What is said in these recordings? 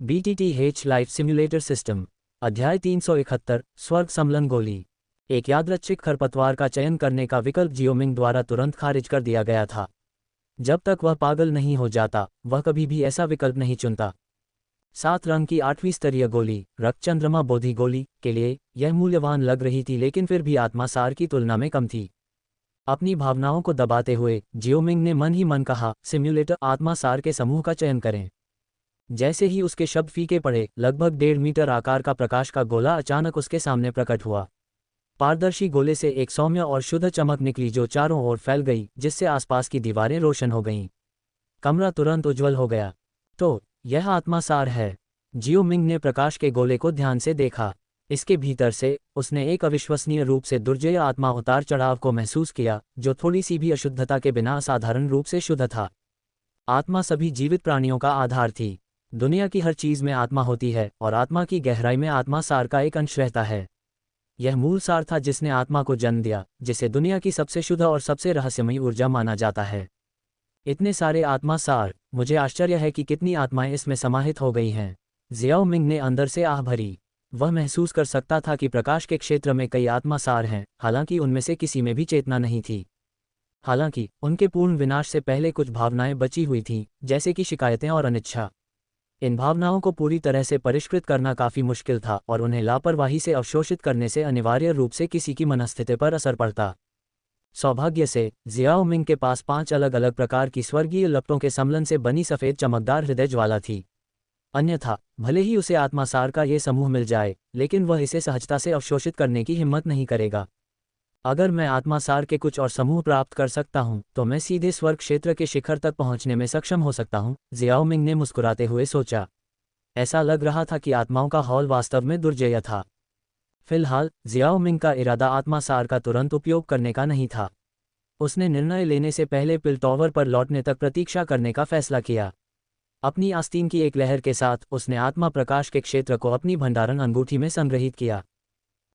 BTTH life simulator system. अध्याय 371 स्वर्ग सम्लन गोली। एक यादृच्छिक खरपतवार का चयन करने का विकल्प जियोमिंग द्वारा तुरंत खारिज कर दिया गया था। जब तक वह पागल नहीं हो जाता वह कभी भी ऐसा विकल्प नहीं चुनता। 7 रंग की 8वीं स्तरीय गोली रक्त चंद्रमा बोधि गोली के लिए यह मूल्यवान लग रही थी, लेकिन फिर भी आत्मा सार की तुलना में कम थी। अपनी भावनाओं को दबाते हुए जियोमिंग ने मन ही मन कहा, सिम्युलेटर आत्मा सार के समूह का चयन करें। जैसे ही उसके शब्द फीके पड़े, लगभग 1.5 मीटर आकार का प्रकाश का गोला अचानक उसके सामने प्रकट हुआ। पारदर्शी गोले से एक सौम्य और शुद्ध चमक निकली जो चारों ओर फैल गई, जिससे आसपास की दीवारें रोशन हो गईं। कमरा तुरंत उज्ज्वल हो गया। तो यह आत्मा सार है। जियोमिंग ने प्रकाश के गोले को ध्यान से देखा। इसके भीतर से उसने एक अविश्वसनीय रूप से दुर्जय आत्मा उतार चढ़ाव को महसूस किया, जो थोड़ी सी भी अशुद्धता के बिना असाधारण रूप से शुद्ध था। आत्मा सभी जीवित प्राणियों का आधार थी। दुनिया की हर चीज में आत्मा होती है और आत्मा की गहराई में आत्मा सार का एक अंश रहता है। यह मूल सार था जिसने आत्मा को जन्म दिया, जिसे दुनिया की सबसे शुद्ध और सबसे रहस्यमयी ऊर्जा माना जाता है। इतने सारे आत्मा सार, मुझे आश्चर्य है कि कितनी आत्माएं इसमें समाहित हो गई हैं। जियाओ मिंग ने अंदर से आह भरी। वह महसूस कर सकता था कि प्रकाश के क्षेत्र में कई आत्मा सार हैं, हालांकि उनमें से किसी में भी चेतना नहीं थी। हालांकि उनके पूर्ण विनाश से पहले कुछ भावनाएं बची हुई थीं, जैसे कि शिकायतें और अनिच्छा। इन भावनाओं को पूरी तरह से परिष्कृत करना काफी मुश्किल था और उन्हें लापरवाही से अवशोषित करने से अनिवार्य रूप से किसी की मनस्थिति पर असर पड़ता। सौभाग्य से जियाओ मिंग के पास 5 अलग अलग प्रकार की स्वर्गीय लपटों के सम्लन से बनी सफेद चमकदार हृदय ज्वाला थी। अन्यथा भले ही उसे आत्मासार का ये समूह मिल जाए, लेकिन वह इसे सहजता से अवशोषित करने की हिम्मत नहीं करेगा। अगर मैं आत्मासार के कुछ और समूह प्राप्त कर सकता हूं, तो मैं सीधे स्वर्ग क्षेत्र के शिखर तक पहुंचने में सक्षम हो सकता हूं, जियाओ मिंग ने मुस्कुराते हुए सोचा। ऐसा लग रहा था कि आत्माओं का हॉल वास्तव में दुर्जय था। फिलहाल जियाओ मिंग का इरादा आत्मासार का तुरंत उपयोग करने का नहीं था। उसने निर्णय लेने से पहले पिल टॉवर पर लौटने तक प्रतीक्षा करने का फैसला किया। अपनी आस्तीन की एक लहर के साथ उसने आत्मा प्रकाश के क्षेत्र को अपनी भंडारण अंगूठी में संग्रहित किया।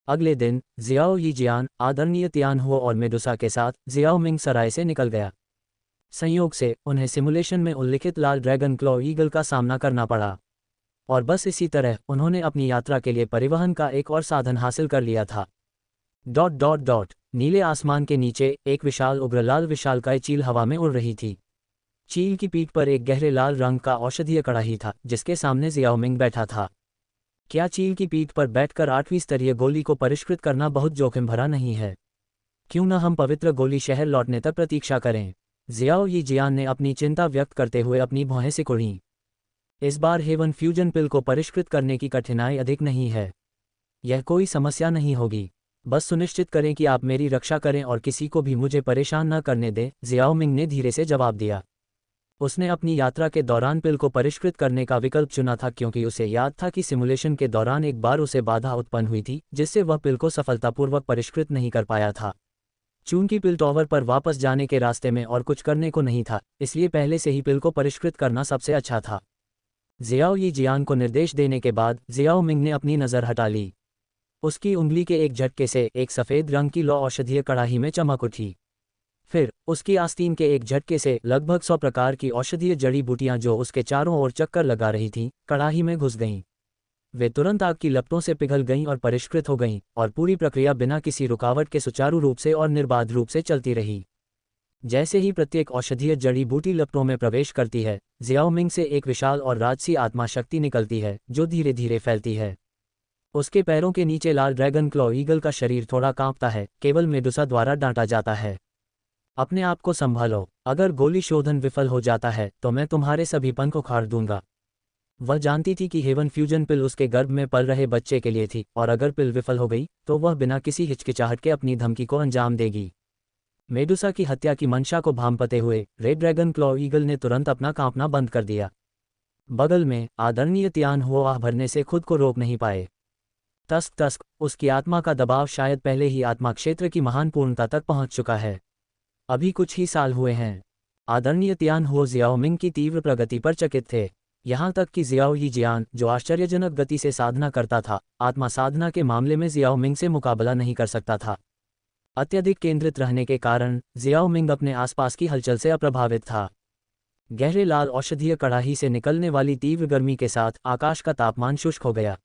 अगले दिन जियाओ यीजियान, आदरणीय तियानहुओ और मेडुसा के साथ जियाओ मिंग सराय से निकल गया। संयोग से उन्हें सिमुलेशन में उल्लिखित लाल ड्रैगन क्लॉ ईगल का सामना करना पड़ा, और बस इसी तरह उन्होंने अपनी यात्रा के लिए परिवहन का एक और साधन हासिल कर लिया था। ... नीले आसमान के नीचे एक विशाल उग्रलाल विशालकाय चील हवा में उड़ रही थी। चील की पीठ पर एक गहरे लाल रंग का औषधीय कड़ाही था, जिसके सामने जियाओ मिंग बैठा था। क्या चील की पीठ पर बैठकर 8वीं स्तरीय गोली को परिष्कृत करना बहुत जोखिम भरा नहीं है? क्यों न हम पवित्र गोली शहर लौटने तक प्रतीक्षा करें? जियाओ यीजियान ने अपनी चिंता व्यक्त करते हुए अपनी भौहें सिकुड़ीं। इस बार हेवन फ्यूजन पिल को परिष्कृत करने की कठिनाई अधिक नहीं है। यह कोई समस्या नहीं होगी। बस सुनिश्चित करें कि आप मेरी रक्षा करें और किसी को भी मुझे परेशान न करने दें, जियाओ मिंग ने धीरे से जवाब दिया। उसने अपनी यात्रा के दौरान पिल को परिष्कृत करने का विकल्प चुना था, क्योंकि उसे याद था कि सिमुलेशन के दौरान एक बार उसे बाधा उत्पन्न हुई थी, जिससे वह पिल को सफलतापूर्वक परिष्कृत नहीं कर पाया था। चूंकि पिल टॉवर पर वापस जाने के रास्ते में और कुछ करने को नहीं था, इसलिए पहले से ही पिल को परिष्कृत करना सबसे अच्छा था। जियाओ यीजियान को निर्देश देने के बाद जियाओ मिंग ने अपनी नज़र हटा ली। उसकी उंगली के एक झटके से एक सफ़ेद रंग की लौ औषधीय कड़ाही में चमक उठी। फिर उसकी आस्तीन के एक झटके से लगभग 100 प्रकार की औषधीय जड़ी बूटियां जो उसके चारों ओर चक्कर लगा रही थीं, कड़ाही में घुस गईं। वे तुरंत आग की लपटों से पिघल गईं और परिष्कृत हो गईं, और पूरी प्रक्रिया बिना किसी रुकावट के सुचारू रूप से और निर्बाध रूप से चलती रही। जैसे ही प्रत्येक औषधीय जड़ी बूटी लपटों में प्रवेश करती है, जियाओ मिंग से एक विशाल और राजसी आत्मा शक्ति निकलती है, जो धीरे धीरे फैलती है। उसके पैरों के नीचे लाल ड्रैगन क्लॉ ईगल का शरीर थोड़ा कांपता है, केवल मेडुसा द्वारा डांटा जाता है। अपने आप को संभालो, अगर गोली शोधन विफल हो जाता है तो मैं तुम्हारे सभी पंख उखाड़ दूंगा। वह जानती थी कि हेवन फ्यूजन पिल उसके गर्भ में पल रहे बच्चे के लिए थी, और अगर पिल विफल हो गई तो वह बिना किसी हिचकिचाहट के अपनी धमकी को अंजाम देगी। मेडुसा की हत्या की मंशा को भांपते हुए रेड ड्रैगन क्लॉ ईगल ने तुरंत अपना कांपना बंद कर दिया। बगल में आदरणीय तियानहुओ आह भरने से खुद को रोक नहीं पाए। तस्क उसकी आत्मा का दबाव शायद पहले ही आत्मा क्षेत्र की महान पूर्णता तक पहुंच चुका है। अभी कुछ ही साल हुए हैं। आदरणीय तियानहुओ जियाओ मिंग की तीव्र प्रगति पर चकित थे, यहाँ तक कि जियाओ यीजियान, जो आश्चर्यजनक गति से साधना करता था, आत्मा साधना के मामले में जियाओ मिंग से मुकाबला नहीं कर सकता था। अत्यधिक केंद्रित रहने के कारण जियाओ मिंग अपने आसपास की हलचल से अप्रभावित था। गहरे लाल औषधीय कड़ाही से निकलने वाली तीव्र गर्मी के साथ आकाश का तापमान शुष्क हो गया।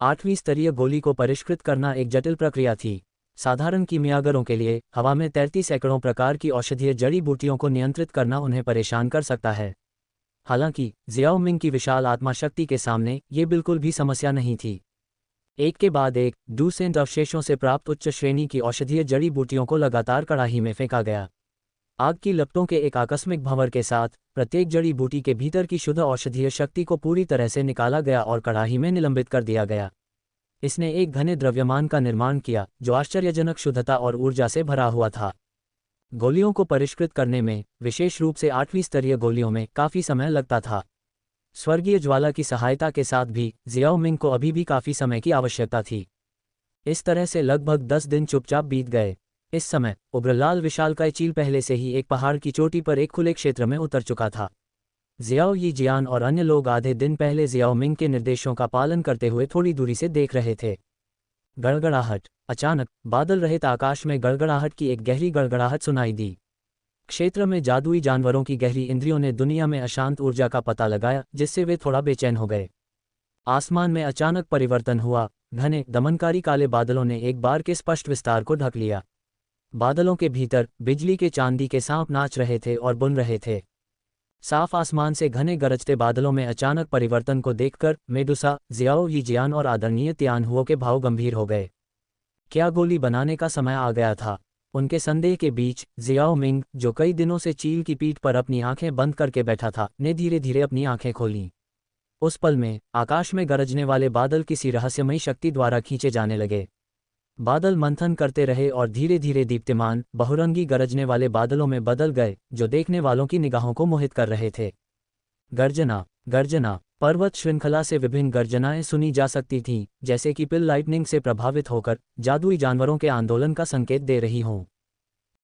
8वीं स्तरीय गोली को परिष्कृत करना एक जटिल प्रक्रिया थी। साधारण कीमियागरों के लिए हवा में तैरती सैकड़ों प्रकार की औषधीय जड़ी बूटियों को नियंत्रित करना उन्हें परेशान कर सकता है। हालांकि जियाओ मिंग की विशाल आत्मा शक्ति के सामने ये बिल्कुल भी समस्या नहीं थी। एक के बाद एक डूसेंट अवशेषों से प्राप्त उच्च श्रेणी की औषधीय जड़ी बूटियों को लगातार कड़ाही में फेंका गया। आग की लपटों के एक आकस्मिक भंवर के साथ प्रत्येक जड़ी बूटी के भीतर की शुद्ध औषधीय शक्ति को पूरी तरह से निकाला गया और कड़ाही में निलंबित कर दिया गया। इसने एक घने द्रव्यमान का निर्माण किया जो आश्चर्यजनक शुद्धता और ऊर्जा से भरा हुआ था। गोलियों को परिष्कृत करने में, विशेष रूप से 8वीं स्तरीय गोलियों में, काफ़ी समय लगता था। स्वर्गीय ज्वाला की सहायता के साथ भी जियाओ मिंग को अभी भी काफ़ी समय की आवश्यकता थी। इस तरह से लगभग 10 दिन चुपचाप बीत गए। इस समय उब्रलाल विशालकाय चील पहले से ही एक पहाड़ की चोटी पर एक खुले क्षेत्र में उतर चुका था। जियाओ यी जियान और अन्य लोग आधे दिन पहले जियाओ मिंग के निर्देशों का पालन करते हुए थोड़ी दूरी से देख रहे थे। गड़गड़ाहट। अचानक बादल रहित आकाश में गड़गड़ाहट की एक गहरी गड़गड़ाहट सुनाई दी। क्षेत्र में जादुई जानवरों की गहरी इंद्रियों ने दुनिया में अशांत ऊर्जा का पता लगाया, जिससे वे थोड़ा बेचैन हो गए। आसमान में अचानक परिवर्तन हुआ। घने दमनकारी काले बादलों ने एक बार के स्पष्ट विस्तार को ढक लिया। बादलों के भीतर बिजली के चांदी के सांप नाच रहे थे और बुन रहे थे। साफ आसमान से घने गरजते बादलों में अचानक परिवर्तन को देखकर मेडुसा, जियाओ यी जियान और आदरणीय तियानहुओ के भाव गंभीर हो गए। क्या गोली बनाने का समय आ गया था? उनके संदेह के बीच जियाओ मिंग, जो कई दिनों से चील की पीठ पर अपनी आंखें बंद करके बैठा था, ने धीरे धीरे अपनी आंखें खोलीं। उस पल में आकाश में गरजने वाले बादल किसी रहस्यमयी शक्ति द्वारा खींचे जाने लगे। बादल मंथन करते रहे और धीरे धीरे दीप्तिमान, बहुरंगी गरजने वाले बादलों में बदल गए, जो देखने वालों की निगाहों को मोहित कर रहे थे। गर्जना, गर्जना। पर्वत श्रृंखला से विभिन्न गर्जनाएं सुनी जा सकती थीं, जैसे कि पिल लाइटनिंग से प्रभावित होकर जादुई जानवरों के आंदोलन का संकेत दे रही हों।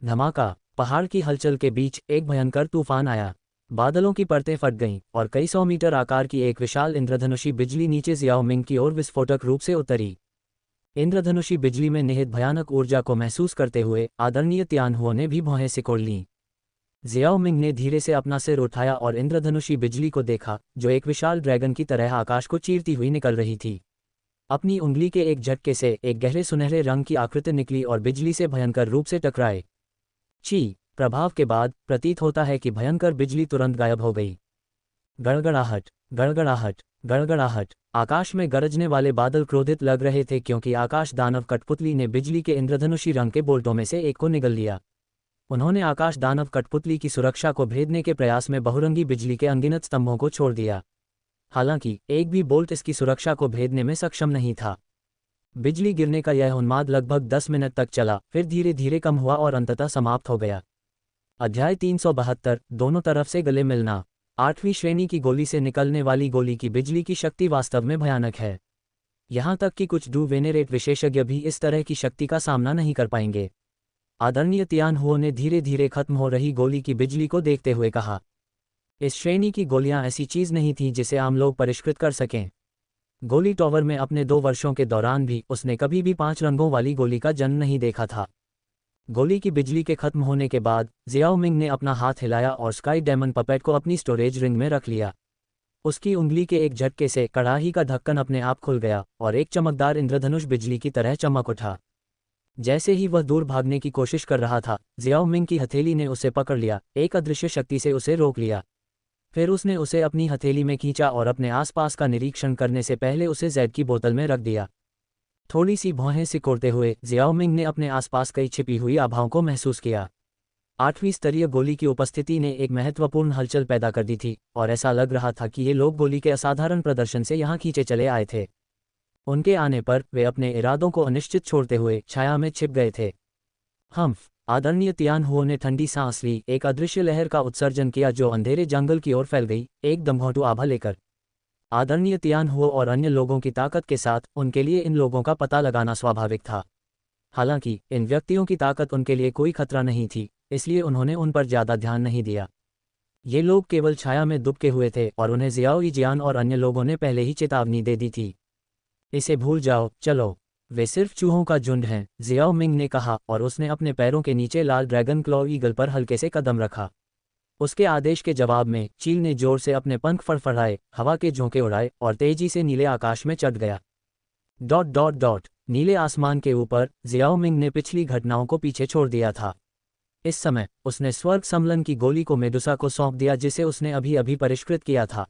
धमाका। पहाड़ की हलचल के बीच एक भयंकर तूफान आया। बादलों की परतें फट गईं और कई 100 मीटर आकार की एक विशाल इंद्रधनुषी बिजली नीचे जियाओ मिंग की ओर विस्फोटक रूप से उतरी। इंद्रधनुषी बिजली में निहित भयानक ऊर्जा को महसूस करते हुए आदरणीय तियानहुओ ने भी भौहें सिकोड़ लीं। जियाओ मिंग ने धीरे से अपना सिर उठाया और इंद्रधनुषी बिजली को देखा, जो एक विशाल ड्रैगन की तरह आकाश को चीरती हुई निकल रही थी। अपनी उंगली के एक झटके से एक गहरे सुनहरे रंग की आकृति निकली और बिजली से भयंकर रूप से टकराए। ची। प्रभाव के बाद प्रतीत होता है कि भयंकर बिजली तुरंत गायब हो गई। गड़गड़ाहट, गड़गड़ाहट, गड़गड़ाहट। आकाश में गरजने वाले बादल क्रोधित लग रहे थे क्योंकि आकाश दानव कठपुतली ने बिजली के इंद्रधनुषी रंग के बोल्टों में से एक को निगल लिया। उन्होंने आकाश दानव कठपुतली की सुरक्षा को भेदने के प्रयास में बहुरंगी बिजली के अनगिनत स्तंभों को छोड़ दिया। हालांकि एक भी बोल्ट इसकी सुरक्षा को भेदने में सक्षम नहीं था। बिजली गिरने का यह उन्माद लगभग 10 मिनट तक चला, फिर धीरे धीरे कम हुआ और अंततः समाप्त हो गया। अध्याय 372, दोनों तरफ से गले मिलना। 8वीं श्रेणी की गोली से निकलने वाली गोली की बिजली की शक्ति वास्तव में भयानक है। यहाँ तक कि कुछ डू वेनेरेट विशेषज्ञ भी इस तरह की शक्ति का सामना नहीं कर पाएंगे। आदरणीय तियानहुओ ने धीरे धीरे खत्म हो रही गोली की बिजली को देखते हुए कहा, इस श्रेणी की गोलियां ऐसी चीज नहीं थीं जिसे आम लोग परिष्कृत कर सकें। गोली टॉवर में अपने 2 वर्षों के दौरान भी उसने कभी भी 5 रंगों वाली गोली का जन्म नहीं देखा था। गोली की बिजली के खत्म होने के बाद जियाओ मिंग ने अपना हाथ हिलाया और स्काई डायमंड पपेट को अपनी स्टोरेज रिंग में रख लिया। उसकी उंगली के एक झटके से कड़ाही का ढक्कन अपने आप खुल गया और एक चमकदार इंद्रधनुष बिजली की तरह चमक उठा। जैसे ही वह दूर भागने की कोशिश कर रहा था, जियाओ मिंग की हथेली ने उसे पकड़ लिया, एक अदृश्य शक्ति से उसे रोक लिया। फिर उसने उसे अपनी हथेली में खींचा और अपने आसपास का निरीक्षण करने से पहले उसे जैड की बोतल में रख दिया। थोड़ी सी भौहें सिकोड़ते हुए जियाओ मिंग ने अपने आसपास कई छिपी हुई आभाओं को महसूस किया। 8वीं स्तरीय गोली की उपस्थिति ने एक महत्वपूर्ण हलचल पैदा कर दी थी और ऐसा लग रहा था कि ये लोग गोली के असाधारण प्रदर्शन से यहाँ खींचे चले आए थे। उनके आने पर वे अपने इरादों को अनिश्चित छोड़ते हुए छाया में छिप गए थे। हम्फ। आदरणीय तियानहुओ ने ठंडी सांस ली, एक अदृश्य लहर का उत्सर्जन किया जो अंधेरे जंगल की ओर फैल गई, एक दमघोंटू आभा लेकर। आदरणीय तियानहुओ और अन्य लोगों की ताकत के साथ उनके लिए इन लोगों का पता लगाना स्वाभाविक था। हालांकि इन व्यक्तियों की ताकत उनके लिए कोई खतरा नहीं थी, इसलिए उन्होंने उन पर ज्यादा ध्यान नहीं दिया। ये लोग केवल छाया में दुबके हुए थे और उन्हें जियाओ यी जियान और अन्य लोगों ने पहले ही चेतावनी दे दी थी। इसे भूल जाओ, चलो, वे सिर्फ चूहों का झुंड हैं, जियाओ मिंग ने कहा और उसने अपने पैरों के नीचे लाल ड्रैगन क्लॉ ईगल पर हल्के से कदम रखा। उसके आदेश के जवाब में चील ने जोर से अपने पंख फड़फड़ाए, हवा के झोंके उड़ाए और तेजी से नीले आकाश में चढ़ गया। नीले आसमान के ऊपर जियाओ मिंग ने पिछली घटनाओं को पीछे छोड़ दिया था। इस समय उसने स्वर्ग सम्मेलन की गोली को मेडुसा को सौंप दिया, जिसे उसने अभी अभी परिष्कृत किया था।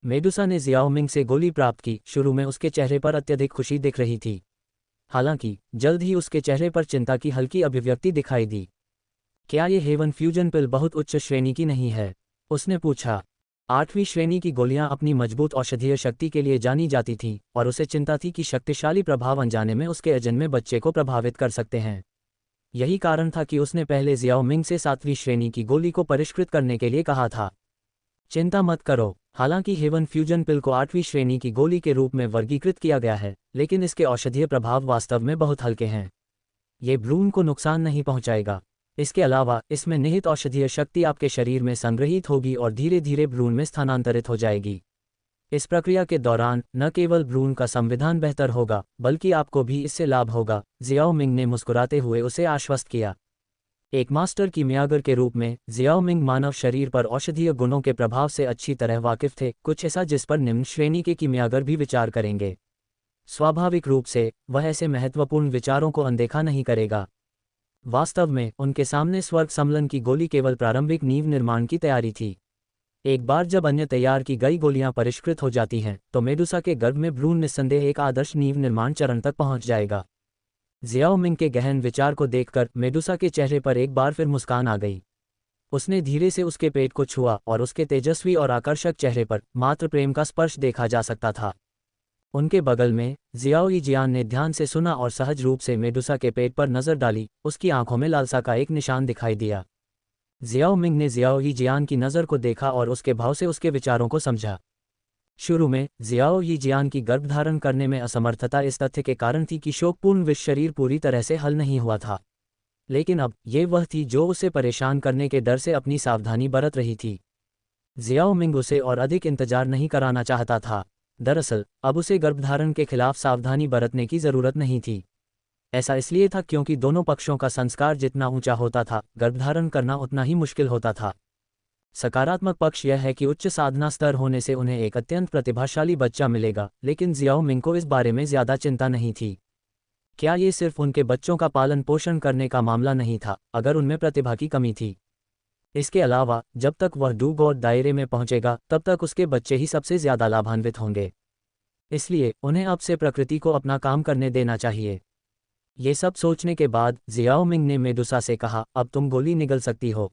मेडुसा ने जियाओ मिंग से गोली प्राप्त की। शुरू में उसके चेहरे पर अत्यधिक खुशी दिख रही थी, हालांकि जल्द ही उसके चेहरे पर चिंता की हल्की अभिव्यक्ति दिखाई दी। क्या ये हेवन फ्यूजन पिल बहुत उच्च श्रेणी की नहीं है? उसने पूछा। 8वीं श्रेणी की गोलियां अपनी मजबूत औषधीय शक्ति के लिए जानी जाती थीं और उसे चिंता थी कि शक्तिशाली प्रभाव अनजाने में उसके अजन्मे बच्चे को प्रभावित कर सकते हैं। यही कारण था कि उसने पहले जियाओ मिंग से 7वीं श्रेणी की गोली को परिष्कृत करने के लिए कहा था। चिंता मत करो। हालांकि हेवन फ्यूजन पिल को 8वीं श्रेणी की गोली के रूप में वर्गीकृत किया गया है, लेकिन इसके औषधीय प्रभाव वास्तव में बहुत हल्के हैं। ये भ्रूण को नुकसान नहीं पहुंचाएगा। इसके अलावा इसमें निहित औषधीय शक्ति आपके शरीर में संग्रहित होगी और धीरे धीरे भ्रूण में स्थानांतरित हो जाएगी। इस प्रक्रिया के दौरान न केवल भ्रूण का संविधान बेहतर होगा, बल्कि आपको भी इससे लाभ होगा, जियाओ मिंग ने मुस्कुराते हुए उसे आश्वस्त किया। एक मास्टर कीमियागर के रूप में जियाओ मिंग मानव शरीर पर औषधीय गुणों के प्रभाव से अच्छी तरह वाकिफ थे, कुछ ऐसा जिस पर निम्न श्रेणी के कीमियागर भी विचार करेंगे। स्वाभाविक रूप से वह ऐसे महत्वपूर्ण विचारों को अनदेखा नहीं करेगा। वास्तव में उनके सामने स्वर्ग सम्मेलन की गोली केवल प्रारंभिक नींव निर्माण की तैयारी थी। एक बार जब अन्य तैयार की गई गोलियां परिष्कृत हो जाती हैं, तो मेडुसा के गर्भ में भ्रूण निस्संदेह एक आदर्श नींव निर्माण चरण तक पहुंच जाएगा। जियाओ मिंग के गहन विचार को देखकर मेडुसा के चेहरे पर एक बार फिर मुस्कान आ गई। उसने धीरे से उसके पेट को छुआ और उसके तेजस्वी और आकर्षक चेहरे पर मात्र प्रेम का स्पर्श देखा जा सकता था। उनके बगल में जियाओ यीजियान ने ध्यान से सुना और सहज रूप से मेडुसा के पेट पर नजर डाली। उसकी आंखों में लालसा का एक निशान दिखाई दिया। जियाओ मिंग ने जियाओ यीजियान की नज़र को देखा और उसके भाव से उसके विचारों को समझा। शुरू में जियाओ यीजियान की गर्भधारण करने में असमर्थता इस तथ्य के कारण थी कि शोकपूर्ण विष शरीर पूरी तरह से हल नहीं हुआ था, लेकिन अब ये वह थी जो उसे परेशान करने के डर से अपनी सावधानी बरत रही थी। जियाओ मिंग उसे और अधिक इंतजार नहीं कराना चाहता था। दरअसल अब उसे गर्भधारण के खिलाफ सावधानी बरतने की जरूरत नहीं थी। ऐसा इसलिए था क्योंकि दोनों पक्षों का संस्कार जितना ऊंचा होता था, गर्भधारण करना उतना ही मुश्किल होता था। सकारात्मक पक्ष यह है कि उच्च साधना स्तर होने से उन्हें एक अत्यंत प्रतिभाशाली बच्चा मिलेगा, लेकिन जियाओ मिंग को इस बारे में ज्यादा चिंता नहीं थी। क्या ये सिर्फ उनके बच्चों का पालन पोषण करने का मामला नहीं था, अगर उनमें प्रतिभा की कमी थी। इसके अलावा जब तक वह डू गॉड दायरे में पहुंचेगा, तब तक उसके बच्चे ही सबसे ज्यादा लाभान्वित होंगे। इसलिए उन्हें अब से प्रकृति को अपना काम करने देना चाहिए। ये सब सोचने के बाद जियाओ मिंग ने मेडुसा से कहा, अब तुम गोली निगल सकती हो।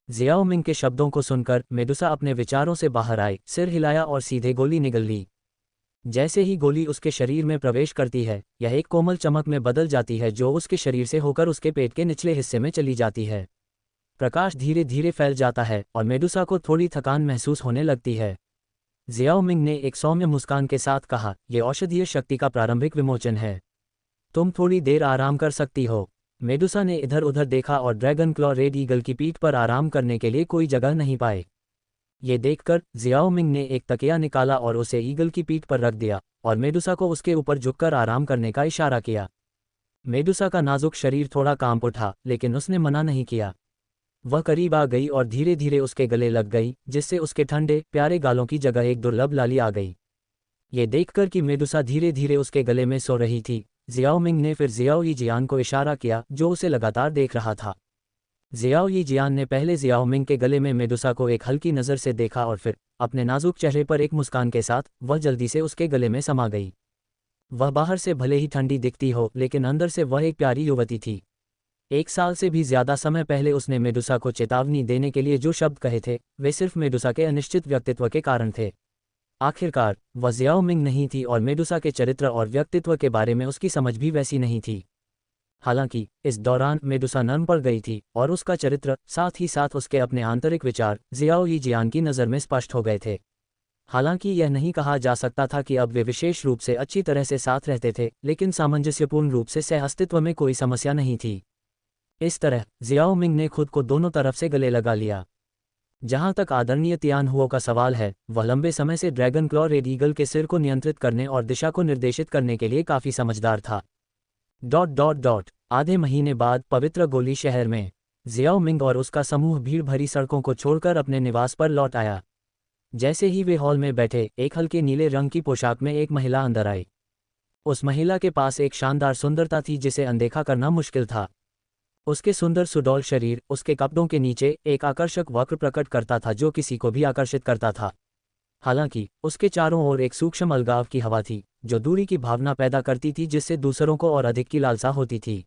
जियाओ मिंग के शब्दों को सुनकर मेडुसा अपने विचारों से बाहर आई, सिर हिलाया और सीधे गोली निगल ली। जैसे ही गोली उसके शरीर में प्रवेश करती है, यह एक कोमल चमक में बदल जाती है जो उसके शरीर से होकर उसके पेट के निचले हिस्से में चली जाती है। प्रकाश धीरे धीरे फैल जाता है और मेडुसा को थोड़ी थकान महसूस होने लगती है। जियाओ मिंग ने एक सौम्य मुस्कान के साथ कहा, यह औषधीय शक्ति का प्रारंभिक विमोचन है। तुम थोड़ी देर आराम कर सकती हो। मेडुसा ने इधर उधर देखा और ड्रैगन क्लॉ रेड ईगल की पीठ पर आराम करने के लिए कोई जगह नहीं पाए। ये देखकर जियाओ मिंग ने एक तकिया निकाला और उसे ईगल की पीठ पर रख दिया और मेडुसा को उसके ऊपर झुककर आराम करने का इशारा किया। मेडुसा का नाजुक शरीर थोड़ा कांप उठा, लेकिन उसने मना नहीं किया। वह करीब आ गई और धीरे धीरे उसके गले लग गई, जिससे उसके ठंडे प्यारे गालों की जगह एक दुर्लभ लाली आ गई। ये देखकर कि मेडुसा धीरे धीरे उसके गले में सो रही थी, जियाओ मिंग ने फिर जियाओ यीजियान को इशारा किया, जो उसे लगातार देख रहा था। जियाओ यीजियान ने पहले जियाओ मिंग के गले में मेडुसा को एक हल्की नज़र से देखा और फिर अपने नाजुक चेहरे पर एक मुस्कान के साथ वह जल्दी से उसके गले में समा गई। वह बाहर से भले ही ठंडी दिखती हो, लेकिन अंदर से वह एक प्यारी युवती थी। 1 साल से भी ज्यादा समय पहले उसने मेडुसा को चेतावनी देने के लिए जो शब्द कहे थे, वे सिर्फ मेडुसा के अनिश्चित व्यक्तित्व के कारण थे। आखिरकार वह जियाओ मिंग नहीं थी और मेडुसा के चरित्र और व्यक्तित्व के बारे में उसकी समझ भी वैसी नहीं थी। हालांकि इस दौरान मेडुसा नर्म पड़ गई थी और उसका चरित्र, साथ ही साथ उसके अपने आंतरिक विचार जियाओ यीजियान की नज़र में स्पष्ट हो गए थे। हालांकि यह नहीं कहा जा सकता था कि अब वे विशेष रूप से अच्छी तरह से साथ रहते थे, लेकिन सामंजस्यपूर्ण रूप से सह अस्तित्व में कोई समस्या नहीं थी। इस तरह जियाओ मिंग ने खुद को दोनों तरफ से गले लगा लिया। जहां तक आदरणीय तियान हुओ का सवाल है, वह लंबे समय से ड्रैगन क्लॉ रेड ईगल के सिर को नियंत्रित करने और दिशा को निर्देशित करने के लिए काफी समझदार था। आधे महीने बाद पवित्र गोली शहर में जियाओ मिंग और उसका समूह भीड़ भरी सड़कों को छोड़कर अपने निवास पर लौट आया। जैसे ही वे हॉल में बैठे, एक हल्के नीले रंग की पोशाक में एक महिला अंदर आई। उस महिला के पास एक शानदार सुंदरता थी जिसे अनदेखा करना मुश्किल था। उसके सुंदर सुडौल शरीर, उसके कपड़ों के नीचे एक आकर्षक वक्र प्रकट करता था जो किसी को भी आकर्षित करता था। हालांकि उसके चारों ओर एक सूक्ष्म अलगाव की हवा थी जो दूरी की भावना पैदा करती थी, जिससे दूसरों को और अधिक की लालसा होती थी।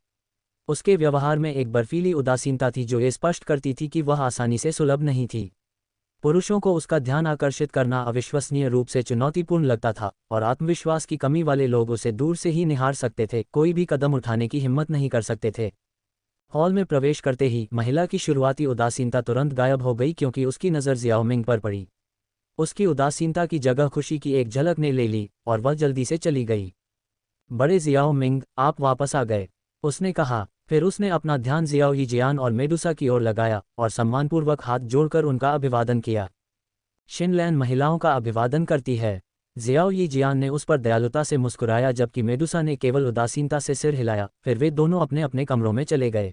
उसके व्यवहार में एक बर्फीली उदासीनता थी जो ये स्पष्ट करती थी कि वह आसानी से सुलभ नहीं थी। पुरुषों को उसका ध्यान आकर्षित करना अविश्वसनीय रूप से चुनौतीपूर्ण लगता था और आत्मविश्वास की कमी वाले लोग उसे दूर से ही निहार सकते थे, कोई भी कदम उठाने की हिम्मत नहीं कर सकते थे। हॉल में प्रवेश करते ही महिला की शुरुआती उदासीनता तुरंत गायब हो गई क्योंकि उसकी नज़र जियाओ मिंग पर पड़ी। उसकी उदासीनता की जगह खुशी की एक झलक ने ले ली और वह जल्दी से चली गई। बड़े जियाओ मिंग, आप वापस आ गए, उसने कहा। फिर उसने अपना ध्यान जियाओ यीजियान और मेडुसा की ओर लगाया और सम्मानपूर्वक हाथ जोड़कर उनका अभिवादन किया। शिनलैन महिलाओं का अभिवादन करती है। जियाओ यीजियान ने उस पर दयालुता से मुस्कुराया जबकि मेडुसा ने केवल उदासीनता से सिर हिलाया। फिर वे दोनों अपने अपने कमरों में चले गए।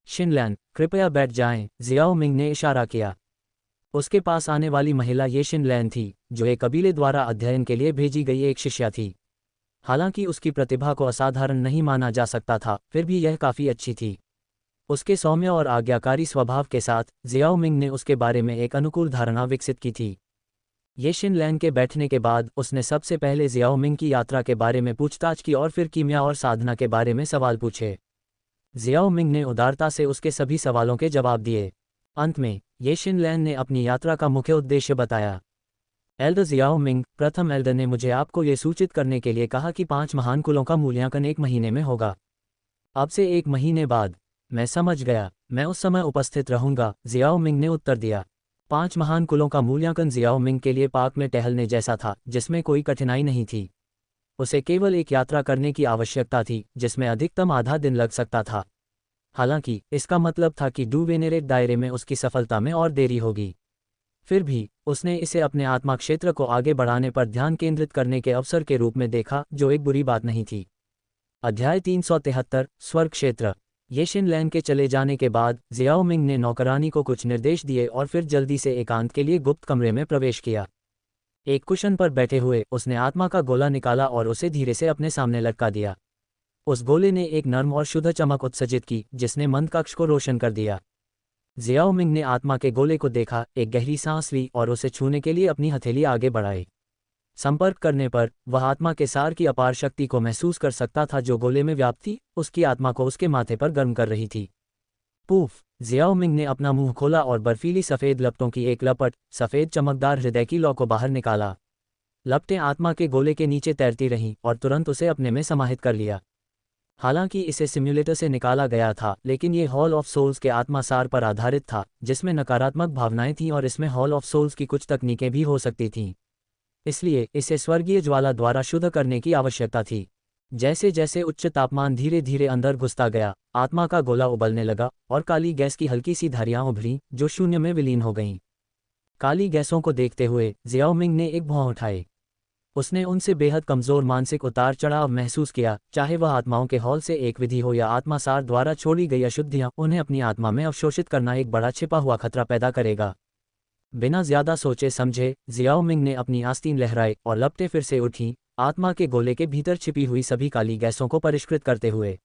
शिनलैन, कृपया बैठ जाएं, जियाओ मिंग ने इशारा किया। उसके पास आने वाली महिला ये शिनलैन थी, जो एक कबीले द्वारा अध्ययन के लिए भेजी गई एक शिष्या थी। हालांकि उसकी प्रतिभा को असाधारण नहीं माना जा सकता था, फिर भी यह काफ़ी अच्छी थी। उसके सौम्य और आज्ञाकारी स्वभाव के साथ जियाओ मिंग ने उसके बारे में एक अनुकूल धारणा विकसित की थी। ये शिनलैन के बैठने के बाद उसने सबसे पहले जियाओ मिंग की यात्रा के बारे में पूछताछ की और फिर कीमिया और साधना के बारे में सवाल पूछे। जियाओ मिंग ने उदारता से उसके सभी सवालों के जवाब दिए। अंत में ये शिनलैन ने अपनी यात्रा का मुख्य उद्देश्य बताया। एल्डर जियाओ मिंग, प्रथम एल्डर ने मुझे आपको ये सूचित करने के लिए कहा कि 5 महान कुलों का मूल्यांकन 1 महीने में होगा। अब से 1 महीने बाद। मैं समझ गया, मैं उस समय उपस्थित रहूंगा, जियाओ मिंग ने उत्तर दिया। 5 महान कुलों का मूल्यांकन जियाओ मिंग के लिए पार्क में टहलने जैसा था, जिसमें कोई कठिनाई नहीं थी। उसे केवल एक यात्रा करने की आवश्यकता थी जिसमें अधिकतम आधा दिन लग सकता था। हालांकि इसका मतलब था कि डू वेनेरेट दायरे में उसकी सफलता में और देरी होगी। फिर भी उसने इसे अपने आत्मा क्षेत्र को आगे बढ़ाने पर ध्यान केंद्रित करने के अवसर के रूप में देखा, जो एक बुरी बात नहीं थी। अध्याय 373, स्वर्ग क्षेत्र। ये शिनलैन के चले जाने के बाद जियाओ मिंग ने नौकरानी को कुछ निर्देश दिए और फिर जल्दी से एकांत के लिए गुप्त कमरे में प्रवेश किया। एक कुशन पर बैठे हुए उसने आत्मा का गोला निकाला और उसे धीरे से अपने सामने लटका दिया। उस गोले ने एक नर्म और शुद्ध चमक उत्सर्जित की जिसने मंद कक्ष को रोशन कर दिया। जियाओ मिंग ने आत्मा के गोले को देखा, एक गहरी सांस ली और उसे छूने के लिए अपनी हथेली आगे बढ़ाई। संपर्क करने पर वह आत्मा के सार की अपार शक्ति को महसूस कर सकता था जो गोले में व्याप्त थी, उसकी आत्मा को उसके माथे पर गर्म कर रही थी। पूफ! जियाओ मिंग ने अपना मुंह खोला और बर्फीली सफ़ेद लपटों की एक लपट, सफ़ेद चमकदार हृदय की लौ को बाहर निकाला। लपटें आत्मा के गोले के नीचे तैरती रहीं और तुरंत उसे अपने में समाहित कर लिया। हालांकि इसे सिम्युलेटर से निकाला गया था, लेकिन ये हॉल ऑफ सोल्स के आत्मा सार पर आधारित था, जिसमें नकारात्मक भावनाएं थीं और इसमें हॉल ऑफ सोल्स की कुछ तकनीकें भी हो सकती थीं। इसलिए इसे स्वर्गीय ज्वाला द्वारा शुद्ध करने की आवश्यकता थी। जैसे जैसे उच्च तापमान धीरे धीरे अंदर घुसता गया, आत्मा का गोला उबलने लगा और काली गैस की हल्की सी धारियां उभरीं जो शून्य में विलीन हो गईं। काली गैसों को देखते हुए जियाओ मिंग ने एक भौं उठाई। उसने उनसे बेहद कमज़ोर मानसिक उतार चढ़ाव महसूस किया, चाहे वह आत्माओं के हॉल से एक विधि हो या आत्मासार द्वारा छोड़ी गई अशुद्धियां, उन्हें अपनी आत्मा में अवशोषित करना एक बड़ा छिपा हुआ खतरा पैदा करेगा। बिना ज्यादा सोचे समझे जियाओ मिंग ने अपनी आस्तीन लहराई और लपटें फिर से उठीं, आत्मा के गोले के भीतर छिपी हुई सभी काली गैसों को परिष्कृत करते हुए।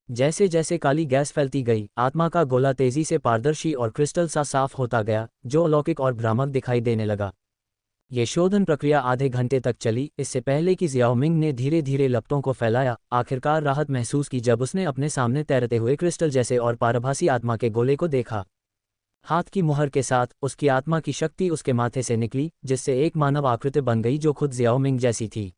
जैसे जैसे काली गैस फैलती गई, आत्मा का गोला तेजी से पारदर्शी और क्रिस्टल सा साफ होता गया, जो अलौकिक और भ्रामक दिखाई देने लगा। ये शोधन प्रक्रिया आधे घंटे तक चली, इससे पहले कि जियाओ मिंग ने धीरे धीरे लपटों को फैलाया। आखिरकार राहत महसूस की जब उसने अपने सामने तैरते हुए क्रिस्टल जैसे और पारभासी आत्मा के गोले को देखा। हाथ की मुहर के साथ उसकी आत्मा की शक्ति उसके माथे से निकली, जिससे एक मानव आकृति बन गई जो खुद जियाओ मिंग जैसी थी।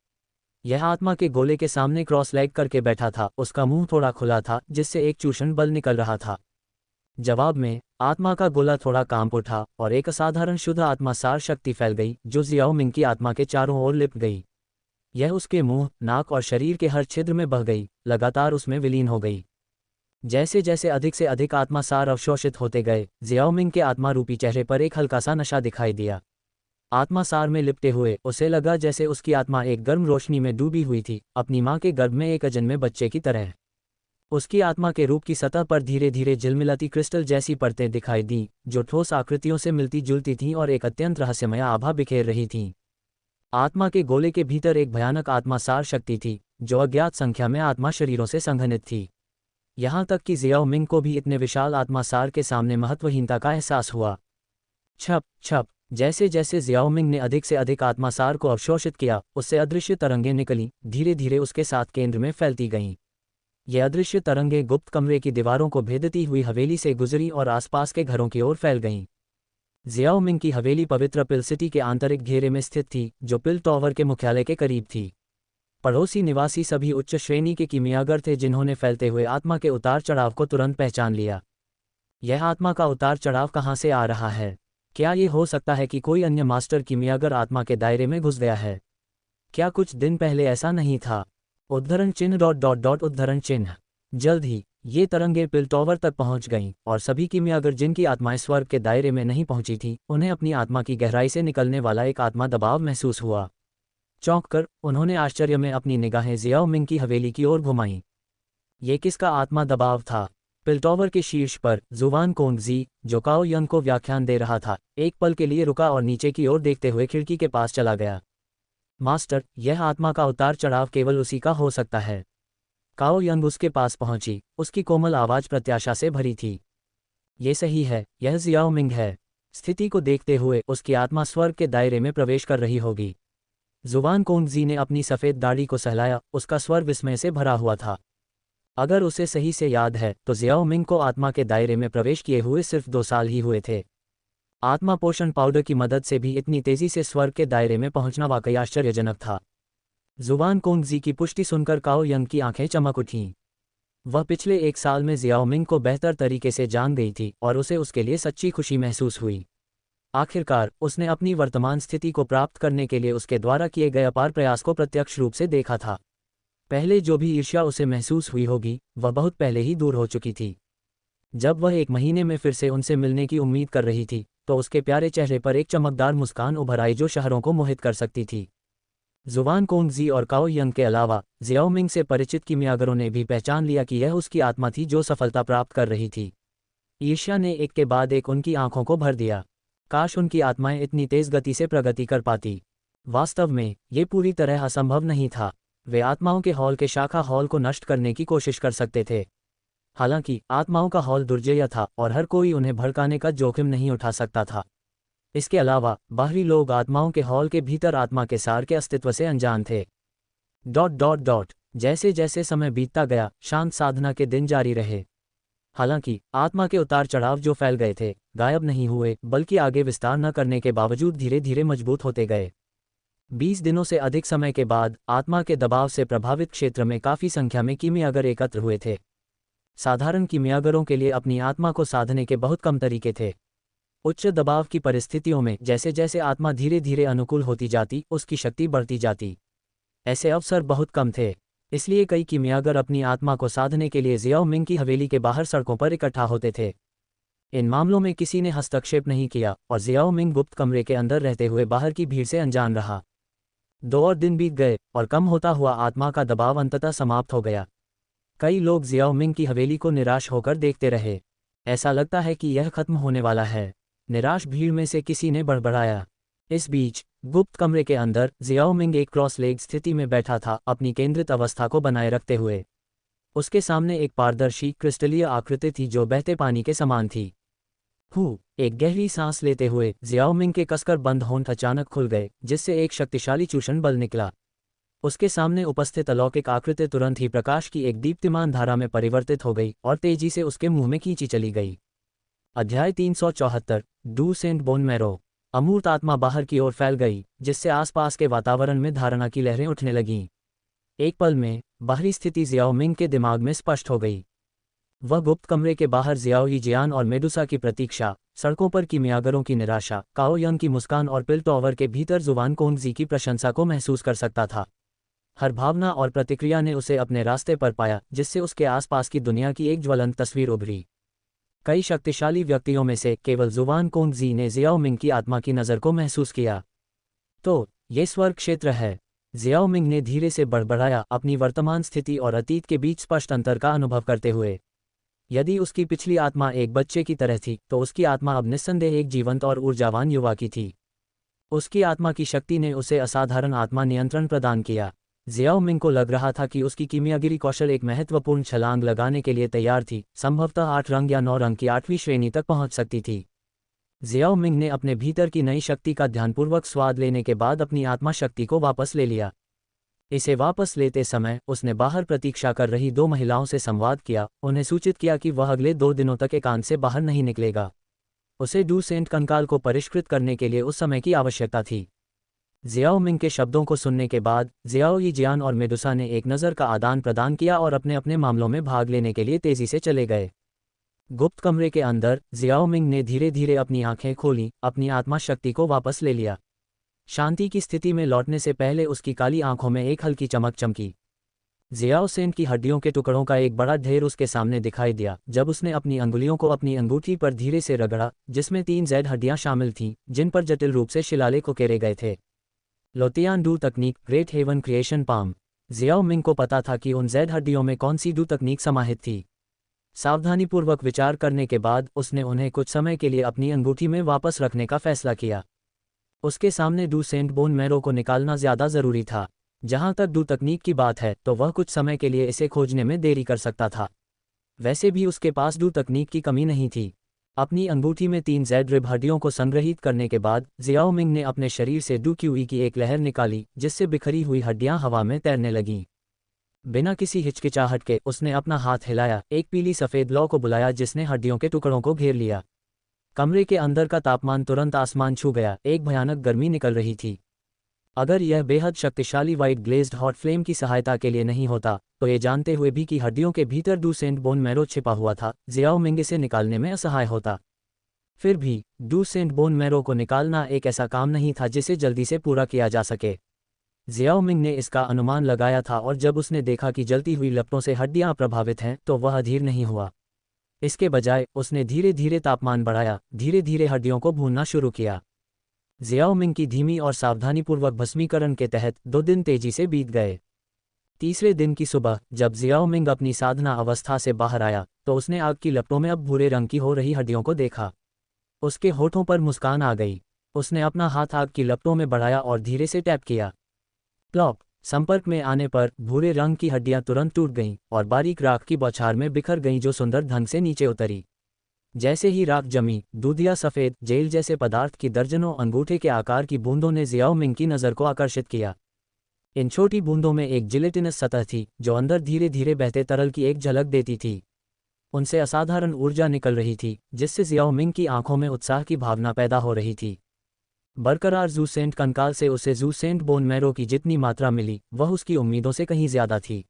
यह आत्मा के गोले के सामने क्रॉस लेग करके बैठा था, उसका मुंह थोड़ा खुला था जिससे एक चूषण बल निकल रहा था। जवाब में आत्मा का गोला थोड़ा कांप उठा और एक असाधारण शुद्ध आत्मा सार शक्ति फैल गई जो जियाओ मिंग की आत्मा के चारों ओर लिपट गई। यह उसके मुंह, नाक और शरीर के हर छिद्र में बह गई, लगातार उसमें विलीन हो गई। जैसे जैसे अधिक से अधिक आत्मा सार अवशोषित होते गए, जियाओ मिंग के आत्मा रूपी चेहरे पर एक हल्का सा नशा दिखाई दिया। आत्मा सार में लिपटे हुए उसे लगा जैसे उसकी आत्मा एक गर्म रोशनी में डूबी हुई थी, अपनी माँ के गर्भ में एक अजन्मे बच्चे की तरह। उसकी आत्मा के रूप की सतह पर धीरे धीरे झिलमिलाती क्रिस्टल जैसी परतें दिखाई दीं, जो ठोस आकृतियों से मिलती जुलती थीं और एक अत्यंत रहस्यमय आभा बिखेर रही थीं। आत्मा के गोले के भीतर एक भयानक आत्मासार शक्ति थी, जो अज्ञात संख्या में आत्मा शरीरों से संघनित थी। यहाँ तक कि जियाओ मिंग को भी इतने विशाल आत्मासार के सामने महत्वहीनता का एहसास हुआ। छप छप, जैसे जैसे जियाओ मिंग ने अधिक से अधिक आत्मासार को अवशोषित किया, उससे अदृश्य तरंगें निकलीं, धीरे धीरे उसके साथ केंद्र में फैलती गईं। ये अदृश्य तरंगें गुप्त कमरे की दीवारों को भेदती हुई हवेली से गुजरी और आसपास के घरों की ओर फैल गईं। जियाओ मिंग की हवेली पवित्र पिल सिटी के आंतरिक घेरे में स्थित थी, जो पिल टॉवर के मुख्यालय के करीब थी। पड़ोसी निवासी सभी उच्च श्रेणी के कीमियागर थे, जिन्होंने फैलते हुए आत्मा के उतार चढ़ाव को तुरंत पहचान लिया। यह आत्मा का उतार चढ़ाव कहाँ से आ रहा है? क्या ये हो सकता है कि कोई अन्य मास्टर कीमियागर आत्मा के दायरे में घुस गया है? क्या कुछ दिन पहले ऐसा नहीं था? उद्धरण चिन्ह उद्धरण चिन्ह। जल्द ही ये तरंगें पिल टॉवर तक पहुंच गईं, और सभी कीमियागर जिनकी आत्माएं स्वर्ग के दायरे में नहीं पहुंची थीं, उन्हें अपनी आत्मा की गहराई से निकलने वाला एक आत्मा दबाव महसूस हुआ। चौंक कर उन्होंने आश्चर्य में अपनी निगाहें जियाओ मिंग की हवेली की ओर घुमाईं। ये किसका आत्मा दबाव था? पिल टॉवर के शीर्ष पर जुवान कोंगजी, जो काओ यंग को व्याख्यान दे रहा था, एक पल के लिए रुका और नीचे की ओर देखते हुए खिड़की के पास चला गया। मास्टर, यह आत्मा का उतार चढ़ाव केवल उसी का हो सकता है। काओ यंग उसके पास पहुंची, उसकी कोमल आवाज प्रत्याशा से भरी थी। ये सही है, यह जियाओ मिंग है। स्थिति को देखते हुए उसकी आत्मा स्वर्ग के दायरे में प्रवेश कर रही होगी। जुबान कोंगजी ने अपनी सफ़ेद दाढ़ी को सहलाया, उसका स्वर विस्मय से भरा हुआ था। अगर उसे सही से याद है तो जियाओ मिंग को आत्मा के दायरे में प्रवेश किए हुए सिर्फ 2 साल ही हुए थे। आत्मा पोषण पाउडर की मदद से भी इतनी तेजी से स्वर्ग के दायरे में पहुंचना वाकई आश्चर्यजनक था। जुबान कोंगजी की पुष्टि सुनकर काओ यंग की आंखें चमक उठीं। वह पिछले 1 साल में जियाओ मिंग को बेहतर तरीके से जान गई थी और उसे उसके लिए सच्ची खुशी महसूस हुई। आखिरकार उसने अपनी वर्तमान स्थिति को प्राप्त करने के लिए उसके द्वारा किए गए अपार प्रयास को प्रत्यक्ष रूप से देखा था। पहले जो भी ईर्ष्या उसे महसूस हुई होगी, वह बहुत पहले ही दूर हो चुकी थी। जब वह 1 महीने में फिर से उनसे मिलने की उम्मीद कर रही थी, तो उसके प्यारे चेहरे पर एक चमकदार मुस्कान उभर आई जो शहरों को मोहित कर सकती थी। जुबान कोंगजी और काओ यंग के अलावा जियाओ मिंग से परिचित कीमियागरों ने भी पहचान लिया कि यह उसकी आत्मा थी जो सफलता प्राप्त कर रही थी। ईर्ष्या ने एक के बाद एक उनकी आंखों को भर दिया। काश उनकी आत्माएं इतनी तेज गति से प्रगति कर पाती। वास्तव में ये पूरी तरह असंभव नहीं था। वे आत्माओं के हॉल के शाखा हॉल को नष्ट करने की कोशिश कर सकते थे। हालांकि आत्माओं का हॉल दुर्जय था और हर कोई उन्हें भड़काने का जोखिम नहीं उठा सकता था। इसके अलावा बाहरी लोग आत्माओं के हॉल के भीतर आत्मा के सार के अस्तित्व से अनजान थे। जैसे जैसे समय बीतता गया, शांत साधना के दिन जारी रहे। हालांकि आत्मा के उतार चढ़ाव जो फैल गए थे, गायब नहीं हुए, बल्कि आगे विस्तार न करने के बावजूद धीरे धीरे मजबूत होते गए। 20 दिनों से अधिक समय के बाद आत्मा के दबाव से प्रभावित क्षेत्र में काफ़ी संख्या में कीमियागर एकत्र हुए थे। साधारण कीमियागरों के लिए अपनी आत्मा को साधने के बहुत कम तरीके थे। उच्च दबाव की परिस्थितियों में जैसे जैसे आत्मा धीरे धीरे अनुकूल होती जाती, उसकी शक्ति बढ़ती जाती। ऐसे अवसर बहुत कम थे, इसलिए कई कीमियागर अपनी आत्मा को साधने के लिए जियाओ मिंग की हवेली के बाहर सड़कों पर इकट्ठा होते थे। इन मामलों में किसी ने हस्तक्षेप नहीं किया और जियाओ मिंग गुप्त कमरे के अंदर रहते हुए बाहर की भीड़ से अनजान रहा। 2 और दिन बीत गए और कम होता हुआ आत्मा का दबाव अंततः समाप्त हो गया। कई लोग जियाओ मिंग की हवेली को निराश होकर देखते रहे। ऐसा लगता है कि यह खत्म होने वाला है, निराश भीड़ में से किसी ने बड़बड़ाया। इस बीच गुप्त कमरे के अंदर जियाओ मिंग एक क्रॉस लेग स्थिति में बैठा था, अपनी केंद्रित अवस्था को बनाए रखते हुए। उसके सामने एक पारदर्शी क्रिस्टलीय आकृति थी जो बहते पानी के समान थी। एक गहरी सांस लेते हुए जियाओ मिंग के कसकर बंद होंठ अचानक खुल गए, जिससे एक शक्तिशाली चूषण बल निकला। उसके सामने उपस्थित अलौकिक आकृति तुरंत ही प्रकाश की एक दीप्तिमान धारा में परिवर्तित हो गई और तेजी से उसके मुंह में खींची चली गई। अध्याय 374 डू सेंट बोन मैरो। अमूर्त आत्मा बाहर की ओर फैल गई, जिससे आसपास के वातावरण में धारणा की लहरें उठने लगीं। एक पल में बाहरी स्थिति जियाओ मिंग के दिमाग में स्पष्ट हो गई। वह गुप्त कमरे के बाहर जियाओ यीजियान और मेडुसा की प्रतीक्षा, सड़कों पर कीमियागरों की निराशा, काओ यंग की मुस्कान और पिल टॉवर के भीतर जुबान कोंगजी की प्रशंसा को महसूस कर सकता था। हर भावना और प्रतिक्रिया ने उसे अपने रास्ते पर पाया, जिससे उसके आसपास की दुनिया की एक ज्वलंत तस्वीर उभरी। कई शक्तिशाली व्यक्तियों में से केवल जुबान कोंगजी ने जियाओ मिंग की आत्मा की नज़र को महसूस किया। तो ये स्वर्ग क्षेत्र है। जियाओमिंग ने धीरे से बड़बड़ाया, अपनी वर्तमान स्थिति और अतीत के बीच स्पष्ट अंतर का अनुभव करते हुए। यदि उसकी पिछली आत्मा एक बच्चे की तरह थी, तो उसकी आत्मा अब निस्संदेह एक जीवंत और ऊर्जावान युवा की थी। उसकी आत्मा की शक्ति ने उसे असाधारण आत्मा नियंत्रण प्रदान किया। जियाओमिंग को लग रहा था कि उसकी कीमियागिरी कौशल एक महत्वपूर्ण छलांग लगाने के लिए तैयार थी, संभवतः 8 रंग या 9 रंग की 8वीं श्रेणी तक पहुंच सकती थी। जियाओमिंग ने अपने भीतर की नई शक्ति का ध्यानपूर्वक स्वाद लेने के बाद अपनी आत्मा शक्ति को वापस ले लिया। इसे वापस लेते समय उसने बाहर प्रतीक्षा कर रही 2 महिलाओं से संवाद किया, उन्हें सूचित किया कि वह अगले 2 दिनों तक एकांत से बाहर नहीं निकलेगा। उसे डू सेंट कंकाल को परिष्कृत करने के लिए उस समय की आवश्यकता थी। जियाओमिंग के शब्दों को सुनने के बाद जियाओ यीजियान और मेडुसा ने एक नज़र का आदान प्रदान किया और अपने अपने मामलों में भाग लेने के लिए तेजी से चले गए। गुप्त कमरे के अंदर जियाओमिंग ने धीरे धीरे अपनी आंखें खोलीं, अपनी आत्मा शक्ति को वापस ले लिया। शांति की स्थिति में लौटने से पहले उसकी काली आंखों में एक हल्की चमक चमकी। जियाओ सेंट की हड्डियों के टुकड़ों का एक बड़ा ढेर उसके सामने दिखाई दिया जब उसने अपनी अंगुलियों को अपनी अंगूठी पर धीरे से रगड़ा, जिसमें 3 जेड हड्डियां शामिल थीं, जिन पर जटिल रूप से शिलालेख उकेरे गए थे। लोतियान डू तकनीक, great heaven creation palm. Jiao Ming को पता था कि उन जेड हड्डियों में कौन सी डू तकनीक समाहित थी। सावधानीपूर्वक विचार करने के बाद उसने उन्हें कुछ समय के लिए अपनी अंगूठी में वापस रखने का फैसला किया। उसके सामने डू सेंट बोन मैरो को निकालना ज्यादा जरूरी था। जहां तक डू तकनीक की बात है तो वह कुछ समय के लिए इसे खोजने में देरी कर सकता था। वैसे भी उसके पास डू तकनीक की कमी नहीं थी। अपनी अंगूठी में 3 जेड रिब हड्डियों को संग्रहित करने के बाद जियाओ मिंग ने अपने शरीर से डू क्यूई की एक लहर निकाली, जिससे बिखरी हुई हड्डियां हवा में तैरने लगीं। बिना किसी हिचकिचाहट के उसने अपना हाथ हिलाया, एक पीली सफ़ेद लौ को बुलाया जिसने हड्डियों के टुकड़ों को घेर लिया। कमरे के अंदर का तापमान तुरंत आसमान छू गया, एक भयानक गर्मी निकल रही थी। अगर यह बेहद शक्तिशाली वाइट ग्लेज्ड हॉट फ्लेम की सहायता के लिए नहीं होता, तो ये जानते हुए भी कि हड्डियों के भीतर डू सेंट बोन मैरो छिपा हुआ था, जियाओ मिंग इसे निकालने में असहाय होता। फिर भी डू सेंट बोन मैरो को निकालना एक ऐसा काम नहीं था जिसे जल्दी से पूरा किया जा सके। जियाओ मिंग ने इसका अनुमान लगाया था और जब उसने देखा कि जलती हुई लपटों से हड्डियां प्रभावित हैं तो वह अधीर नहीं हुआ। इसके बजाय उसने धीरे धीरे तापमान बढ़ाया, धीरे धीरे हड्डियों को भूनना शुरू किया। जियाओ मिंग की धीमी और सावधानीपूर्वक भस्मीकरण के तहत 2 दिन तेजी से बीत गए। तीसरे दिन की सुबह जब जियाओ मिंग अपनी साधना अवस्था से बाहर आया तो उसने आग की लपटों में अब भूरे रंग की हो रही हड्डियों को देखा। उसके होठों पर मुस्कान आ गई। उसने अपना हाथ आग की लपटों में बढ़ाया और धीरे से टैप किया। प्लॉप! संपर्क में आने पर भूरे रंग की हड्डियां तुरंत टूट गईं और बारीक राख की बौछार में बिखर गईं जो सुंदर ढंग से नीचे उतरी। जैसे ही राख जमी, दूधिया सफ़ेद जेल जैसे पदार्थ की दर्जनों अंगूठे के आकार की बूंदों ने जियाओ मिंग की नज़र को आकर्षित किया। इन छोटी बूंदों में एक जिलेटिनस सतह थी जो अंदर धीरे धीरे बहते तरल की एक झलक देती थी। उनसे असाधारण ऊर्जा निकल रही थी जिससे जियाओ मिंग की आंखों में उत्साह की भावना पैदा हो रही थी। बरकरार जू सेंट कंकाल से उसे जू सेंट बोन मैरो की जितनी मात्रा मिली वह उसकी उम्मीदों से कहीं ज्यादा थी।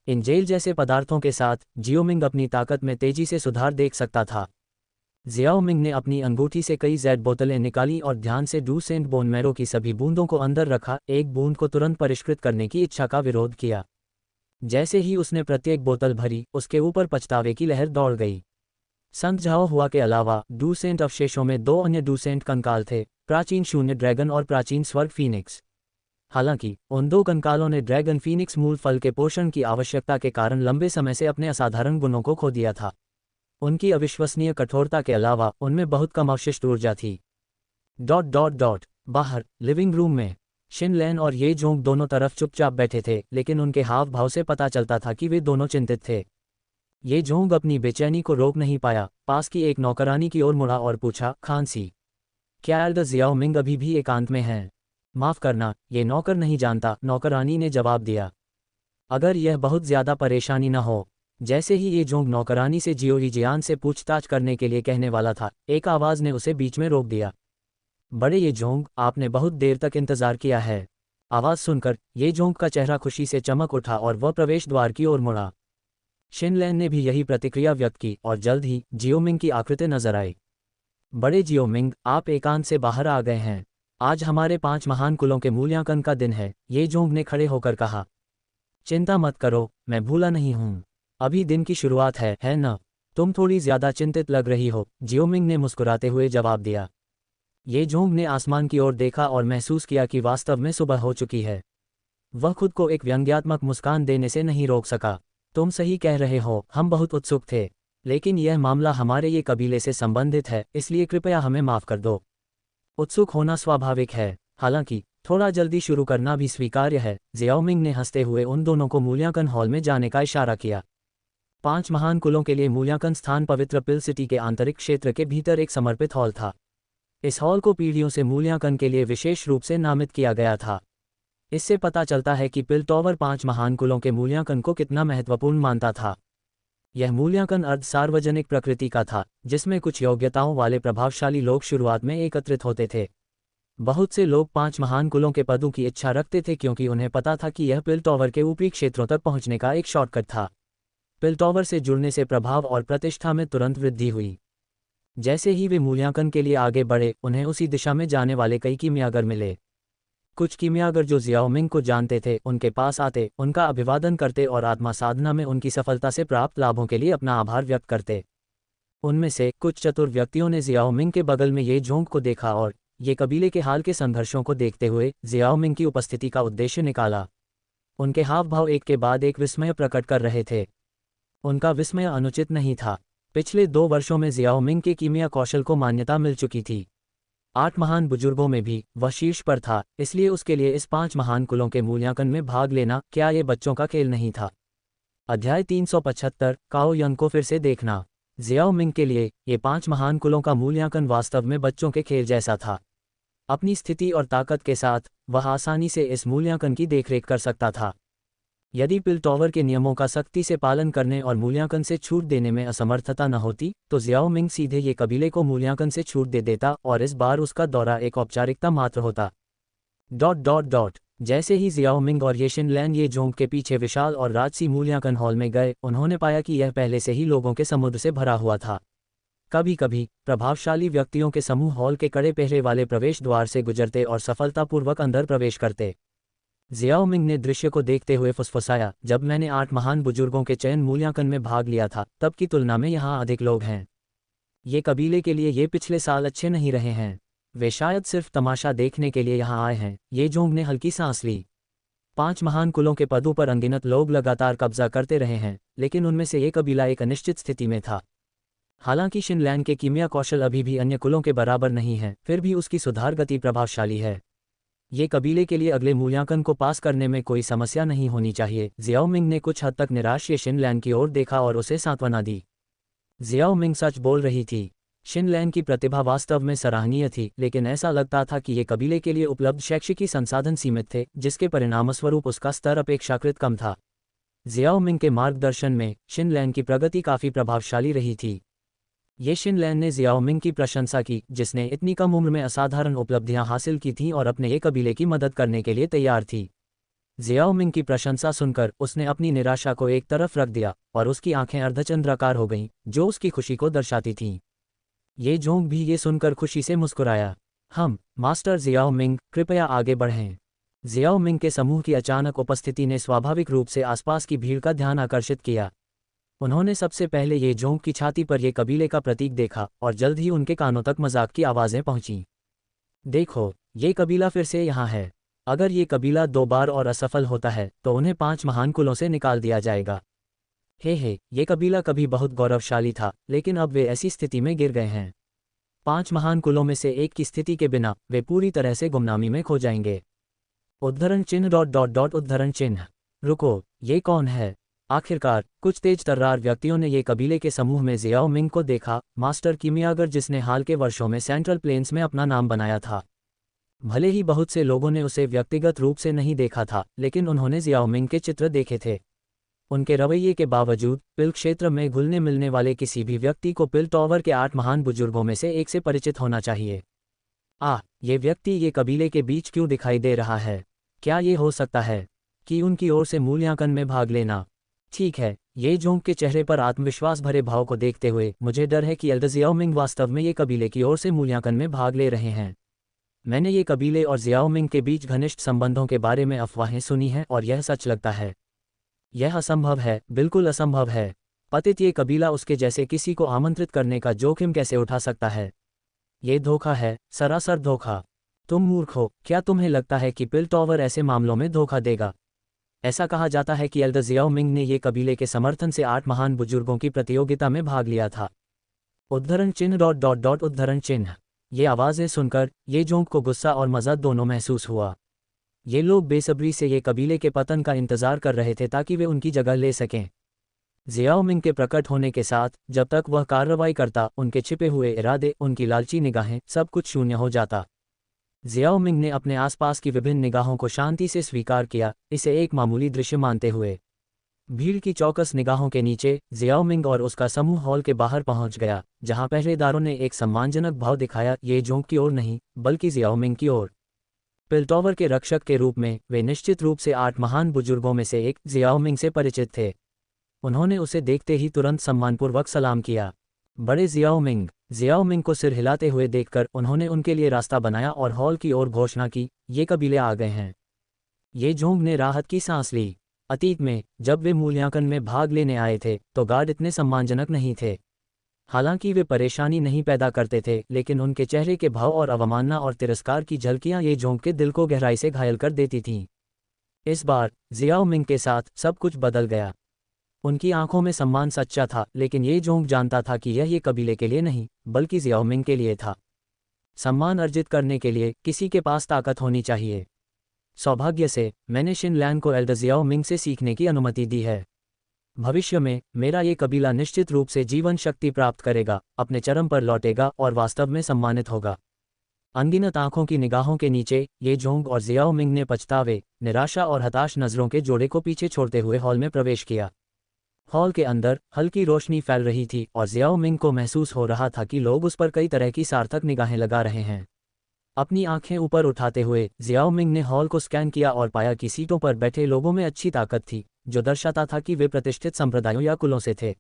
इन जेल जैसे पदार्थों के साथ जियाओ मिंग अपनी ताकत में तेजी से सुधार देख सकता था। जियाओ मिंग ने अपनी अंगूठी से कई जेड बोतलें निकाली और ध्यान से डू सेंट बोन मैरो की सभी बूंदों को अंदर रखा, एक बूंद को तुरंत परिष्कृत करने की इच्छा का विरोध किया। जैसे ही उसने प्रत्येक बोतल भरी, उसके ऊपर पछतावे की लहर दौड़ गई। संत झाओ हुआ के अलावा डू सेंट अवशेषों में 2 अन्य डू सेंट कंकाल थे, प्राचीन शून्य ड्रैगन और प्राचीन स्वर्ग फीनिक्स। हालांकि उन 2 कंकालों ने ड्रैगन फीनिक्स मूल फल के पोषण की आवश्यकता के कारण लंबे समय से अपने असाधारण गुणों को खो दिया था। उनकी अविश्वसनीय कठोरता के अलावा उनमें बहुत कम अवशिष्ट ऊर्जा थी। बाहर लिविंग रूम में शिन लैन और ये जोंग दोनों तरफ चुपचाप बैठे थे, लेकिन उनके हाव भाव से पता चलता था कि वे दोनों चिंतित थे। ये जोंग अपनी बेचैनी को रोक नहीं पाया, पास की एक नौकरानी की ओर मुड़ा और पूछा, खांसी, क्या एल्डर जियाओ मिंग अभी भी एकांत में हैं? माफ करना, ये नौकर नहीं जानता, नौकरानी ने जवाब दिया। अगर यह बहुत ज्यादा परेशानी न हो। जैसे ही ये जोंग नौकरानी से जियो यीजियान से पूछताछ करने के लिए कहने वाला था, एक आवाज ने उसे बीच में रोक दिया। बड़े ये जोंग, आपने बहुत देर तक इंतजार किया है। आवाज सुनकर ये जोंग का चेहरा खुशी से चमक उठा और वह प्रवेश द्वार की ओर मुड़ा। शिनलैन ने भी यही प्रतिक्रिया व्यक्त की और जल्द ही जियो मिंग की आकृति नजर आई। बड़े जियो मिंग, आप एकांत से बाहर आ गए हैं। आज हमारे 5 महान कुलों के मूल्यांकन का दिन है, ये जोंग ने खड़े होकर कहा। चिंता मत करो, मैं भूला नहीं हूँ। अभी दिन की शुरुआत है न? तुम थोड़ी ज्यादा चिंतित लग रही हो, जियो मिंग ने मुस्कुराते हुए जवाब दिया। ये जोंग ने आसमान की ओर देखा और महसूस किया कि वास्तव में सुबह हो चुकी है। वह खुद को एक व्यंग्यात्मक मुस्कान देने से नहीं रोक सका। तुम सही कह रहे हो, हम बहुत उत्सुक थे, लेकिन यह मामला हमारे ये कबीले से संबंधित है, इसलिए कृपया हमें माफ़ कर दो। उत्सुक होना स्वाभाविक है, हालांकि थोड़ा जल्दी शुरू करना भी स्वीकार्य है। जियाओमिंग ने हंसते हुए उन दोनों को मूल्यांकन हॉल में जाने का इशारा किया। 5 महान कुलों के लिए मूल्यांकन स्थान पवित्र पिल सिटी के आंतरिक क्षेत्र के भीतर एक समर्पित हॉल था। इस हॉल को पीढ़ियों से मूल्यांकन के लिए विशेष रूप से नामित किया गया था। इससे पता चलता है कि पिल टॉवर 5 महान कुलों के मूल्यांकन को कितना महत्वपूर्ण मानता था। यह मूल्यांकन अर्ध सार्वजनिक प्रकृति का था, जिसमें कुछ योग्यताओं वाले प्रभावशाली लोग शुरुआत में एकत्रित होते थे। बहुत से लोग 5 महान कुलों के पदों की इच्छा रखते थे क्योंकि उन्हें पता था कि यह पिल टॉवर के ऊपरी क्षेत्रों तक पहुंचने का एक शॉर्टकट था। पिल टॉवर से जुड़ने से प्रभाव और प्रतिष्ठा में तुरंत वृद्धि हुई। जैसे ही वे मूल्यांकन के लिए आगे बढ़े, उन्हें उसी दिशा में जाने वाले कई कीमियागर मिले। कुछ कीमियागर जो जियाओमिंग को जानते थे उनके पास आते, उनका अभिवादन करते और आत्मा साधना में उनकी सफलता से प्राप्त लाभों के लिए अपना आभार व्यक्त करते। उनमें से कुछ चतुर व्यक्तियों ने जियाओमिंग के बगल में ये झोंक को देखा और ये कबीले के हाल के संघर्षों को देखते हुए जियाओमिंग की उपस्थिति का उद्देश्य निकाला। उनके हाव भाव एक के बाद एक विस्मय प्रकट कर रहे थे। उनका विस्मय अनुचित नहीं था। पिछले 2 वर्षों में जियाओमिंग के कीमिया कौशल को मान्यता मिल चुकी थी। 8 महान बुजुर्गों में भी वह शीर्ष पर था, इसलिए उसके लिए इस 5 महान कुलों के मूल्यांकन में भाग लेना क्या ये बच्चों का खेल नहीं था। अध्याय 375 काओ यंग को फिर से देखना। जियाओमिंग के लिए ये 5 महान कुलों का मूल्यांकन वास्तव में बच्चों के खेल जैसा था। अपनी स्थिति और ताकत के साथ वह आसानी से इस मूल्यांकन की देखरेख कर सकता था। यदि पिल टॉवर के नियमों का सख्ती से पालन करने और मूल्यांकन से छूट देने में असमर्थता न होती, तो जियाओमिंग सीधे ये कबीले को मूल्यांकन से छूट दे देता और इस बार उसका दौरा एक औपचारिकता मात्र होता। ... जैसे ही जियाओमिंग और ये शिनलैन ये जोंग के पीछे विशाल और राजसी मूल्यांकन हॉल में गए, उन्होंने पाया कि यह पहले से ही लोगों के समुद्र से भरा हुआ था। कभी कभी प्रभावशाली व्यक्तियों के समूह हॉल के कड़े पहरे वाले प्रवेश द्वार से गुजरते और सफलतापूर्वक अंदर प्रवेश करते। जियाओमिंग ने दृश्य को देखते हुए फुसफुसाया, जब मैंने 8 महान बुजुर्गों के चयन मूल्यांकन में भाग लिया था, तब की तुलना में यहाँ अधिक लोग हैं। ये कबीले के लिए ये पिछले साल अच्छे नहीं रहे हैं। वे शायद सिर्फ तमाशा देखने के लिए यहाँ आए हैं। ये जोंग ने हल्की सांस ली। 5 महान कुलों के पदों पर अनगिनत लोग लगातार कब्जा करते रहे हैं, लेकिन उनमें से ये कबीला एक अनिश्चित स्थिति में था। हालांकि शिनलैन के कीमिया कौशल अभी भी अन्य कुलों के बराबर नहीं है, फिर भी उसकी सुधार गति प्रभावशाली है। ये कबीले के लिए अगले मूल्यांकन को पास करने में कोई समस्या नहीं होनी चाहिए। जियाओमिंग ने कुछ हद तक निराश ये शिनलैन की ओर देखा और उसे सांत्वना दी। जियाओमिंग सच बोल रही थी। शिनलैन की प्रतिभा वास्तव में सराहनीय थी, लेकिन ऐसा लगता था कि ये कबीले के लिए उपलब्ध शैक्षिकी संसाधन सीमित थे, जिसके परिणामस्वरूप उसका स्तर अपेक्षाकृत कम था। जियाओमिंग के मार्गदर्शन में शिनलैन की प्रगति काफ़ी प्रभावशाली रही थी। ये शिनलैन ने जियाओमिंग की प्रशंसा की, जिसने इतनी कम उम्र में असाधारण उपलब्धियां हासिल की थीं और अपने ये कबीले की मदद करने के लिए तैयार थी। जियाओमिंग की प्रशंसा सुनकर उसने अपनी निराशा को एक तरफ रख दिया और उसकी आंखें अर्धचंद्राकार हो गईं, जो उसकी खुशी को दर्शाती थीं। ये जोंग भी ये सुनकर खुशी से मुस्कुराया। मास्टर जियाओमिंग, कृपया आगे बढ़ें। जियाओमिंग के समूह की अचानक उपस्थिति ने स्वाभाविक रूप से आसपास की भीड़ का ध्यान आकर्षित किया। उन्होंने सबसे पहले ये जोंग की छाती पर ये कबीले का प्रतीक देखा और जल्द ही उनके कानों तक मजाक की आवाज़ें पहुंचीं। देखो, ये कबीला फिर से यहाँ है। अगर ये कबीला 2 बार और असफल होता है तो उन्हें 5 महान कुलों से निकाल दिया जाएगा। ये कबीला कभी बहुत गौरवशाली था, लेकिन अब वे ऐसी स्थिति में गिर गए हैं। 5 महान कुलों में से एक की स्थिति के बिना वे पूरी तरह से गुमनामी में खो जाएंगे। उद्धरण चिन्ह ... उद्धरण चिन्ह। रुको, ये कौन है? आखिरकार कुछ तेज तर्रार व्यक्तियों ने ये कबीले के समूह में जियाओमिंग को देखा, मास्टर कीमियागर जिसने हाल के वर्षों में सेंट्रल प्लेन्स में अपना नाम बनाया था। भले ही बहुत से लोगों ने उसे व्यक्तिगत रूप से नहीं देखा था, लेकिन उन्होंने जियाओमिंग के चित्र देखे थे। उनके रवैये के बावजूद पिल क्षेत्र में घुलने मिलने वाले किसी भी व्यक्ति को पिल टॉवर के 8 महान बुजुर्गों में से एक से परिचित होना चाहिए। ये व्यक्ति ये कबीले के बीच क्यों दिखाई दे रहा है? क्या ये हो सकता है कि उनकी ओर से मूल्यांकन में भाग लेना? ठीक है, ये जोंग के चेहरे पर आत्मविश्वास भरे भाव को देखते हुए मुझे डर है कि एल्डर जियाओमिंग वास्तव में ये कबीले की ओर से मूल्यांकन में भाग ले रहे हैं। मैंने ये कबीले और जियाओमिंग के बीच घनिष्ठ संबंधों के बारे में अफवाहें सुनी हैं और यह सच लगता है। यह असंभव है, बिल्कुल असंभव है। पतित ये कबीला उसके जैसे किसी को आमंत्रित करने का जोखिम कैसे उठा सकता है? ये धोखा है, सरासर धोखा। तुम मूर्ख हो, क्या तुम्हें लगता है कि पिलटॉवर ऐसे मामलों में धोखा देगा? ऐसा कहा जाता है कि एल्डर जियाओमिंग ने ये कबीले के समर्थन से 8 महान बुजुर्गों की प्रतियोगिता में भाग लिया था। उद्धरण चिन्ह डॉट डॉट डॉट उद्धरण चिन्ह। ये आवाज़ें सुनकर ये जोंग को गुस्सा और मज़ा दोनों महसूस हुआ। ये लोग बेसब्री से ये कबीले के पतन का इंतज़ार कर रहे थे ताकि वे उनकी जगह ले सकें। जियाओमिंग के प्रकट होने के साथ जब तक वह कार्रवाई करता, उनके छिपे हुए इरादे, उनकी लालची निगाहें, सब कुछ शून्य हो जाता। जियाओमिंग ने अपने आसपास की विभिन्न निगाहों को शांति से स्वीकार किया, इसे एक मामूली दृश्य मानते हुए। भीड़ की चौकस निगाहों के नीचे जियाओमिंग और उसका समूह हॉल के बाहर पहुंच गया, जहां पहरेदारों ने एक सम्मानजनक भाव दिखाया, ये जोंग की ओर नहीं बल्कि जियाओमिंग की ओर। पिलटॉवर के रक्षक के रूप में वे निश्चित रूप से 8 महान बुजुर्गों में से एक जियाओमिंग से परिचित थे। उन्होंने उसे देखते ही तुरंत सम्मानपूर्वक सलाम किया। बड़े जियाओमिंग को सिर हिलाते हुए देखकर उन्होंने उनके लिए रास्ता बनाया और हॉल की ओर घोषणा की, ये कबीले आ गए हैं। ये जोंग ने राहत की सांस ली। अतीत में जब वे मूल्यांकन में भाग लेने आए थे तो गार्ड इतने सम्मानजनक नहीं थे। हालांकि वे परेशानी नहीं पैदा करते थे, लेकिन उनके चेहरे के भाव और अवमानना और तिरस्कार की झलकियां ये जोंग के दिल को गहराई से घायल कर देती थीं। इस बार जियाओमिंग के साथ सब कुछ बदल गया। उनकी आंखों में सम्मान सच्चा था, लेकिन ये जोंग जानता था कि यह ये कबीले के लिए नहीं बल्कि जियाओमिंग के लिए था। सम्मान अर्जित करने के लिए किसी के पास ताकत होनी चाहिए। सौभाग्य से मैंने शिनलैंग को एल्डर जियाओमिंग से सीखने की अनुमति दी है। भविष्य में मेरा ये कबीला निश्चित रूप से जीवन शक्ति प्राप्त करेगा, अपने चरम पर लौटेगा और वास्तव में सम्मानित होगा। अनगिनत आंखों की निगाहों के नीचे ये जोंग और जियाओमिंग ने पछतावे, निराशा और हताश नजरों के जोड़े को पीछे छोड़ते हुए हॉल में प्रवेश किया। हॉल के अंदर हल्की रोशनी फैल रही थी और जियाओमिंग को महसूस हो रहा था कि लोग उस पर कई तरह की सार्थक निगाहें लगा रहे हैं। अपनी आंखें ऊपर उठाते हुए जियाओमिंग ने हॉल को स्कैन किया और पाया कि सीटों पर बैठे लोगों में अच्छी ताकत थी, जो दर्शाता था कि वे प्रतिष्ठित संप्रदायों या कुलों से थे।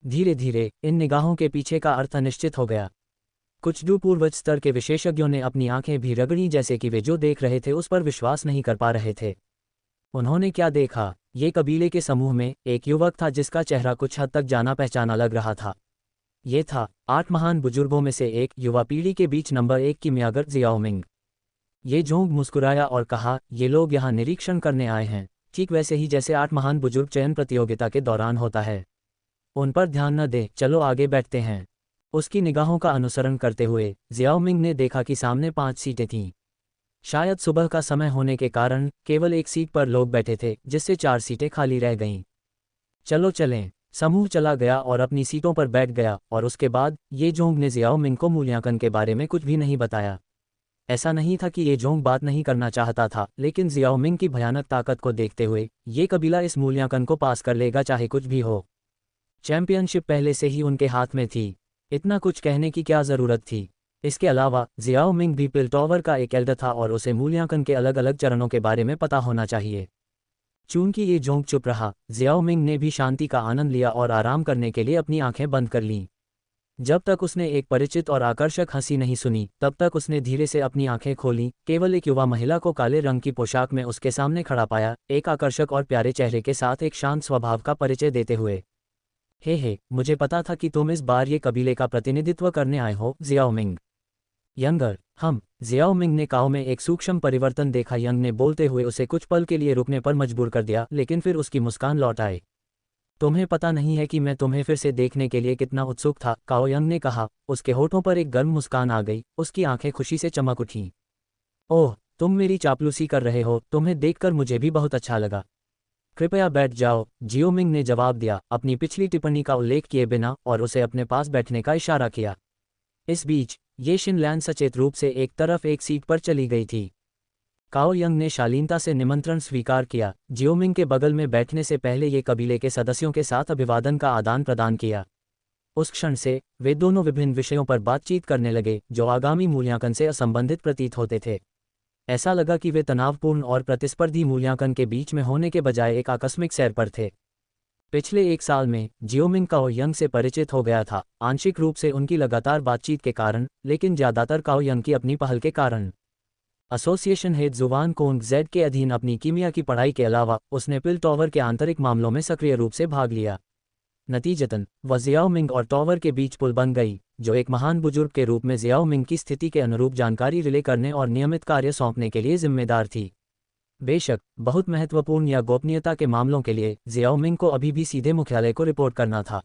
धीरे धीरे इन निगाहों के पीछे का अर्थ अनिश्चित हो गया। कुछ पूर्वज स्तर के विशेषज्ञों ने अपनी आंखें भी रगड़ी, जैसे कि वे जो देख रहे थे उस पर विश्वास नहीं कर पा रहे थे। उन्होंने क्या देखा? ये कबीले के समूह में एक युवक था जिसका चेहरा कुछ हद तक जाना पहचाना लग रहा था। ये था 8 महान बुजुर्गों में से एक, युवा पीढ़ी के बीच नंबर 1 की मियागर जियाओमिंग। ये जोंग मुस्कुराया और कहा, ये लोग यहाँ निरीक्षण करने आए हैं, ठीक वैसे ही जैसे 8 महान बुजुर्ग चयन प्रतियोगिता के दौरान होता है। उन पर ध्यान न दे, चलो आगे बैठते हैं। उसकी निगाहों का अनुसरण करते हुए जियाओमिंग ने देखा कि सामने 5 सीटें थीं। शायद सुबह का समय होने के कारण केवल एक सीट पर लोग बैठे थे, जिससे 4 सीटें खाली रह गईं। चलो चलें। समूह चला गया और अपनी सीटों पर बैठ गया, और उसके बाद ये जोंग ने जियाओमिंग को मूल्यांकन के बारे में कुछ भी नहीं बताया। ऐसा नहीं था कि ये जोंग बात नहीं करना चाहता था, लेकिन जियाओमिंग की भयानक ताकत को देखते हुए ये कबीला इस मूल्यांकन को पास कर लेगा, चाहे कुछ भी हो। चैंपियनशिप पहले से ही उनके हाथ में थी, इतना कुछ कहने की क्या ज़रूरत थी। इसके अलावा जियाओमिंग भी पिलटॉवर का एक एल्डर था और उसे मूल्यांकन के अलग अलग चरणों के बारे में पता होना चाहिए। चूंकि ये जोंग चुप रहा, जियाओमिंग ने भी शांति का आनंद लिया और आराम करने के लिए अपनी आंखें बंद कर लीं। जब तक उसने एक परिचित और आकर्षक हंसी नहीं सुनी, तब तक उसने धीरे से अपनी आंखें खोलीं। केवल एक युवा महिला को काले रंग की पोशाक में उसके सामने खड़ा पाया, एक आकर्षक और प्यारे चेहरे के साथ एक शांत स्वभाव का परिचय देते हुए। हे, मुझे पता था कि तुम इस बार ये कबीले का प्रतिनिधित्व करने आए हो, जियाओमिंग। यंगर, हम। जियाओमिंग ने काओ में एक सूक्ष्म परिवर्तन देखा। यंग ने बोलते हुए उसे कुछ पल के लिए रुकने पर मजबूर कर दिया, लेकिन फिर उसकी मुस्कान लौट आई। तुम्हें पता नहीं है कि मैं तुम्हें फिर से देखने के लिए कितना उत्सुक था, काओ यंग ने कहा। उसके होठों पर एक गर्म मुस्कान आ गई, उसकी आंखें खुशी से चमक उठीं। ओह, तुम मेरी चापलूसी कर रहे हो, तुम्हें देखकर मुझे भी बहुत अच्छा लगा। कृपया बैठ जाओ, जियाओमिंग ने जवाब दिया, अपनी पिछली टिप्पणी का उल्लेख किए बिना, और उसे अपने पास बैठने का इशारा किया। इस बीच ये शिनलैंड सचेत रूप से एक तरफ एक सीट पर चली गई थी। काओ यंग ने शालीनता से निमंत्रण स्वीकार किया। जियाओमिंग के बगल में बैठने से पहले ये कबीले के सदस्यों के साथ अभिवादन का आदान प्रदान किया। उस क्षण से वे दोनों विभिन्न विषयों पर बातचीत करने लगे, जो आगामी मूल्यांकन से असंबंधित प्रतीत होते थे। ऐसा लगा कि वे तनावपूर्ण और प्रतिस्पर्धी मूल्यांकन के बीच में होने के बजाय एक आकस्मिक सैर पर थे। पिछले 1 साल में जियाओमिंग काओ यंग से परिचित हो गया था, आंशिक रूप से उनकी लगातार बातचीत के कारण, लेकिन ज्यादातर काओ यंग की अपनी पहल के कारण। एसोसिएशन हेड जुवान कोंग जेड के अधीन अपनी कीमिया की पढ़ाई के अलावा उसने पिलटॉवर के आंतरिक मामलों में सक्रिय रूप से भाग लिया। नतीजतन वह जियाओ मिंग और टॉवर के बीच पुल बन गई, जो एक महान बुजुर्ग के रूप में जियाओ मिंग की स्थिति के अनुरूप जानकारी रिले करने और नियमित कार्य सौंपने के लिए जिम्मेदार थी। बेशक बहुत महत्वपूर्ण या गोपनीयता के मामलों के लिए जियाओ मिंग को अभी भी सीधे मुख्यालय को रिपोर्ट करना था।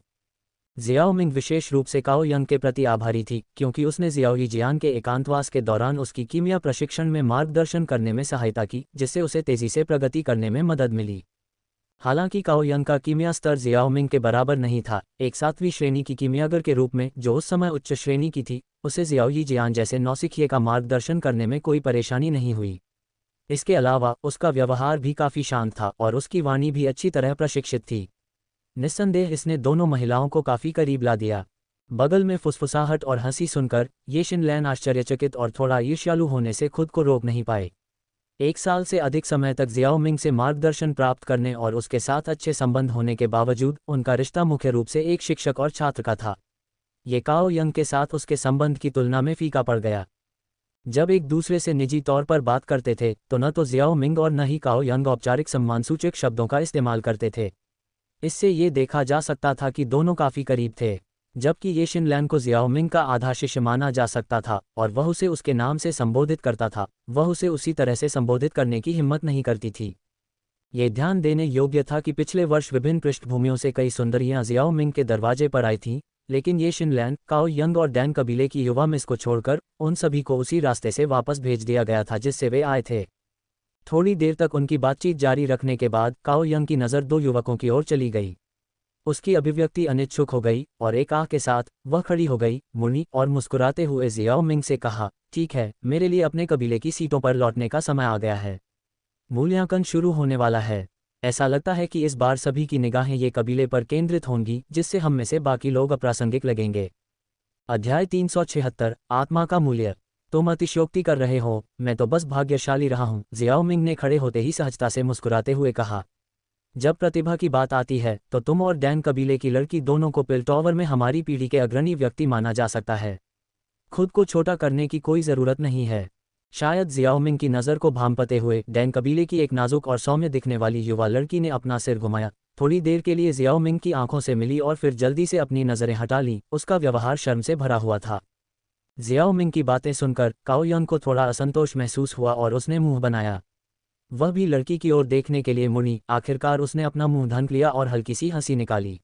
जियाओ मिंग विशेष रूप से काओ यंग के प्रति आभारी थी, क्योंकि उसने जियाओ यीजियान के एकांतवास के दौरान उसकी कीमिया प्रशिक्षण में मार्गदर्शन करने में सहायता की, जिससे उसे तेजी से प्रगति करने में मदद मिली। हालांकि काओ यंग का कीमिया स्तर जियाओ मिंग के बराबर नहीं था। एक 7वीं श्रेणी की कीमियागर के रूप में, जो उस समय उच्च श्रेणी की थी, उसे जियाओ यीजियान जैसे नौसिखिए का मार्गदर्शन करने में कोई परेशानी नहीं हुई। इसके अलावा उसका व्यवहार भी काफ़ी शांत था और उसकी वाणी भी अच्छी तरह प्रशिक्षित थी। निस्संदेह इसने दोनों महिलाओं को काफ़ी करीब ला दिया। बगल में फुसफुसाहट और हंसी सुनकर ये शिनलैन आश्चर्यचकित और थोड़ा ईर्ष्यालु होने से खुद को रोक नहीं पाए। 1 साल से अधिक समय तक जियाओ मिंग से मार्गदर्शन प्राप्त करने और उसके साथ अच्छे संबंध होने के बावजूद उनका रिश्ता मुख्य रूप से एक शिक्षक और छात्र का था। ये काओ यंग के साथ उसके संबंध की तुलना में फीका पड़ गया। जब एक दूसरे से निजी तौर पर बात करते थे तो न तो जियाओ मिंग और न ही काओ यंग औपचारिक सम्मानसूचक शब्दों का इस्तेमाल करते थे। इससे ये देखा जा सकता था कि दोनों काफ़ी करीब थे। जबकि ये शिनलैन को जियाओ मिंग का आधा शिष्य माना जा सकता था और वह उसे उसके नाम से संबोधित करता था, वह उसे उसी तरह से संबोधित करने की हिम्मत नहीं करती थी। ये ध्यान देने योग्य था कि पिछले वर्ष विभिन्न पृष्ठभूमियों से कई सुंदरियां जियाओ मिंग के दरवाजे पर आई थीं, लेकिन ये शिनलैन, काओ यंग और डैन कबीले की युवा मिस को छोड़कर उन सभी को उसी रास्ते से वापस भेज दिया गया था जिससे वे आए थे। थोड़ी देर तक उनकी बातचीत जारी रखने के बाद काओ यंग की नज़र 2 युवकों की ओर चली गई। उसकी अभिव्यक्ति अनिच्छुक हो गई और एक आह के साथ वह खड़ी हो गई, मुड़ी और मुस्कुराते हुए जियाओ मिंग से कहा, ठीक है, मेरे लिए अपने कबीले की सीटों पर लौटने का समय आ गया है। मूल्यांकन शुरू होने वाला है। ऐसा लगता है कि इस बार सभी की निगाहें ये कबीले पर केंद्रित होंगी, जिससे हम में से बाकी लोग अप्रासंगिक लगेंगे। अध्याय 376 आत्मा का मूल्य। तुम अतिशयोक्ति कर रहे हो, मैं तो बस भाग्यशाली रहा हूँ, जियाओ मिंग ने खड़े होते ही सहजता से मुस्कुराते हुए कहा। जब प्रतिभा की बात आती है तो तुम और डैन कबीले की लड़की दोनों को पिलटॉवर में हमारी पीढ़ी के अग्रणी व्यक्ति माना जा सकता है। खुद को छोटा करने की कोई ज़रूरत नहीं है। शायद जियाओ मिंग की नज़र को भांपते हुए डैन कबीले की एक नाजुक और सौम्य दिखने वाली युवा लड़की ने अपना सिर घुमाया। थोड़ी देर के लिए जियाओ मिंग की आंखों से मिली और फिर जल्दी से अपनी नज़रें हटा ली। उसका व्यवहार शर्म से भरा हुआ था। जियाओ मिंग की बातें सुनकर काओ यंग को थोड़ा असंतोष महसूस हुआ और उसने मुंह बनाया। वह भी लड़की की ओर देखने के लिए मुड़ी। आखिरकार उसने अपना मुंह ढक लिया और हल्की सी हंसी निकाली।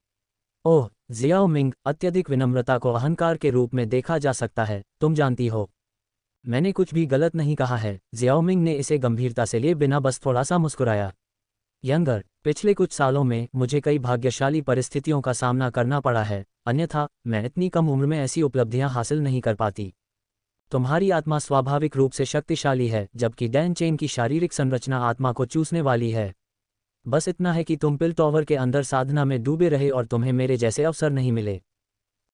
ओह, जियाओ मिंग, अत्यधिक विनम्रता को अहंकार के रूप में देखा जा सकता है, तुम जानती हो। मैंने कुछ भी गलत नहीं कहा है। जियाओ मिंग ने इसे गंभीरता से लिए बिना बस थोड़ा सा मुस्कुराया। यंगर, पिछले कुछ सालों में मुझे कई भाग्यशाली परिस्थितियों का सामना करना पड़ा है, अन्यथा मैं इतनी कम उम्र में ऐसी उपलब्धियां हासिल नहीं कर पाती। तुम्हारी आत्मा स्वाभाविक रूप से शक्तिशाली है, जबकि डैन चेन की शारीरिक संरचना आत्मा को चूसने वाली है। बस इतना है कि तुम पिलटॉवर के अंदर साधना में डूबे रहे और तुम्हें मेरे जैसे अवसर नहीं मिले।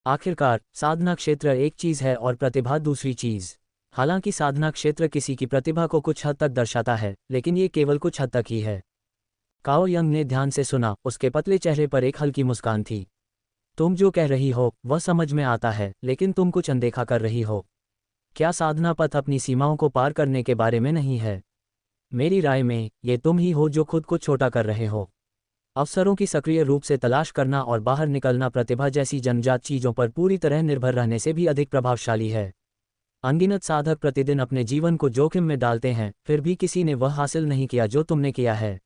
आखिरकार साधना क्षेत्र एक चीज़ है और प्रतिभा दूसरी चीज़। हालांकि साधना क्षेत्र किसी की प्रतिभा को कुछ हद तक दर्शाता है, लेकिन ये केवल कुछ हद तक ही है। काओ यंग ने ध्यान से सुना। उसके पतले चेहरे पर एक हल्की मुस्कान थी। तुम जो कह रही हो वह समझ में आता है, लेकिन तुम कुछ अनदेखा कर रही हो। क्या साधना पथ अपनी सीमाओं को पार करने के बारे में नहीं है? मेरी राय में ये तुम ही हो जो खुद को छोटा कर रहे हो। अवसरों की सक्रिय रूप से तलाश करना और बाहर निकलना प्रतिभा जैसी जन्मजात चीज़ों पर पूरी तरह निर्भर रहने से भी अधिक प्रभावशाली है। अनगिनत साधक प्रतिदिन अपने जीवन को जोखिम में डालते हैं, फिर भी किसी ने वह हासिल नहीं किया जो तुमने किया है।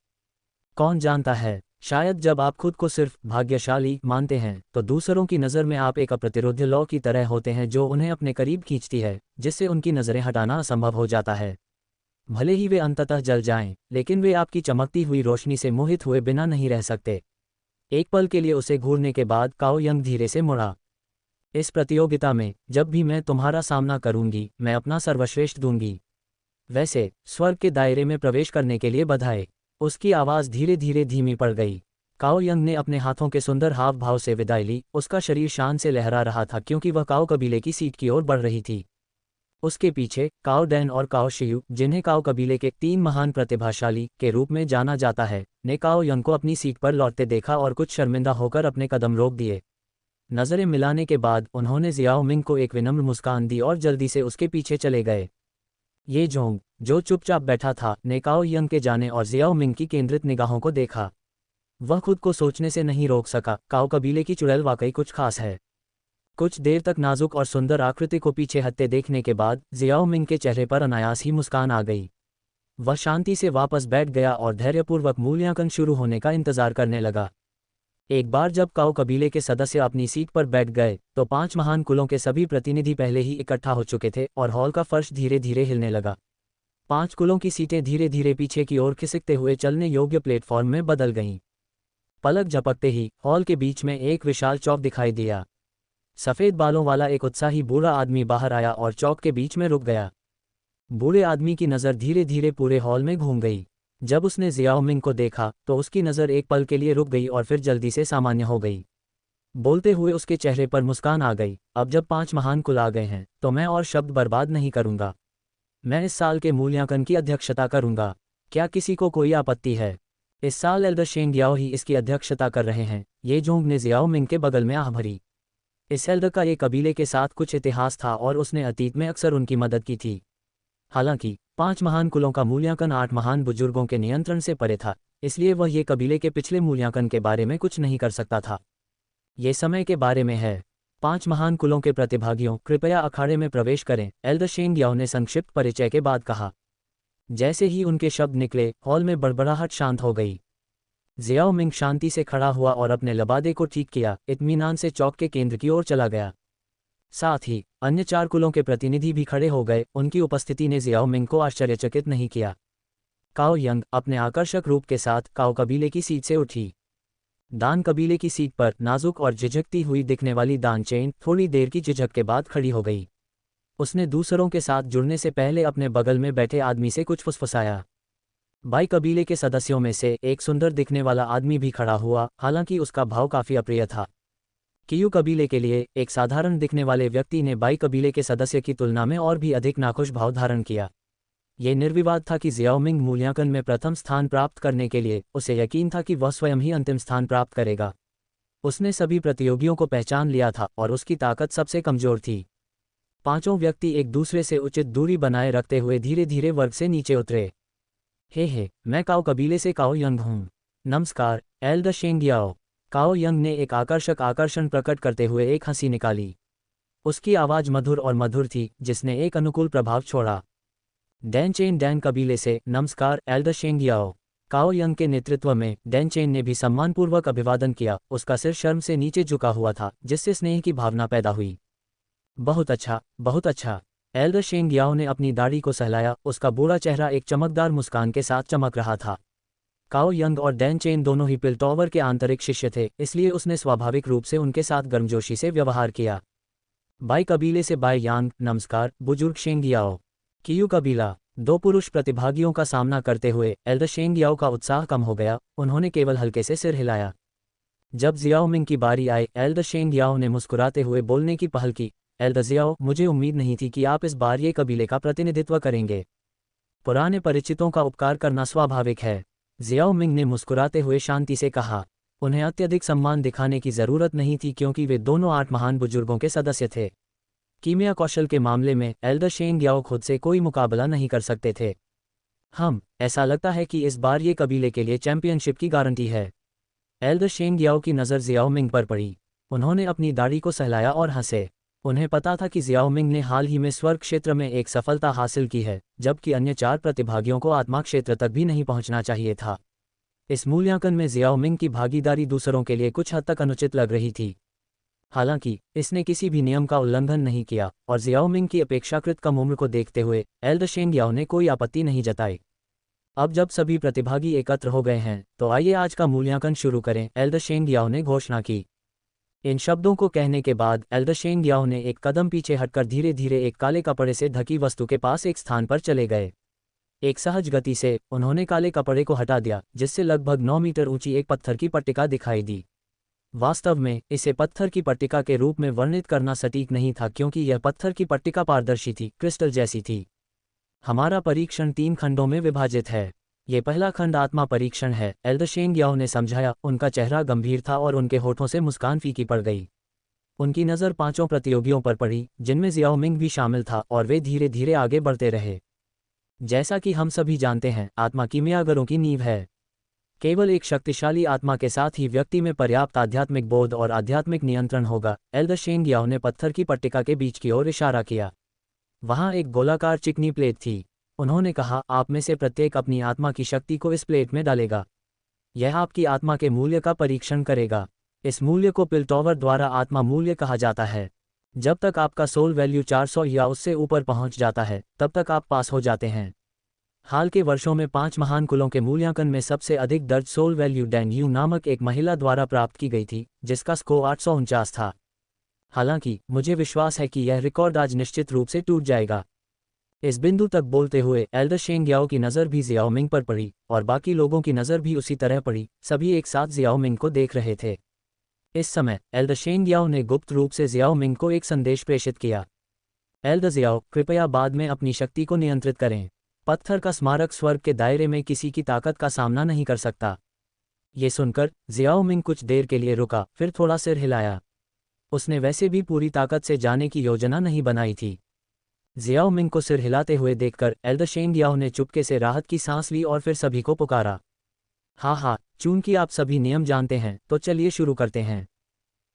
कौन जानता है, शायद जब आप खुद को सिर्फ भाग्यशाली मानते हैं तो दूसरों की नज़र में आप एक अप्रतिरोध्य लौ की तरह होते हैं जो उन्हें अपने करीब खींचती है, जिससे उनकी नज़रें हटाना असंभव हो जाता है। भले ही वे अंततः जल जाएं, लेकिन वे आपकी चमकती हुई रोशनी से मोहित हुए बिना नहीं रह सकते। एक पल के लिए उसे घूरने के बाद काओ यंग धीरे से मुड़ा। इस प्रतियोगिता में जब भी मैं तुम्हारा सामना करूंगी, मैं अपना सर्वश्रेष्ठ दूंगी। वैसे स्वर्ग के दायरे में प्रवेश करने के लिए बधाई। उसकी आवाज़ धीरे धीरे धीमी पड़ गई। काओ यंग ने अपने हाथों के सुंदर हाव भाव से विदाई ली। उसका शरीर शान से लहरा रहा था क्योंकि वह काओ कबीले की सीट की ओर बढ़ रही थी। उसके पीछे काओ डैन और काओ शियू, जिन्हें काओ कबीले के 3 महान प्रतिभाशाली के रूप में जाना जाता है, ने काओ यंग को अपनी सीट पर लौटते देखा और कुछ शर्मिंदा होकर अपने कदम रोक दिए। नज़रें मिलाने के बाद उन्होंने जियाओ मिंग को एक विनम्र मुस्कान दी और जल्दी से उसके पीछे चले गए। ये जोंग, जो चुपचाप बैठा था, ने काओ यंग के जाने और जियाओ मिंग की केंद्रित निगाहों को देखा। वह खुद को सोचने से नहीं रोक सका, काओ कबीले की चुड़ैल वाकई कुछ खास है। कुछ देर तक नाजुक और सुंदर आकृति को पीछे हटते देखने के बाद जियाओ मिंग के चेहरे पर अनायास ही मुस्कान आ गई। वह शांति से वापस बैठ गया और धैर्यपूर्वक मूल्यांकन शुरू होने का इंतजार करने लगा। एक बार जब काओ कबीले के सदस्य अपनी सीट पर बैठ गए तो 5 महान कुलों के सभी प्रतिनिधि पहले ही इकट्ठा हो चुके थे और हॉल का फर्श धीरे धीरे हिलने लगा। 5 कुलों की सीटें धीरे धीरे पीछे की ओर खिसकते हुए चलने योग्य प्लेटफॉर्म में बदल गईं। पलक झपकते ही हॉल के बीच में एक विशाल चौक दिखाई दिया। सफ़ेद बालों वाला एक उत्साही बूढ़ा आदमी बाहर आया और चौक के बीच में रुक गया। बूढ़े आदमी की नज़र धीरे धीरे पूरे हॉल में घूम गई। जब उसने जियाओ मिंग को देखा तो उसकी नज़र एक पल के लिए रुक गई और फिर जल्दी से सामान्य हो गई। बोलते हुए उसके चेहरे पर मुस्कान आ गई। अब जब 5 महान कुल आ गए हैं तो मैं और शब्द बर्बाद नहीं करूंगा। मैं इस साल के मूल्यांकन की अध्यक्षता करूंगा। क्या किसी को कोई आपत्ति है? इस साल एल्डर शेंग याओ ही इसकी अध्यक्षता कर रहे हैं। ये जोंग ने जियाओ मिंग के बगल में आह भरी। इस एल्डर का एक कबीले के साथ कुछ इतिहास था और उसने अतीत में अक्सर उनकी मदद की थी। हालांकि 5 महान कुलों का मूल्यांकन 8 महान बुजुर्गों के नियंत्रण से परे था, इसलिए वह ये कबीले के पिछले मूल्यांकन के बारे में कुछ नहीं कर सकता था। ये समय के बारे में है। 5 महान कुलों के प्रतिभागियों, कृपया अखाड़े में प्रवेश करें, एल्डर शेंग याओ ने संक्षिप्त परिचय के बाद कहा। जैसे ही उनके शब्द निकले हॉल में बड़बड़ाहट शांत हो गई। जियाओ मिंग शांति से खड़ा हुआ और अपने लबादे को ठीक किया, इत्मीनान से चौक के केंद्र की ओर चला गया। साथ ही अन्य 4 कुलों के प्रतिनिधि भी खड़े हो गए। उनकी उपस्थिति ने जियाओ मिंग को आश्चर्यचकित नहीं किया। काओ यंग अपने आकर्षक रूप के साथ काओ कबीले की सीट से उठी। दान कबीले की सीट पर नाजुक और झिझकती हुई दिखने वाली दान चेन थोड़ी देर की झिझक के बाद खड़ी हो गई। उसने दूसरों के साथ जुड़ने से पहले अपने बगल में बैठे आदमी से कुछ फुसफुसाया। बाई कबीले के सदस्यों में से एक सुंदर दिखने वाला आदमी भी खड़ा हुआ, हालांकि उसका भाव काफी अप्रिय था। कियू कबीले के लिए एक साधारण दिखने वाले व्यक्ति ने बाई कबीले के सदस्य की तुलना में और भी अधिक नाखुश भाव धारण किया। ये निर्विवाद था कि जियाओ मिंग मूल्यांकन में प्रथम स्थान प्राप्त करने के लिए उसे यकीन था कि वह स्वयं ही अंतिम स्थान प्राप्त करेगा। उसने सभी प्रतियोगियों को पहचान लिया था और उसकी ताकत सबसे कमजोर थी। 5 व्यक्ति एक दूसरे से उचित दूरी बनाए रखते हुए धीरे धीरे वर्ग से नीचे उतरे। हे, मैं काओ कबीले से काओ यंग हूँ। नमस्कार, एल्डर शेंग याओ। काओ यंग ने एक आकर्षण प्रकट करते हुए एक हंसी निकाली। उसकी आवाज़ मधुर और मधुर थी, जिसने एक अनुकूल प्रभाव छोड़ा। डैन चेन डैन कबीले से, नमस्कार, एल्डर शेंग याओ। काओ यंग के नेतृत्व में डैन चेन ने भी सम्मानपूर्वक अभिवादन किया। उसका सिर शर्म से नीचे झुका हुआ था, जिससे स्नेह की भावना पैदा हुई। बहुत अच्छा, बहुत अच्छा। एल्डर शेंग याओ ने अपनी दाढ़ी को सहलाया। उसका बूढ़ा चेहरा एक चमकदार मुस्कान के साथ चमक रहा था। काओ यंग और डैन चेन दोनों ही पिलटॉवर के आंतरिक शिष्य थे, इसलिए उसने स्वाभाविक रूप से उनके साथ गर्मजोशी से व्यवहार किया। बाई कबीले से बाई यांग, नमस्कार, बुजुर्ग शेंग याओ। कियू कबीला, 2 पुरुष प्रतिभागियों का सामना करते हुए एल्डर शेंग याओ का उत्साह कम हो गया। उन्होंने केवल हल्के से सिर हिलाया। जब जियाओ मिंग की बारी आई, एल्डर शेंग याओ ने मुस्कुराते हुए बोलने की पहल की। एल्डर जियाओ, मुझे उम्मीद नहीं थी कि आप इस बार ये कबीले का प्रतिनिधित्व करेंगे। पुराने परिचितों का उपकार करना स्वाभाविक है। जियाओ मिंग ने मुस्कुराते हुए शांति से कहा। उन्हें अत्यधिक सम्मान दिखाने की जरूरत नहीं थी क्योंकि वे दोनों 8 महान बुजुर्गों के सदस्य थे। कीमिया कौशल के मामले में एल्डर शेंग याओ खुद से कोई मुकाबला नहीं कर सकते थे। ऐसा लगता है कि इस बार ये कबीले के लिए चैंपियनशिप की गारंटी है। एल्डर शेंग याओ की नज़र जियाओ मिंग पर पड़ी। उन्होंने अपनी दाढ़ी को सहलाया और हंसे। उन्हें पता था कि जियाओ मिंग ने हाल ही में स्वर्ग क्षेत्र में एक सफलता हासिल की है, जबकि अन्य 4 प्रतिभागियों को आत्मा क्षेत्र तक भी नहीं पहुंचना चाहिए था। इस मूल्यांकन में जियाओ मिंग की भागीदारी दूसरों के लिए कुछ हद तक अनुचित लग रही थी। हालांकि इसने किसी भी नियम का उल्लंघन नहीं किया और जियाओ मिंग की अपेक्षाकृत कम उम्र को देखते हुए एल्डर शेंग याओ ने कोई आपत्ति नहीं जताई। अब जब सभी प्रतिभागी एकत्र हो गए हैं तो आइए आज का मूल्यांकन शुरू करें, एल्डर शेंग याओ ने घोषणा की। इन शब्दों को कहने के बाद एल्डर शेंग याओ ने एक कदम पीछे हटकर धीरे धीरे एक काले कपड़े से ढकी वस्तु के पास एक स्थान पर चले गए। एक सहज गति से उन्होंने काले कपड़े को हटा दिया, जिससे लगभग 9 मीटर ऊंची एक पत्थर की पट्टिका दिखाई दी। वास्तव में इसे पत्थर की पट्टिका के रूप में वर्णित करना सटीक नहीं था क्योंकि यह पत्थर की पट्टिका पारदर्शी थी, क्रिस्टल जैसी थी। हमारा परीक्षण 3 खंडों में विभाजित है। ये पहला खंड आत्मा परीक्षण है, एल्डर शेंग याओ ने समझाया। उनका चेहरा गंभीर था और उनके होठों से मुस्कान फीकी पड़ गई। उनकी नज़र 5 प्रतियोगियों पर पड़ी, जिनमें जियाओ मिंग भी शामिल था, और वे धीरे धीरे आगे बढ़ते रहे। जैसा कि हम सभी जानते हैं, आत्मा कीमियागरों की नींव है। केवल एक शक्तिशाली आत्मा के साथ ही व्यक्ति में पर्याप्त आध्यात्मिक बोध और आध्यात्मिक नियंत्रण होगा। एल्डर शेंग याओ ने पत्थर की पट्टिका के बीच की ओर इशारा किया। वहां एक गोलाकार चिकनी प्लेट थी। उन्होंने कहा, आप में से प्रत्येक अपनी आत्मा की शक्ति को इस प्लेट में डालेगा। यह आपकी आत्मा के मूल्य का परीक्षण करेगा। इस मूल्य को पिलटॉवर द्वारा आत्मा मूल्य कहा जाता है। जब तक आपका सोल वैल्यू 400 या उससे ऊपर पहुंच जाता है, तब तक आप पास हो जाते हैं। हाल के वर्षों में 5 महान कुलों के मूल्यांकन में सबसे अधिक दर्ज सोल वैल्यू डैन यू नामक एक महिला द्वारा प्राप्त की गई थी, जिसका स्कोर 849 था। हालांकि मुझे विश्वास है कि यह रिकॉर्ड आज निश्चित रूप से टूट जाएगा। इस बिंदु तक बोलते हुए एल्डर शेंग याओ की नज़र भी जियाओ मिंग पर पड़ी और बाकी लोगों की नज़र भी उसी तरह पड़ी। सभी एक साथ जियाओ मिंग को देख रहे थे। इस समय एल्डर शेंग याओ ने गुप्त रूप से जियाओ मिंग को एक संदेश प्रेषित किया। एल्डर जियाओ, कृपया बाद में अपनी शक्ति को नियंत्रित करें। पत्थर का स्मारक स्वर्ग के दायरे में किसी की ताकत का सामना नहीं कर सकता। ये सुनकर जियाओ मिंग कुछ देर के लिए रुका, फिर थोड़ा सिर हिलाया। उसने वैसे भी पूरी ताकत से जाने की योजना नहीं बनाई थी। जियाओ मिंग को सिर हिलाते हुए देखकर एल्डर शेंग याओ ने चुपके से राहत की सांस ली और फिर सभी को पुकारा। हाँ, चूंकि आप सभी नियम जानते हैं, तो चलिए शुरू करते हैं।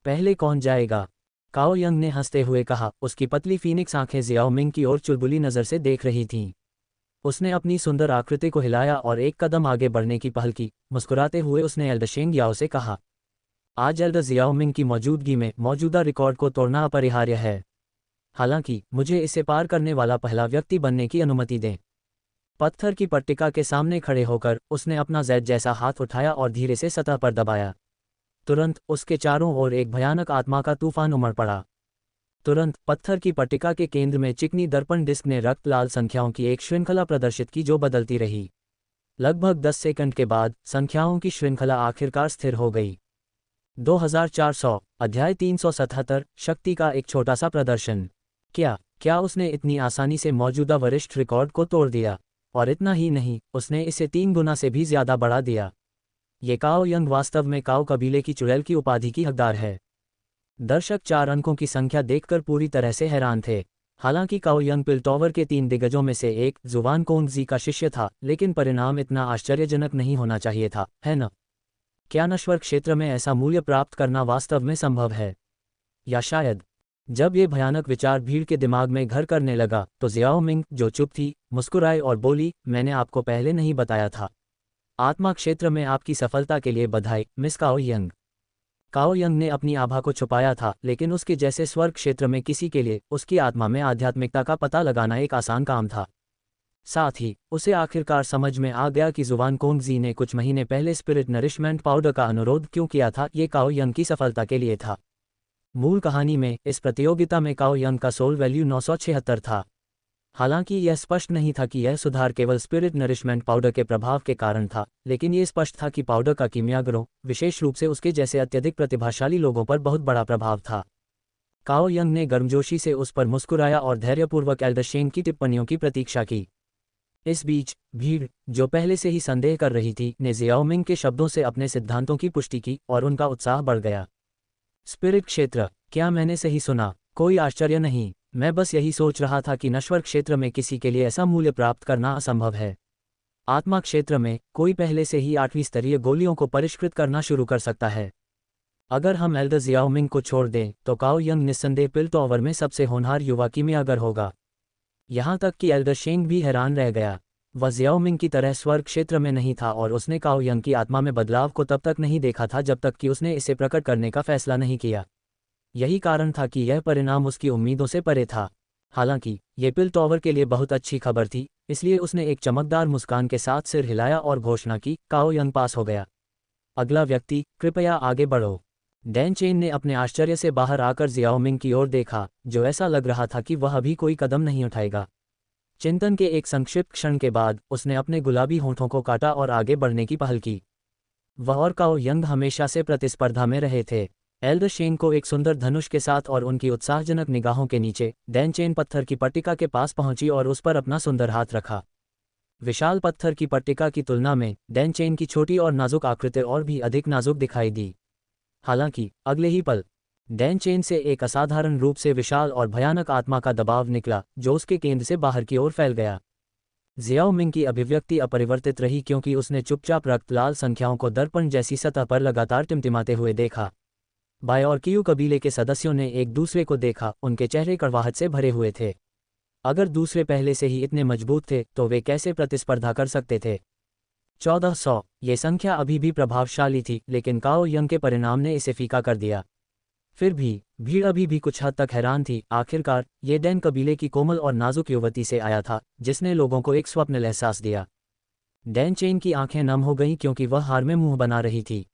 पहले कौन जाएगा? काओ यंग ने हंसते हुए कहा। उसकी पतली फीनिक्स आंखें जियाओ मिंग की ओर चुलबुली नज़र से देख रही थीं। उसने अपनी सुंदर आकृति को हिलाया और एक कदम आगे बढ़ने की पहल की। मुस्कुराते हुए उसने एल्डर शेंग याओ से कहा, आज एल्डर जियाओ मिंग की मौजूदगी में मौजूदा रिकॉर्ड को तोड़ना अपरिहार्य है। हालांकि मुझे इसे पार करने वाला पहला व्यक्ति बनने की अनुमति दें। पत्थर की पट्टिका के सामने खड़े होकर उसने अपना जेड जैसा हाथ उठाया और धीरे से सतह पर दबाया। तुरंत उसके चारों ओर एक भयानक आत्मा का तूफान उमड़ पड़ा। तुरंत पत्थर की पट्टिका के केंद्र में चिकनी दर्पण डिस्क ने रक्त लाल संख्याओं की एक श्रृंखला प्रदर्शित की, जो बदलती रही। लगभग 10 सेकंड के बाद संख्याओं की श्रृंखला आखिरकार स्थिर हो गई। 2400 अध्याय 377 शक्ति का एक छोटा सा प्रदर्शन। क्या उसने इतनी आसानी से मौजूदा वरिष्ठ रिकॉर्ड को तोड़ दिया? और इतना ही नहीं, उसने इसे 3 गुना से भी ज्यादा बढ़ा दिया। ये काओ यंग वास्तव में काओ कबीले की चुड़ैल की उपाधि की हकदार है। दर्शक 4 अंकों की संख्या देखकर पूरी तरह से हैरान थे। हालांकि काओ यंग पिलटॉवर के 3 दिग्गजों में से एक जुवान कोंग जी का शिष्य था, लेकिन परिणाम इतना आश्चर्यजनक नहीं होना चाहिए था, है न? क्या नश्वर क्षेत्र में ऐसा मूल्य प्राप्त करना वास्तव में संभव है? या शायद? जब ये भयानक विचार भीड़ के दिमाग में घर करने लगा, तो जियाओ मिंग, जो चुप थी, मुस्कुराई और बोली, मैंने आपको पहले नहीं बताया था। आत्मा क्षेत्र में आपकी सफलता के लिए बधाई, मिस काओ यंग। काओ यंग ने अपनी आभा को छुपाया था, लेकिन उसके जैसे स्वर्ग क्षेत्र में किसी के लिए उसकी आत्मा में आध्यात्मिकता का पता लगाना एक आसान काम था। साथ ही उसे आखिरकार समझ में आ गया कि जुवान कोंग जी ने कुछ महीने पहले स्पिरिट नरिशमेंट पाउडर का अनुरोध क्यों किया था। ये काओ यंग की सफलता के लिए था। मूल कहानी में इस प्रतियोगिता में काओ यंग का सोल वैल्यू 976 था। हालांकि यह स्पष्ट नहीं था कि यह सुधार केवल स्पिरिट नरिशमेंट पाउडर के प्रभाव के कारण था, लेकिन यह स्पष्ट था कि पाउडर का कीमियागरों, विशेष रूप से उसके जैसे अत्यधिक प्रतिभाशाली लोगों पर बहुत बड़ा प्रभाव था। काओ यंग ने गर्मजोशी से उस पर मुस्कुराया और धैर्यपूर्वक एल्डर शेंग की टिप्पणियों की प्रतीक्षा की। इस बीच भीड़, जो पहले से ही संदेह कर रही थी, ने जियाओ मिंग के शब्दों से अपने सिद्धांतों की पुष्टि की और उनका उत्साह बढ़ गया। स्पिरिट क्षेत्र, क्या मैंने सही सुना? कोई आश्चर्य नहीं, मैं बस यही सोच रहा था कि नश्वर क्षेत्र में किसी के लिए ऐसा मूल्य प्राप्त करना असंभव है। आत्मा क्षेत्र में कोई पहले से ही 8वीं स्तरीय गोलियों को परिष्कृत करना शुरू कर सकता है। अगर हम एल्डर जियाओ मिंग को छोड़ दें, तो काओ यंग निस्संदेह पिलटॉवर में सबसे होनहार युवा कीमियागर होगा। यहाँ तक कि एल्डर शेंग भी हैरान रह गया। वह जियाओ मिंग की तरह स्वर्ग क्षेत्र में नहीं था और उसने काओ यंग की आत्मा में बदलाव को तब तक नहीं देखा था जब तक कि उसने इसे प्रकट करने का फैसला नहीं किया। यही कारण था कि यह परिणाम उसकी उम्मीदों से परे था। हालांकि ये पिलटॉवर के लिए बहुत अच्छी खबर थी, इसलिए उसने एक चमकदार मुस्कान के साथ सिर हिलाया और घोषणा की, काओ यंग पास हो गया। अगला व्यक्ति, कृपया आगे बढ़ो। डैन चेन ने अपने आश्चर्य से बाहर आकर जियाओ मिंग की ओर देखा, जो ऐसा लग रहा था कि वह अभी कोई कदम नहीं उठाएगा। चिंतन के एक संक्षिप्त क्षण के बाद उसने अपने गुलाबी होंठों को काटा और आगे बढ़ने की पहल की। वह और काओ यंग हमेशा से प्रतिस्पर्धा में रहे थे। एल्डर शेंग को एक सुंदर धनुष के साथ और उनकी उत्साहजनक निगाहों के नीचे डैन चेन पत्थर की पट्टिका के पास पहुंची और उस पर अपना सुंदर हाथ रखा। विशाल पत्थर की पट्टिका की तुलना में डैन चेन की छोटी और नाजुक आकृति और भी अधिक नाजुक दिखाई दी। हालांकि अगले ही पल डैन चेन से एक असाधारण रूप से विशाल और भयानक आत्मा का दबाव निकला, जो उसके केंद्र से बाहर की ओर फैल गया। जियाओ मिंग की अभिव्यक्ति अपरिवर्तित रही क्योंकि उसने चुपचाप रक्त लाल संख्याओं को दर्पण जैसी सतह पर लगातार टिमटिमाते हुए देखा। बाय और कियू कबीले के सदस्यों ने एक दूसरे को देखा, उनके चेहरे कड़वाहट से भरे हुए थे। अगर दूसरे पहले से ही इतने मजबूत थे तो वे कैसे प्रतिस्पर्धा कर सकते थे। 1400। ये संख्या अभी भी प्रभावशाली थी, लेकिन काओ यंग के परिणाम ने इसे फीका कर दिया। फिर भी भीड़ अभी भी कुछ हद तक हैरान थी। आखिरकार ये डैन कबीले की कोमल और नाजुक युवती से आया था, जिसने लोगों को एक स्वप्निल एहसास दिया। डैन चेन की आंखें नम हो गईं क्योंकि वह हार में मुंह बना रही थी।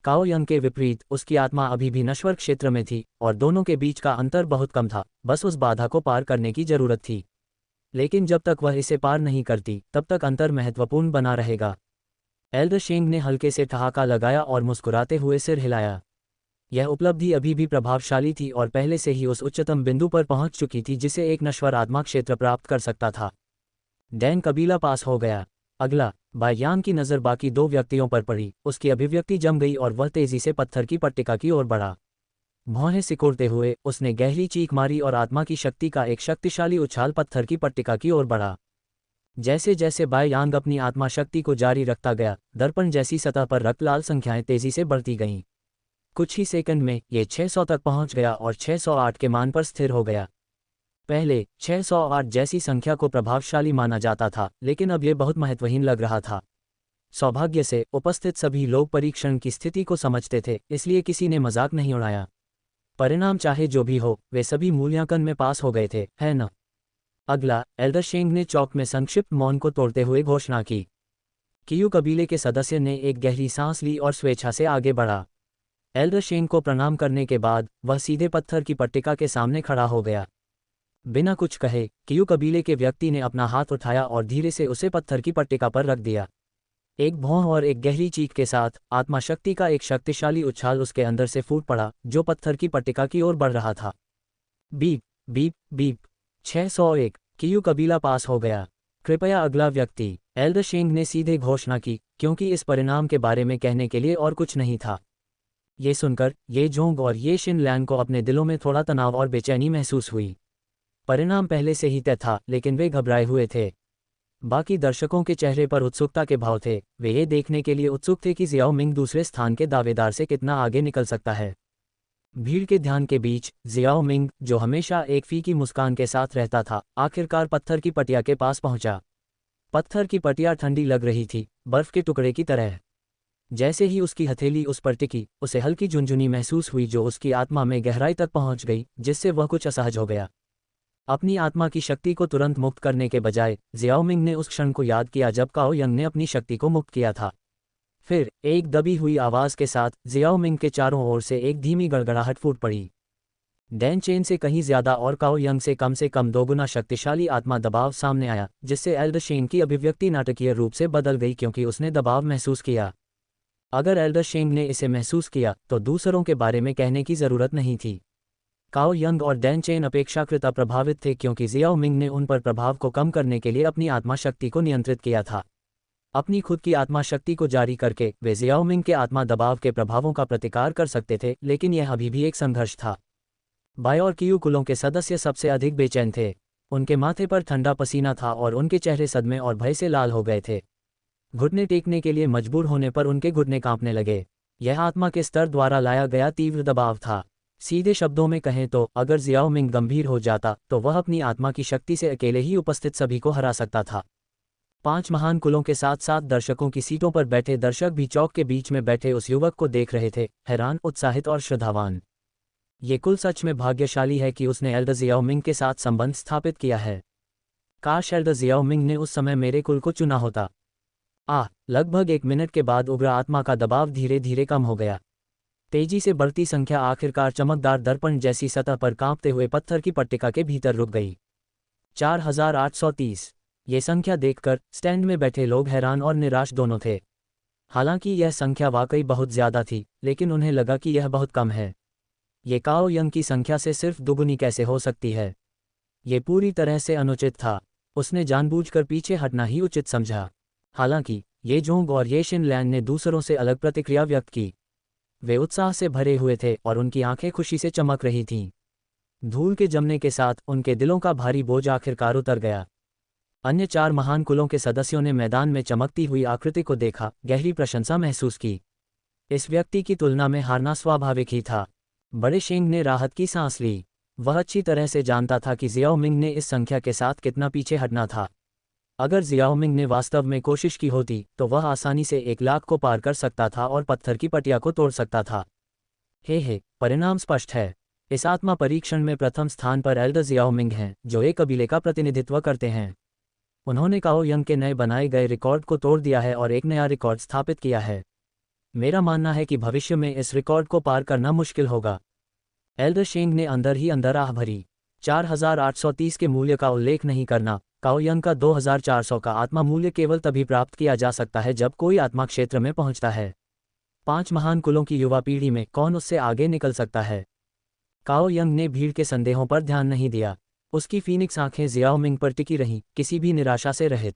काओ यंग के विपरीत उसकी आत्मा अभी भी नश्वर क्षेत्र में थी और दोनों के बीच का अंतर बहुत कम था, बस उस बाधा को पार करने की जरूरत थी। लेकिन जब तक वह इसे पार नहीं करती तब तक अंतर महत्वपूर्ण बना रहेगा। एल्डर शेंग ने हल्के से ठहाका लगाया और मुस्कुराते हुए सिर हिलाया। यह उपलब्धि अभी भी प्रभावशाली थी और पहले से ही उस उच्चतम बिंदु पर पहुंच चुकी थी जिसे एक नश्वर आत्मा क्षेत्र प्राप्त कर सकता था। डैन कबीला पास हो गया। अगला। बायान की नज़र बाकी दो व्यक्तियों पर पड़ी। उसकी अभिव्यक्ति जम गई और वह तेजी से पत्थर की पट्टिका की ओर बढ़ा। भौहें सिकोड़ते हुए उसने गहरी चीख मारी और आत्मा की शक्ति का एक शक्तिशाली उछाल पत्थर की पट्टिका की ओर बढ़ा। जैसे जैसे बायांग अपनी आत्मा शक्ति को जारी रखता गया, दर्पण जैसी सतह पर रक्त लाल संख्याएं तेजी से बढ़ती गईं। कुछ ही सेकंड में ये 600 तक पहुंच गया और 608 के मान पर स्थिर हो गया। पहले 608 जैसी संख्या को प्रभावशाली माना जाता था, लेकिन अब यह बहुत महत्वहीन लग रहा था। सौभाग्य से उपस्थित सभी लोग परीक्षण की स्थिति को समझते थे, इसलिए किसी ने मजाक नहीं उड़ाया। परिणाम चाहे जो भी हो, वे सभी मूल्यांकन में पास हो गए थे, है न? अगला। एल्डर शेंग ने चौक में संक्षिप्त मौन को तोड़ते हुए घोषणा की। कियू कबीले के सदस्य ने एक गहरी सांस ली और स्वेच्छा से आगे बढ़ा। एल्डर शेंग को प्रणाम करने के बाद वह सीधे पत्थर की पट्टिका के सामने खड़ा हो गया। बिना कुछ कहे कियू कबीले के व्यक्ति ने अपना हाथ उठाया और धीरे से उसे पत्थर की पट्टिका पर रख दिया। एक भौं और एक गहरी चीख के साथ आत्मा शक्ति का एक शक्तिशाली उछाल उसके अंदर से फूट पड़ा, जो पत्थर की पट्टिका की ओर बढ़ रहा था। Beep beep beep. 601। कियू कबीला पास हो गया। कृपया अगला व्यक्ति। एल्डर शेंग ने सीधे घोषणा की, क्योंकि इस परिणाम के बारे में कहने के लिए और कुछ नहीं था। ये सुनकर ये जोंग और ये शिन लैंग को अपने दिलों में थोड़ा तनाव और बेचैनी महसूस हुई। परिणाम पहले से ही तय था, लेकिन वे घबराए हुए थे। बाकी दर्शकों के चेहरे पर उत्सुकता के भाव थे। वे ये देखने के लिए उत्सुक थे कि जियाओ मिंग दूसरे स्थान के दावेदार से कितना आगे निकल सकता है। भीड़ के ध्यान के बीच जियाओ मिंग, जो हमेशा एक फीकी मुस्कान के साथ रहता था, आखिरकार पत्थर की पटिया के पास पहुंचा। पत्थर की पटिया ठंडी लग रही थी, बर्फ के टुकड़े की तरह। जैसे ही उसकी हथेली उस पर टिकी, उसे हल्की झुनझुनी महसूस हुई जो उसकी आत्मा में गहराई तक पहुंच गई, जिससे वह कुछ असहज हो गया। अपनी आत्मा की शक्ति को तुरंत मुक्त करने के बजाय जियाओ मिंग ने उस क्षण को याद किया जब काओ यंग ने अपनी शक्ति को मुक्त किया था। फिर एक दबी हुई आवाज के साथ जियाओ मिंग के चारों ओर से एक धीमी गड़गड़ाहट फूट पड़ी। डैन चेन से कहीं ज्यादा और काओ यंग से कम दोगुना शक्तिशाली आत्मा दबाव सामने आया, जिससे एल्डर शेंग की अभिव्यक्ति नाटकीय रूप से बदल गई क्योंकि उसने दबाव महसूस किया। अगर एल्डर शेंग ने इसे महसूस किया तो दूसरों के बारे में कहने की जरूरत नहीं थी। काओ यंग और डैन चेन अपेक्षाकृत अप्रभावित थे क्योंकि जियाओ मिंग ने उन पर प्रभाव को कम करने के लिए अपनी आत्मा शक्ति को नियंत्रित किया था। अपनी खुद की आत्मा शक्ति को जारी करके वे जियाओ मिंग के आत्मा दबाव के प्रभावों का प्रतिकार कर सकते थे, लेकिन यह अभी भी एक संघर्ष था। बाय और कियू कुलों के सदस्य सबसे अधिक बेचैन थे। उनके माथे पर ठंडा पसीना था और उनके चेहरे सदमे और भय से लाल हो गए थे। घुटने टेकने के लिए मजबूर होने पर उनके घुटने कांपने लगे। यह आत्मा के स्तर द्वारा लाया गया तीव्र दबाव था। सीधे शब्दों में कहें तो अगर जियाओ मिंग गंभीर हो जाता तो वह अपनी आत्मा की शक्ति से अकेले ही उपस्थित सभी को हरा सकता था। 5 महान कुलों के साथ साथ दर्शकों की सीटों पर बैठे दर्शक भी चौक के बीच में बैठे उस युवक को देख रहे थे, हैरान, उत्साहित और श्रद्धावान। ये कुल सच में भाग्यशाली है कि उसने एल्डर जियाओ मिंग के साथ संबंध स्थापित किया है। काश एल्डर जियाओ मिंग ने उस समय मेरे कुल को चुना होता। लगभग 1 मिनट के बाद उग्र आत्मा का दबाव धीरे धीरे कम हो गया। तेजी से बढ़ती संख्या आखिरकार चमकदार दर्पण जैसी सतह पर कांपते हुए पत्थर की पट्टिका के भीतर रुक गई। 4830। ये संख्या देखकर स्टैंड में बैठे लोग हैरान और निराश दोनों थे। हालांकि यह संख्या वाकई बहुत ज्यादा थी, लेकिन उन्हें लगा कि यह बहुत कम है। ये काओ यंग की संख्या से सिर्फ दुगुनी कैसे हो सकती है? ये पूरी तरह से अनुचित था। उसने जानबूझकर पीछे हटना ही उचित समझा। हालांकि ये जोंग और ये शिन लैंग ने दूसरों से अलग प्रतिक्रिया व्यक्त की। वे उत्साह से भरे हुए थे और उनकी आंखें खुशी से चमक रही थीं। धूल के जमने के साथ उनके दिलों का भारी बोझ आखिरकार उतर गया। अन्य 4 महान कुलों के सदस्यों ने मैदान में चमकती हुई आकृति को देखा, गहरी प्रशंसा महसूस की। इस व्यक्ति की तुलना में हारना स्वाभाविक ही था। बड़े शेंग ने राहत की सांस ली। वह अच्छी तरह से जानता था कि जियाओ मिंग ने इस संख्या के साथ कितना पीछे हटना था। अगर जियाओ मिंग ने वास्तव में कोशिश की होती तो वह आसानी से 1 लाख को पार कर सकता था और पत्थर की पटिया को तोड़ सकता था। परिणाम स्पष्ट है। इस आत्मा परीक्षण में प्रथम स्थान पर एल्डर जियाओ मिंग हैं, जो एक कबीले का प्रतिनिधित्व करते हैं। उन्होंने काओ यंग के नए बनाए गए रिकॉर्ड को तोड़ दिया है और एक नया रिकॉर्ड स्थापित किया है। मेरा मानना है कि भविष्य में इस रिकॉर्ड को पार करना मुश्किल होगा। एल्डर शेंग ने अंदर ही अंदर आह भरी। 4830 के मूल्य का उल्लेख नहीं करना। काओ यंग का 2400 का आत्मा मूल्य केवल तभी प्राप्त किया जा सकता है जब कोई आत्मा क्षेत्र में पहुंचता है। 5 महान कुलों की युवा पीढ़ी में कौन उससे आगे निकल सकता है? काओ यंग ने भीड़ के संदेहों पर ध्यान नहीं दिया। उसकी फीनिक्स आंखें जियाओ मिंग पर टिकी रहीं, किसी भी निराशा से रहित।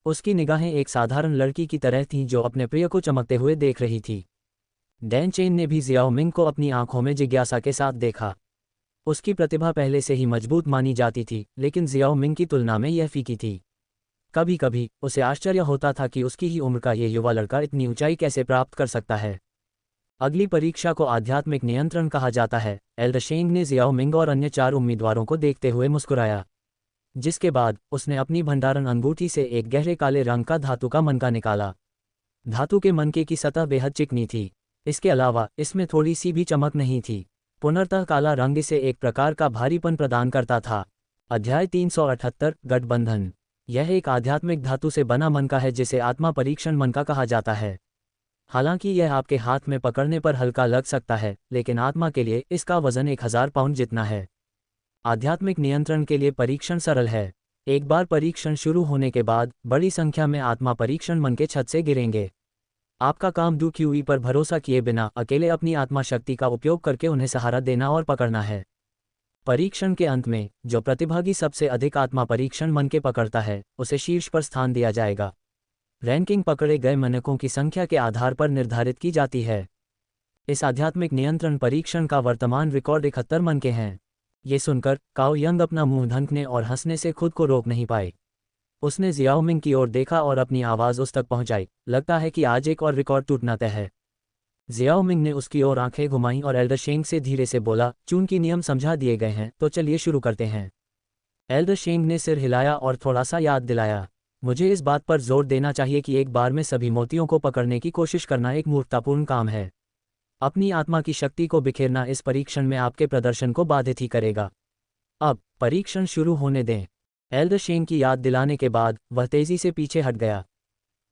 उसकी निगाहें एक साधारण लड़की की तरह थीं जो अपने प्रिय को चमकते हुए देख रही थी। डैन चेन ने भी जियाओ मिंग को अपनी आंखों में जिज्ञासा के साथ देखा। उसकी प्रतिभा पहले से ही मजबूत मानी जाती थी, लेकिन जियाओ मिंग की तुलना में यह फीकी थी। कभी कभी उसे आश्चर्य होता था कि उसकी ही उम्र का ये युवा लड़का इतनी ऊंचाई कैसे प्राप्त कर सकता है। अगली परीक्षा को आध्यात्मिक नियंत्रण कहा जाता है। एल्डर शेंग ने जियाओ मिंग और अन्य 4 उम्मीदवारों को देखते हुए मुस्कुराया, जिसके बाद उसने अपनी भंडारण अंगूठी से एक गहरे काले रंग का धातु का मनका निकाला। धातु के मनके की सतह बेहद चिकनी थी। इसके अलावा इसमें थोड़ी सी भी चमक नहीं थी। पुनर्तः काला रंग इसे एक प्रकार का भारीपन प्रदान करता था। अध्याय 378 गठबंधन। यह एक आध्यात्मिक धातु से बना मनका है जिसे आत्मा परीक्षण मनका कहा जाता है। हालांकि यह आपके हाथ में पकड़ने पर हल्का लग सकता है, लेकिन आत्मा के लिए इसका वजन 1000 पाउंड जितना है। आध्यात्मिक नियंत्रण के लिए परीक्षण सरल है। एक बार परीक्षण शुरू होने के बाद बड़ी संख्या में आत्मा परीक्षण मन के छत से गिरेंगे। आपका काम डूक्यूई पर भरोसा किए बिना अकेले अपनी आत्मा शक्ति का उपयोग करके उन्हें सहारा देना और पकड़ना है। परीक्षण के अंत में जो प्रतिभागी सबसे अधिक आत्मा परीक्षण मन के पकड़ता है, उसे शीर्ष पर स्थान दिया जाएगा। रैंकिंग पकड़े गए मनकों की संख्या के आधार पर निर्धारित की जाती है। इस आध्यात्मिक नियंत्रण परीक्षण का वर्तमान रिकॉर्ड 71 मन के हैं। ये सुनकर काओ यंग अपना मुंह ढंकने और हंसने से खुद को रोक नहीं पाए। उसने जियाओ मिंग की ओर देखा और अपनी आवाज़ उस तक पहुंचाई। लगता है कि आज एक और रिकॉर्ड टूटना तय है। जियाओ मिंग ने उसकी ओर आंखें घुमाईं और एल्डर शेंग से धीरे से बोला, चूंकि नियम समझा दिए गए हैं तो चलिए शुरू करते हैं। एल्डर शेंग ने सिर हिलाया और थोड़ा सा याद दिलाया, मुझे इस बात पर जोर देना चाहिए कि एक बार में सभी मोतियों को पकड़ने की कोशिश करना एक मूर्खतापूर्ण काम है। अपनी आत्मा की शक्ति को बिखेरना इस परीक्षण में आपके प्रदर्शन को बाधित ही करेगा। अब परीक्षण शुरू होने दें। एल्डर शेंग की याद दिलाने के बाद वह तेजी से पीछे हट गया।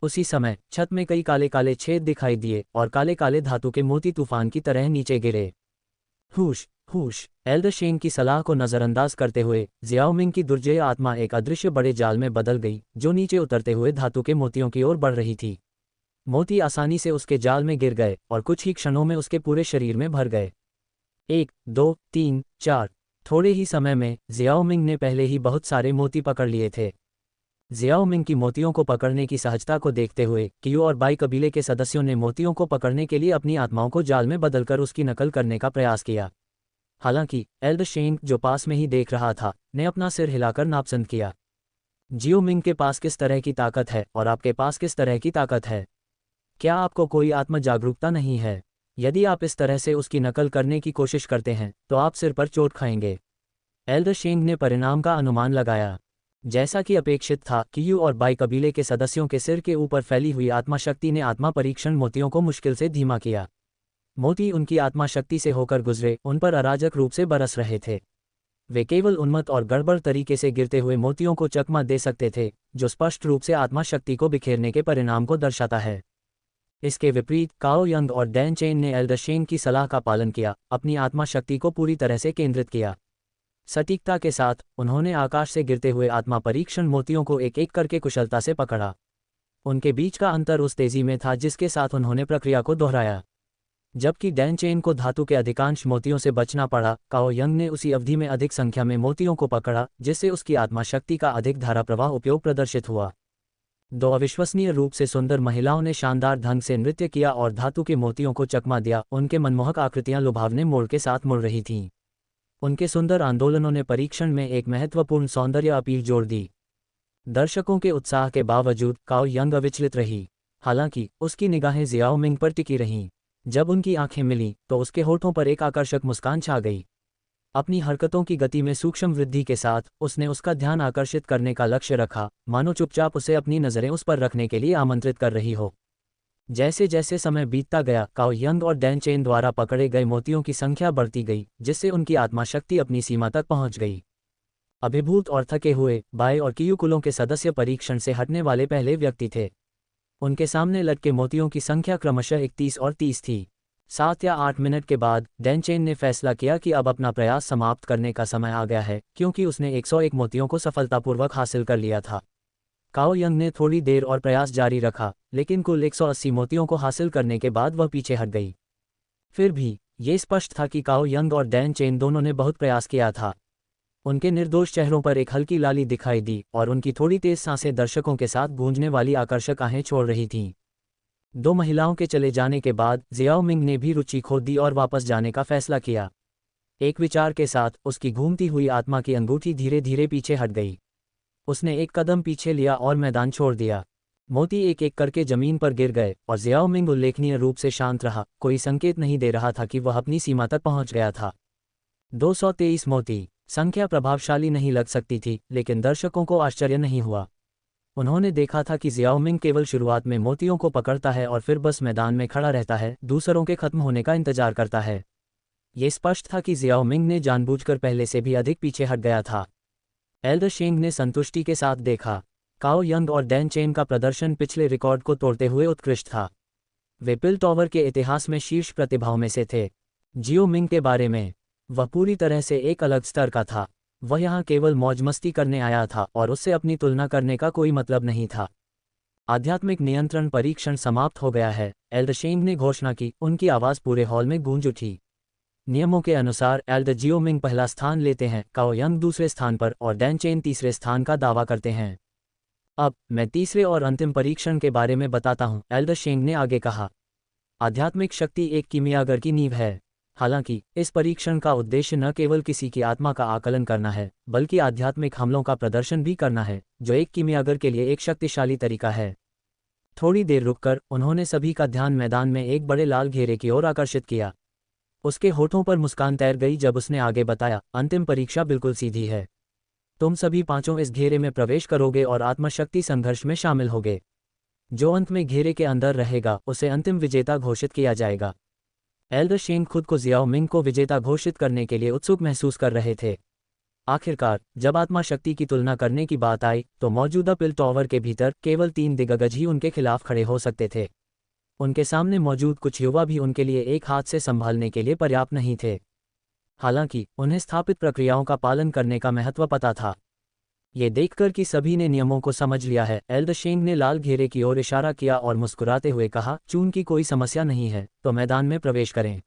उसी समय छत में कई काले काले छेद दिखाई दिए और काले काले धातु के मोती तूफान की तरह नीचे गिरे। हुश हुश। एल्डर शेंग की सलाह को नज़रअंदाज करते हुए जियाओ मिंग की दुर्जय आत्मा एक अदृश्य बड़े जाल में बदल गई, जो नीचे उतरते हुए धातु के मोतियों की ओर बढ़ रही थी। मोती आसानी से उसके जाल में गिर गए और कुछ ही क्षणों में उसके पूरे शरीर में भर गए। 1, 2, 3, 4। थोड़े ही समय में जियाओ मिंग ने पहले ही बहुत सारे मोती पकड़ लिए थे। जियाओ मिंग की मोतियों को पकड़ने की सहजता को देखते हुए कियू और बाई कबीले के सदस्यों ने मोतियों को पकड़ने के लिए अपनी आत्माओं को जाल में बदलकर उसकी नकल करने का प्रयास किया। हालांकि एल्डर शेंग, जो पास में ही देख रहा था, ने अपना सिर हिलाकर नापसंद किया। जियो मिंग के पास किस तरह की ताकत है और आपके पास किस तरह की ताकत है? क्या आपको कोई आत्म जागरूकता नहीं है? यदि आप इस तरह से उसकी नकल करने की कोशिश करते हैं तो आप सिर पर चोट खाएंगे। एल्डर शेंग ने परिणाम का अनुमान लगाया। जैसा कि अपेक्षित था, कियू और बाई कबीले के सदस्यों के सिर के ऊपर फैली हुई आत्मा शक्ति ने आत्मा परीक्षण मोतियों को मुश्किल से धीमा किया। मोती उनकी आत्मा शक्ति से होकर गुजरे उन पर अराजक रूप से बरस रहे थे। वे केवल उन्मत्त और गड़बड़ तरीके से गिरते हुए मोतियों को चकमा दे सकते थे, जो स्पष्ट रूप से आत्मा शक्ति को बिखेरने के परिणाम को दर्शाता है। इसके विपरीत काओ यंग और डैन चेन ने एल्डर शेंग की सलाह का पालन किया, अपनी आत्मा शक्ति को पूरी तरह से केंद्रित किया। सटीकता के साथ उन्होंने आकाश से गिरते हुए आत्मा परीक्षण मोतियों को एक एक करके कुशलता से पकड़ा। उनके बीच का अंतर उस तेजी में था जिसके साथ उन्होंने प्रक्रिया को दोहराया। जबकि डैन चेन को धातु के अधिकांश मोतियों से बचना पड़ा, काओ यंग ने उसी अवधि में अधिक संख्या में मोतियों को पकड़ा, जिससे उसकी आत्मा शक्ति का अधिक धारा प्रवाह उपयोग प्रदर्शित हुआ। 2 अविश्वसनीय रूप से सुंदर महिलाओं ने शानदार ढंग से नृत्य किया और धातु के मोतियों को चकमा दिया। उनके मनमोहक आकृतियां लुभावने मोड़ के साथ मुड़ रही थीं। उनके सुंदर आंदोलनों ने परीक्षण में एक महत्वपूर्ण सौंदर्य अपील जोड़ दी। दर्शकों के उत्साह के बावजूद काओ यंग अविचलित रही। हालांकि उसकी निगाहें जियाओ मिंग पर टिकी रहीं। जब उनकी आंखें मिलीं तो उसके होठों पर एक आकर्षक मुस्कान छा गई। अपनी हरकतों की गति में सूक्ष्म वृद्धि के साथ उसने उसका ध्यान आकर्षित करने का लक्ष्य रखा, मानो चुपचाप उसे अपनी नज़रें उस पर रखने के लिए आमंत्रित कर रही हो। जैसे जैसे समय बीतता गया, काओ यंग और डैन चेन द्वारा पकड़े गए मोतियों की संख्या बढ़ती गई, जिससे उनकी आत्मा शक्ति अपनी सीमा तक पहुंच गई। अभिभूत और थके हुए बाय और कियू कुलों के सदस्य परीक्षण से हटने वाले पहले व्यक्ति थे। उनके सामने लटके मोतियों की संख्या क्रमशः 31 और 30 थी। 7 या 8 मिनट के बाद डैन चेन ने फैसला किया कि अब अपना प्रयास समाप्त करने का समय आ गया है, क्योंकि उसने 101 मोतियों को सफलतापूर्वक हासिल कर लिया था। काओ यंग ने थोड़ी देर और प्रयास जारी रखा, लेकिन कुल 180 मोतियों को हासिल करने के बाद वह पीछे हट गई। फिर भी ये स्पष्ट था कि काओ यंग और डैन चेन दोनों ने बहुत प्रयास किया था। उनके निर्दोष चेहरों पर एक हल्की लाली दिखाई दी और उनकी थोड़ी तेज सांसें दर्शकों के साथ गूंजने वाली आकर्षक आहें छोड़ रही थीं। 2 महिलाओं के चले जाने के बाद जियाओ मिंग ने भी रुचि खो दी और वापस जाने का फैसला किया। एक विचार के साथ उसकी घूमती हुई आत्मा की अंगूठी धीरे धीरे पीछे हट गई। उसने एक कदम पीछे लिया और मैदान छोड़ दिया। मोती एक एक करके जमीन पर गिर गए और जियाओ मिंग उल्लेखनीय रूप से शांत रहा, कोई संकेत नहीं दे रहा था कि वह अपनी सीमा तक पहुंच गया था। 223 मोती। संख्या प्रभावशाली नहीं लग सकती थी, लेकिन दर्शकों को आश्चर्य नहीं हुआ। उन्होंने देखा था कि जियाओ मिंग केवल शुरुआत में मोतियों को पकड़ता है और फिर बस मैदान में खड़ा रहता है, दूसरों के खत्म होने का इंतजार करता है। ये स्पष्ट था कि जियाओ मिंग ने जानबूझकर पहले से भी अधिक पीछे हट गया था। एल्डर शेंग ने संतुष्टि के साथ देखा। काओ यंग और डैन चेन का प्रदर्शन पिछले रिकॉर्ड को तोड़ते हुए उत्कृष्ट था। वे पिल टॉवर के इतिहास में शीर्ष प्रतिभाओं में से थे। जियो मिंग के बारे में, वह पूरी तरह से एक अलग स्तर का था। वह यहाँ केवल मौज मस्ती करने आया था और उससे अपनी तुलना करने का कोई मतलब नहीं था। आध्यात्मिक नियंत्रण परीक्षण समाप्त हो गया है, एल्डर शेंग ने घोषणा की। उनकी आवाज़ पूरे हॉल में गूंज उठी। नियमों के अनुसार एल्डर जियो मिंग पहला स्थान लेते हैं, काओ यंग दूसरे स्थान पर और डैन चेन तीसरे स्थान का दावा करते हैं। अब मैं तीसरे और अंतिम परीक्षण के बारे में बताता हूं, एल्डर शेंग ने आगे कहा। आध्यात्मिक शक्ति एक कीमियागर की नींव है। हालांकि इस परीक्षण का उद्देश्य न केवल किसी की आत्मा का आकलन करना है, बल्कि आध्यात्मिक हमलों का प्रदर्शन भी करना है, जो एक कीमियागर के लिए एक शक्तिशाली तरीका है। थोड़ी देर रुककर उन्होंने सभी का ध्यान मैदान में एक बड़े लाल घेरे की ओर आकर्षित किया। उसके होठों पर मुस्कान तैर गई जब उसने आगे बताया, अंतिम परीक्षा बिल्कुल सीधी है। तुम सभी पांचों इस घेरे में प्रवेश करोगे और आत्मशक्ति संघर्ष में शामिल होगे। जो अंत में घेरे के अंदर रहेगा उसे अंतिम विजेता घोषित किया जाएगा। एल्डर शेंग खुद को जियाओ मिंग को विजेता घोषित करने के लिए उत्सुक महसूस कर रहे थे। आखिरकार जब आत्माशक्ति की तुलना करने की बात आई तो मौजूदा पिल टॉवर के भीतर केवल 3 दिग्गज ही उनके खिलाफ खड़े हो सकते थे। उनके सामने मौजूद कुछ युवा भी उनके लिए एक हाथ से संभालने के लिए पर्याप्त नहीं थे। हालांकि उन्हें स्थापित प्रक्रियाओं का पालन करने का महत्व पता था। ये देखकर कि सभी ने नियमों को समझ लिया है, एल्डर शेंग ने लाल घेरे की ओर इशारा किया और मुस्कुराते हुए कहा, चून की कोई समस्या नहीं है तो मैदान में प्रवेश करें।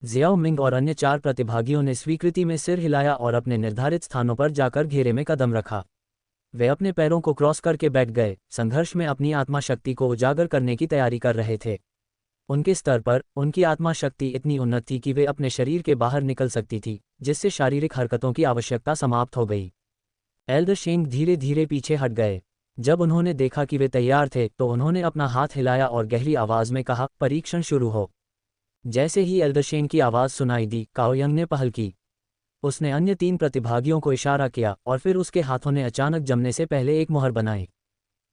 जियाओ मिंग और अन्य 4 प्रतिभागियों ने स्वीकृति में सिर हिलाया और अपने निर्धारित स्थानों पर जाकर घेरे में कदम रखा। वे अपने पैरों को क्रॉस करके बैठ गए, संघर्ष में अपनी आत्मा शक्ति को उजागर करने की तैयारी कर रहे थे। उनके स्तर पर उनकी आत्मा शक्ति इतनी उन्नत थी कि वे अपने शरीर के बाहर निकल सकती थी, जिससे शारीरिक हरकतों की आवश्यकता समाप्त हो गई। एल्डर शेंग धीरे धीरे पीछे हट गए। जब उन्होंने देखा कि वे तैयार थे तो उन्होंने अपना हाथ हिलाया और गहरी आवाज में कहा, परीक्षण शुरू हो। जैसे ही एल्डर शेंग की आवाज सुनाई दी, काओ यंग ने पहल की। उसने अन्य 3 प्रतिभागियों को इशारा किया और फिर उसके हाथों ने अचानक जमने से पहले एक मुहर बनाई।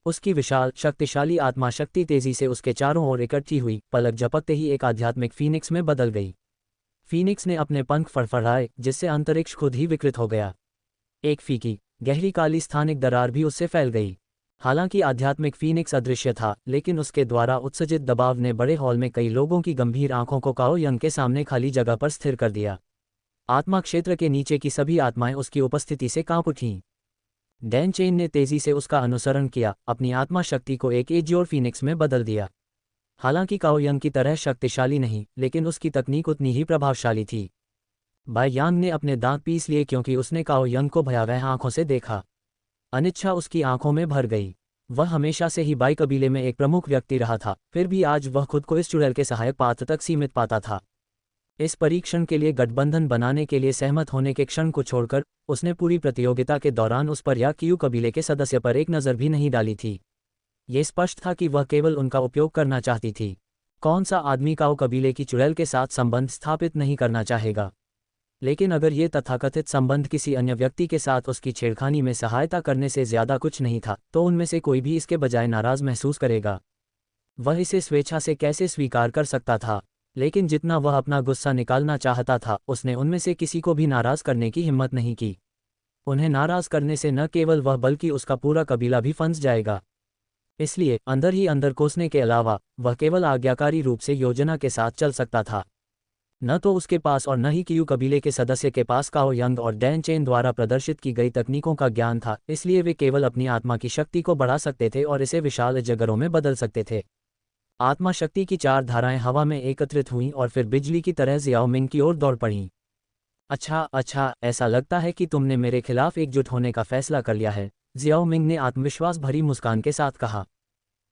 उसकी विशाल शक्तिशाली आत्मा शक्ति तेजी से उसके चारों ओर इकट्ठी हुई, पलक झपकते ही एक आध्यात्मिक फीनिक्स में बदल गई। फीनिक्स ने अपने पंख फड़फड़ाए, जिससे अंतरिक्ष खुद ही विकृत हो गया। एक फीकी गहरी काली स्थानिक दरार भी उससे फैल गई। हालांकि आध्यात्मिक फीनिक्स अदृश्य था, लेकिन उसके द्वारा उत्सर्जित दबाव ने बड़े हॉल में कई लोगों की गंभीर आंखों को काओ यंग के सामने खाली जगह पर स्थिर कर दिया। आत्मा क्षेत्र के नीचे की सभी आत्माएं उसकी उपस्थिति से कांप उठीं। डैन चेन ने तेजी से उसका अनुसरण किया, अपनी आत्मा शक्ति को एक एजियोर फीनिक्स में बदल दिया। हालांकि काओ यंग की तरह शक्तिशाली नहीं, लेकिन उसकी तकनीक उतनी ही प्रभावशाली थी। बाय यांग ने अपने दांत पीस लिए क्योंकि उसने काओ यंग को भयावह आंखों से देखा। अनिच्छा उसकी आंखों में भर गई। वह हमेशा से ही बाई कबीले में एक प्रमुख व्यक्ति रहा था, फिर भी आज वह खुद को इस चुड़ैल के सहायक पात्र तक सीमित पाता था। इस परीक्षण के लिए गठबंधन बनाने के लिए सहमत होने के क्षण को छोड़कर उसने पूरी प्रतियोगिता के दौरान उस पर या क्यू कबीले के सदस्य पर एक नज़र भी नहीं डाली थी। ये स्पष्ट था कि वह केवल उनका उपयोग करना चाहती थी। कौन सा आदमी काओ कबीले की चुड़ैल के साथ संबंध स्थापित नहीं करना चाहेगा? लेकिन अगर ये तथाकथित संबंध किसी अन्य व्यक्ति के साथ उसकी छेड़खानी में सहायता करने से ज़्यादा कुछ नहीं था, तो उनमें से कोई भी इसके बजाय नाराज़ महसूस करेगा। वह इसे स्वेच्छा से कैसे स्वीकार कर सकता था? लेकिन जितना वह अपना गुस्सा निकालना चाहता था, उसने उनमें से किसी को भी नाराज़ करने की हिम्मत नहीं की। उन्हें नाराज़ करने से न केवल वह बल्कि उसका पूरा कबीला भी फंस जाएगा। इसलिए अंदर ही अंदर कोसने के अलावा वह केवल आज्ञाकारी रूप से योजना के साथ चल सकता था। न तो उसके पास और न ही क्यू कबीले के सदस्य के पास काओ यंग और डैन चेन द्वारा प्रदर्शित की गई तकनीकों का ज्ञान था, इसलिए वे केवल अपनी आत्मा की शक्ति को बढ़ा सकते थे और इसे विशाल जगरों में बदल सकते थे। आत्मा शक्ति की 4 धाराएं हवा में एकत्रित हुईं और फिर बिजली की तरह जियाओ मिंग की ओर दौड़ पड़ीं। अच्छा, ऐसा लगता है कि तुमने मेरे खिलाफ एकजुट होने का फैसला कर लिया है, जियाओ मिंग ने आत्मविश्वास भरी मुस्कान के साथ कहा।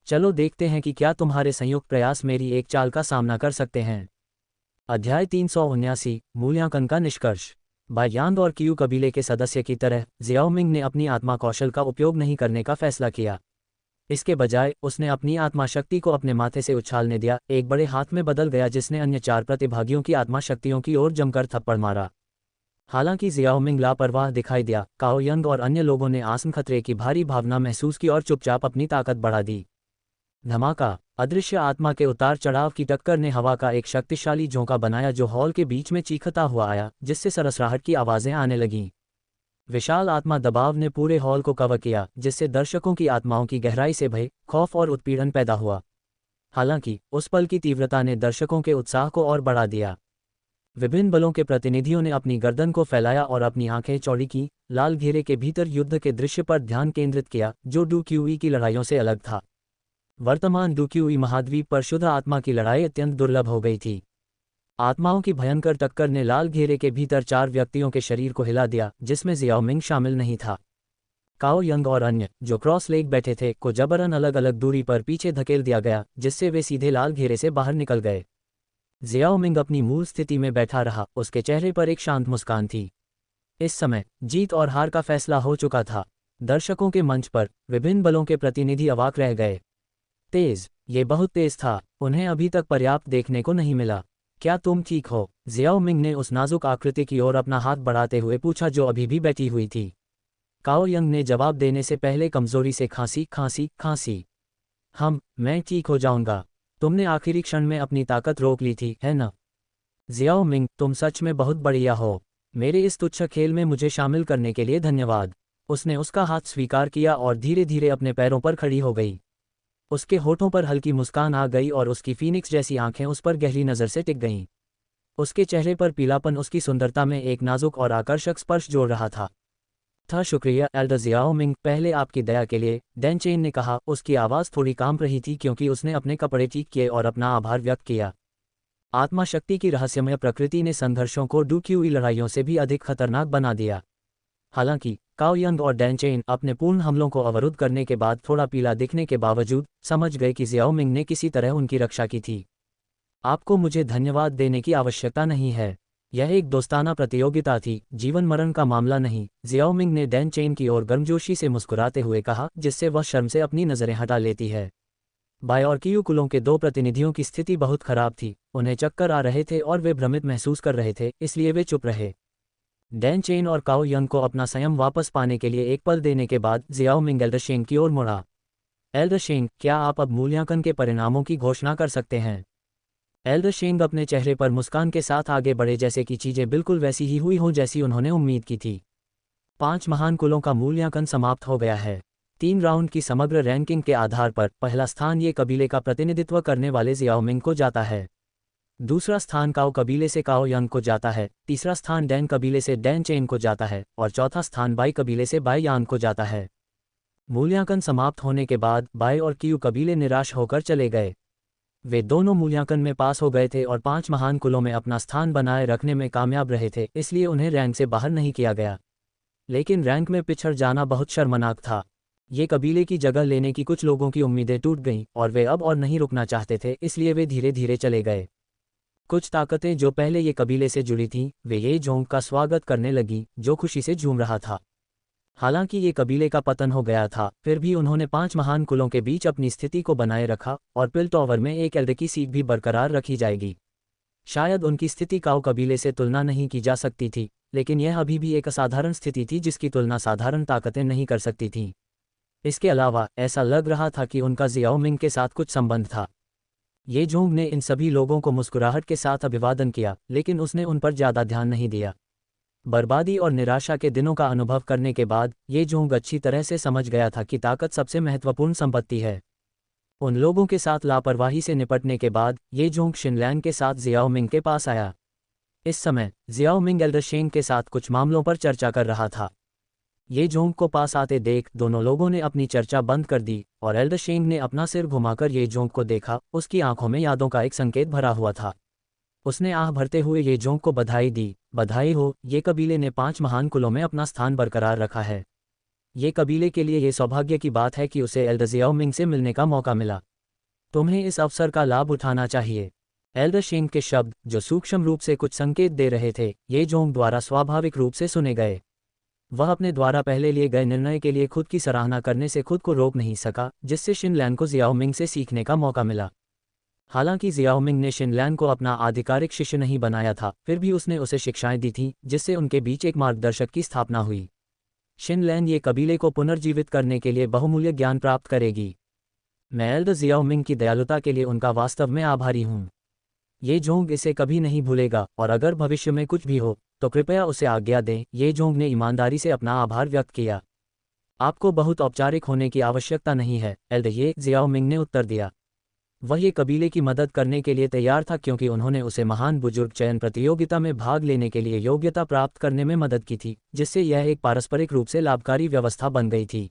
चलो देखते हैं कि क्या तुम्हारे संयुक्त प्रयास मेरी एक चाल का सामना कर सकते हैं। अध्याय 379 मूल्यांकन का निष्कर्ष। बाय यांग और क्यू कबीले के सदस्य की तरह जियाओ मिंग ने अपनी आत्मा कौशल का उपयोग नहीं करने का फैसला किया। इसके बजाय उसने अपनी आत्मा शक्ति को अपने माथे से उछालने दिया, एक बड़े हाथ में बदल गया जिसने अन्य 4 प्रतिभागियों की आत्मा शक्तियों की ओर जमकर थप्पड़ मारा। हालांकि जियाओ मिंग लापरवाह दिखाई दिया, काओ यंग और अन्य लोगों ने आसन्न खतरे की भारी भावना महसूस की और चुपचाप अपनी ताकत बढ़ा दी। धमाका। अदृश्य आत्मा के उतार चढ़ाव की टक्कर ने हवा का एक शक्तिशाली झोंका बनाया जो हॉल के बीच में चीखता हुआ आया, जिससे सरसराहट की आवाज़ें आने लगीं। विशाल आत्मा दबाव ने पूरे हॉल को कवर किया, जिससे दर्शकों की आत्माओं की गहराई से भय, खौफ और उत्पीड़न पैदा हुआ। हालांकि उस पल की तीव्रता ने दर्शकों के उत्साह को और बढ़ा दिया। विभिन्न बलों के प्रतिनिधियों ने अपनी गर्दन को फैलाया और अपनी आंखें चौड़ी की, लाल घेरे के भीतर युद्ध के दृश्य पर ध्यान केंद्रित किया, जो डू क्यूई की लड़ाइयों से अलग था। वर्तमान डू क्यूई महाद्वीप पर शुद्ध आत्मा की लड़ाई अत्यंत दुर्लभ हो गई थी। आत्माओं की भयंकर टक्कर ने लाल घेरे के भीतर 4 व्यक्तियों के शरीर को हिला दिया, जिसमें जियाओ मिंग शामिल नहीं था। काओ यंग और अन्य, जो क्रॉस लेग बैठे थे, को जबरन अलग अलग दूरी पर पीछे धकेल दिया गया, जिससे वे सीधे लाल घेरे से बाहर निकल गए। जियाओ मिंग अपनी मूल स्थिति में बैठा रहा, उसके चेहरे पर एक शांत मुस्कान थी। इस समय जीत और हार का फैसला हो चुका था। दर्शकों के मंच पर विभिन्न बलों के प्रतिनिधि अवाक रह गए। तेज, ये बहुत तेज था, उन्हें अभी तक पर्याप्त देखने को नहीं मिला। क्या तुम ठीक हो? जियाओ मिंग ने उस नाजुक आकृति की ओर अपना हाथ बढ़ाते हुए पूछा जो अभी भी बैठी हुई थी। काओ यंग ने जवाब देने से पहले कमजोरी से खांसी। मैं ठीक हो जाऊंगा। तुमने आखिरी क्षण में अपनी ताकत रोक ली थी, है न? जियाओ मिंग, तुम सच में बहुत बढ़िया हो। मेरे इस तुच्छ खेल में मुझे शामिल करने के लिए धन्यवाद। उसने उसका हाथ स्वीकार किया और धीरे धीरे अपने पैरों पर खड़ी हो गई। उसके होठों पर हल्की मुस्कान आ गई और उसकी फीनिक्स जैसी आंखें उस पर गहरी नज़र से टिक गईं। उसके चेहरे पर पीलापन उसकी सुंदरता में एक नाजुक और आकर्षक स्पर्श जोड़ रहा था। शुक्रिया एल्डर जियाओ मिंग, पहले आपकी दया के लिए, डैन चेन ने कहा। उसकी आवाज़ थोड़ी कांप रही थी क्योंकि उसने अपने कपड़े ठीक किए और अपना आभार व्यक्त किया। आत्मा शक्ति की रहस्यमय प्रकृति ने संघर्षों को डू क्यूई लड़ाइयों से भी अधिक खतरनाक बना दिया। हालांकि काओ यंग और डैन चेन अपने पूर्ण हमलों को अवरुद्ध करने के बाद थोड़ा पीला दिखने के बावजूद समझ गए कि जियाओ मिंग ने किसी तरह उनकी रक्षा की थी। आपको मुझे धन्यवाद देने की आवश्यकता नहीं है। यह एक दोस्ताना प्रतियोगिता थी, जीवन मरण का मामला नहीं, जियाओ मिंग ने डैन चेन की ओर गर्मजोशी से मुस्कुराते हुए कहा, जिससे वह शर्म से अपनी नज़रें हटा लेती है। बाय और क्यू कुलों के 2 प्रतिनिधियों की स्थिति बहुत खराब थी, उन्हें चक्कर आ रहे थे और वे भ्रमित महसूस कर रहे थे, इसलिए वे चुप रहे। डैन चेन और काओ यंग को अपना संयम वापस पाने के लिए एक पल देने के बाद जियाओ मिंग एल्डर शेंग की ओर मुड़ा। एल्डर शेंग, क्या आप अब मूल्यांकन के परिणामों की घोषणा कर सकते हैं? एल्डर शेंग अपने चेहरे पर मुस्कान के साथ आगे बढ़े, जैसे कि चीजें बिल्कुल वैसी ही हुई हों जैसी उन्होंने उम्मीद की थी। 5 महान कुलों का मूल्यांकन समाप्त हो गया है। 3 राउंड की समग्र रैंकिंग के आधार पर पहला स्थान ये कबीले का प्रतिनिधित्व करने वाले जियाओ मिंग को जाता है। दूसरा स्थान काओ कबीले से काओ यंग को जाता है, तीसरा स्थान डैन कबीले से डैन चेन को जाता है और चौथा स्थान बाई कबीले से बाई यांग को जाता है। मूल्यांकन समाप्त होने के बाद बाई और क्यू कबीले निराश होकर चले गए। वे दोनों मूल्यांकन में पास हो गए थे और 5 महान कुलों में अपना स्थान बनाए रखने में कामयाब रहे थे, इसलिए उन्हें रैंक से बाहर नहीं किया गया। लेकिन रैंक में पिछड़ जाना बहुत शर्मनाक था। ये कबीले की जगह लेने की कुछ लोगों की उम्मीदें टूट गईं और वे अब और नहीं रुकना चाहते थे, इसलिए वे धीरे धीरे चले गए। कुछ ताकतें जो पहले ये कबीले से जुड़ी थीं, वे ये जोंग का स्वागत करने लगी, जो खुशी से झूम रहा था। हालांकि ये कबीले का पतन हो गया था, फिर भी उन्होंने 5 महान कुलों के बीच अपनी स्थिति को बनाए रखा और पिलटॉवर में एक एल्डर की सीट भी बरकरार रखी जाएगी। शायद उनकी स्थिति काऊ कबीले से तुलना नहीं की जा सकती थी, लेकिन यह अभी भी एक असाधारण स्थिति थी जिसकी तुलना साधारण ताकतें नहीं कर सकती थीं। इसके अलावा ऐसा लग रहा था कि उनका जियाओ मिंग के साथ कुछ संबंध था। ये जोंग ने इन सभी लोगों को मुस्कुराहट के साथ अभिवादन किया, लेकिन उसने उन पर ज़्यादा ध्यान नहीं दिया। बर्बादी और निराशा के दिनों का अनुभव करने के बाद ये जोंग अच्छी तरह से समझ गया था कि ताकत सबसे महत्वपूर्ण संपत्ति है। उन लोगों के साथ लापरवाही से निपटने के बाद ये जोंग शिनलैंग के साथ जियाओ मिंग के पास आया। इस समय जियाओ मिंग एल्डर शेंग के साथ कुछ मामलों पर चर्चा कर रहा था। ये जोंग को पास आते देख दोनों लोगों ने अपनी चर्चा बंद कर दी और एल्डर शेंग ने अपना सिर घुमाकर ये जोंग को देखा। उसकी आंखों में यादों का एक संकेत भरा हुआ था। उसने आह भरते हुए ये जोंग को बधाई दी। बधाई हो, ये कबीले ने 5 महान कुलों में अपना स्थान बरकरार रखा है। ये कबीले के लिए ये सौभाग्य की बात है कि उसे एल्डर जियाओ मिंग से मिलने का मौका मिला। तुम्हें इस अवसर का लाभ उठाना चाहिए। एल्डर शेंग के शब्द, जो सूक्ष्म रूप से कुछ संकेत दे रहे थे, ये जोंग द्वारा स्वाभाविक रूप से सुने गए। वह अपने द्वारा पहले लिए गए निर्णय के लिए खुद की सराहना करने से खुद को रोक नहीं सका, जिससे शिनलैन को जियाओ मिंग से सीखने का मौका मिला। हालांकि जियाओ मिंग ने शिनलैन को अपना आधिकारिक शिष्य नहीं बनाया था, फिर भी उसने उसे शिक्षाएं दी थीं, जिससे उनके बीच एक मार्गदर्शक की स्थापना हुई। शिनलैन ये कबीले को पुनर्जीवित करने के लिए बहुमूल्य ज्ञान प्राप्त करेगी। मैं एल्डर जियाओ मिंग की दयालुता के लिए उनका वास्तव में आभारी हूँ। ये जोंग इसे कभी नहीं भूलेगा और अगर भविष्य में कुछ भी हो तो कृपया उसे आज्ञा दें। ये जोंग ने ईमानदारी से अपना आभार व्यक्त किया। आपको बहुत औपचारिक होने की आवश्यकता नहीं है, एल्डर ये जियाओ मिंग ने उत्तर दिया। वह ये कबीले की मदद करने के लिए तैयार था क्योंकि उन्होंने उसे महान बुजुर्ग चयन प्रतियोगिता में भाग लेने के लिए योग्यता प्राप्त करने में मदद की थी, जिससे यह एक पारस्परिक रूप से लाभकारी व्यवस्था बन गई थी।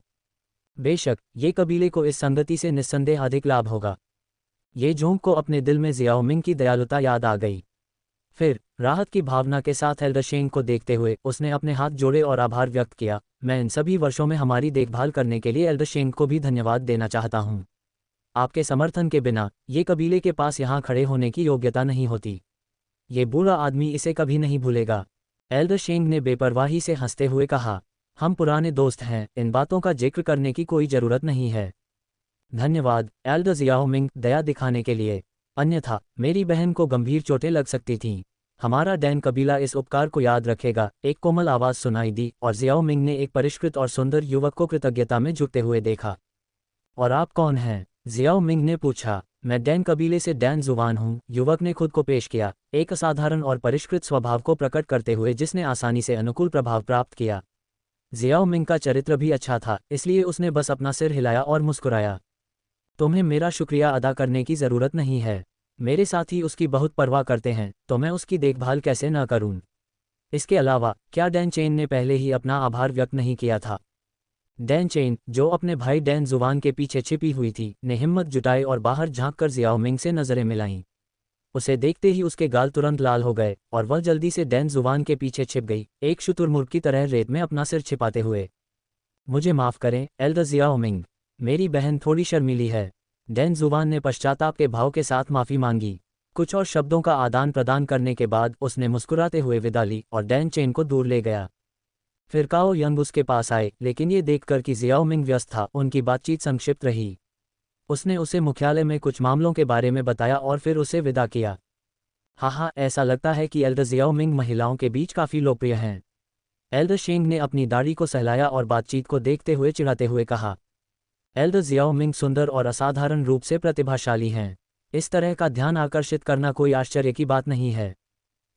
बेशक ये कबीले को इस संगति से निस्संदेह अधिक लाभ होगा। ये जोंग को अपने दिल में जियाओ मिंग की दयालुता याद आ गई। फिर राहत की भावना के साथ एल्डर शेंग को देखते हुए उसने अपने हाथ जोड़े और आभार व्यक्त किया। मैं इन सभी वर्षों में हमारी देखभाल करने के लिए एल्डर शेंग को भी धन्यवाद देना चाहता हूँ। आपके समर्थन के बिना ये कबीले के पास यहाँ खड़े होने की योग्यता नहीं होती। ये बूढ़ा आदमी इसे कभी नहीं भूलेगा। एल्डर शेंग ने बेपरवाही से हंसते हुए कहा, हम पुराने दोस्त हैं, इन बातों का जिक्र करने की कोई ज़रूरत नहीं है। धन्यवाद एल्डर जियाओ मिंग, दया दिखाने के लिए। अन्यथा मेरी बहन को गंभीर चोटें लग सकती थीं। हमारा डैन कबीला इस उपकार को याद रखेगा। एक कोमल आवाज़ सुनाई दी और जियाओ मिंग ने एक परिष्कृत और सुंदर युवक को कृतज्ञता में झुकते हुए देखा। और आप कौन हैं? जियाओ मिंग ने पूछा। मैं डैन कबीले से डैन जुवान हूँ, युवक ने खुद को पेश किया, एक असाधारण और परिष्कृत स्वभाव को प्रकट करते हुए जिसने आसानी से अनुकूल प्रभाव प्राप्त किया। जियाओ मिंग का चरित्र भी अच्छा था, इसलिए उसने बस अपना सिर हिलाया और मुस्कुराया। तुम्हें मेरा शुक्रिया अदा करने की ज़रूरत नहीं है। मेरे साथी उसकी बहुत परवाह करते हैं, तो मैं उसकी देखभाल कैसे न करूं? इसके अलावा क्या डैन चेन ने पहले ही अपना आभार व्यक्त नहीं किया था? डैन चेन, जो अपने भाई डैन जुवान के पीछे छिपी हुई थी, ने हिम्मत जुटाई और बाहर झांककर जियाओ मिंग से नजरें मिलाईं। उसे देखते ही उसके गाल तुरंत लाल हो गए और वह जल्दी से डैन जुवान के पीछे छिप गई, एक शुतुरमुर्ग की तरह रेत में अपना सिर छिपाते हुए। मुझे माफ़ करें एल्डर जियाओ मिंग, मेरी बहन थोड़ी शर्मीली है। डैन जुवान ने पश्चाताप के भाव के साथ माफ़ी मांगी। कुछ और शब्दों का आदान प्रदान करने के बाद उसने मुस्कुराते हुए विदा ली और डैन चेन को दूर ले गया। फिर काओ यंग उसके पास आए, लेकिन ये देखकर कि जियाओ मिंग व्यस्त था, उनकी बातचीत संक्षिप्त रही। उसने उसे मुख्यालय में कुछ मामलों के बारे में बताया और फिर उसे विदा किया। हाँ, ऐसा लगता है कि एल्डर जियाओ मिंग महिलाओं के बीच काफ़ी लोकप्रिय हैं। एल्डर शेंग ने अपनी दाढ़ी को सहलाया और बातचीत को देखते हुए चिढ़ाते हुए कहा। एल्डर जियाओ मिंग सुंदर और असाधारण रूप से प्रतिभाशाली हैं। इस तरह का ध्यान आकर्षित करना कोई आश्चर्य की बात नहीं है।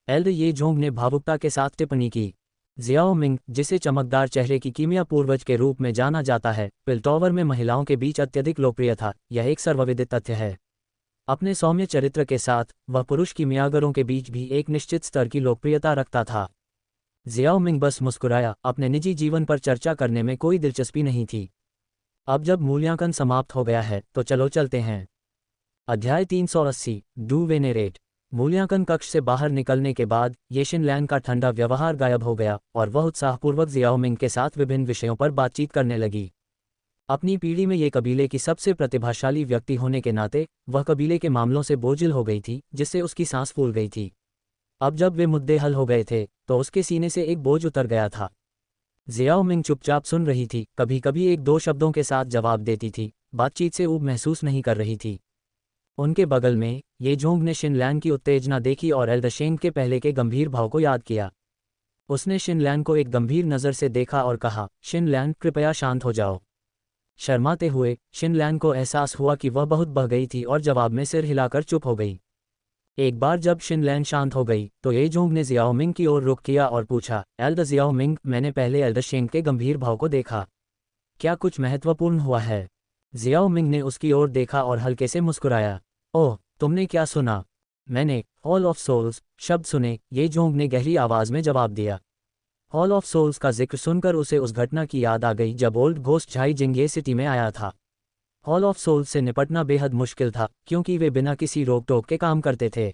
एल्डर ये जोंग ने भावुकता के साथ टिप्पणी की। जियाओ मिंग, जिसे चमकदार चेहरे की कीमिया पूर्वज के रूप में जाना जाता है, पिलटॉवर में महिलाओं के बीच अत्यधिक लोकप्रिय था। यह एक सर्वविदित तथ्य है। अपने सौम्य चरित्र के साथ वह पुरुष कीमियागरों के बीच भी एक निश्चित स्तर की लोकप्रियता रखता था। जियाओ मिंग बस मुस्कुराया। अपने निजी जीवन पर चर्चा करने में कोई दिलचस्पी नहीं थी। अब जब मूल्यांकन समाप्त हो गया है तो चलो चलते हैं। अध्याय 380 डू वेनेरेट। मूल्यांकन कक्ष से बाहर निकलने के बाद ये शिनलैन का ठंडा व्यवहार गायब हो गया और वह उत्साहपूर्वक जियाओ मिंग के साथ विभिन्न विषयों पर बातचीत करने लगी। अपनी पीढ़ी में ये कबीले की सबसे प्रतिभाशाली व्यक्ति होने के नाते वह कबीले के मामलों से बोझिल हो गई थी, जिससे उसकी सांस फूल गई थी। अब जब वे मुद्दे हल हो गए थे तो उसके सीने से एक बोझ उतर गया था। जियाओ मिंग चुपचाप सुन रही थी, कभी कभी एक दो शब्दों के साथ जवाब देती थी, बातचीत से ऊब महसूस नहीं कर रही थी। उनके बगल में ये जोंग ने शिनलैन की उत्तेजना देखी और एल्डरशेंग के पहले के गंभीर भाव को याद किया। उसने शिनलैन को एक गंभीर नज़र से देखा और कहा, शिनलैन कृपया शांत हो जाओ। शर्माते हुए शिनलैन को एहसास हुआ कि वह बहुत बह गई थी और जवाब में सिर हिलाकर चुप हो गई। एक बार जब शिनलैन शांत हो गई तो ये जोंग ने जियाओ मिंग की ओर रुख किया और पूछा, एल्डर जियाओ मिंग, मैंने पहले एल्डरशेंग के गंभीर भाव को देखा, क्या कुछ महत्वपूर्ण हुआ है? जियाओ मिंग ने उसकी ओर देखा और हल्के से मुस्कुराया। ओह, तुमने क्या सुना? मैंने हॉल ऑफ सोल्स शब्द सुने, ये जोंग ने गहरी आवाज में जवाब दिया। हॉल ऑफ सोल्स का जिक्र सुनकर उसे उस घटना की याद आ गई जब ओल्ड घोस्ट झाई जिंग ये सिटी में आया था। हॉल ऑफ सोल्स से निपटना बेहद मुश्किल था क्योंकि वे बिना किसी रोक टोक के काम करते थे।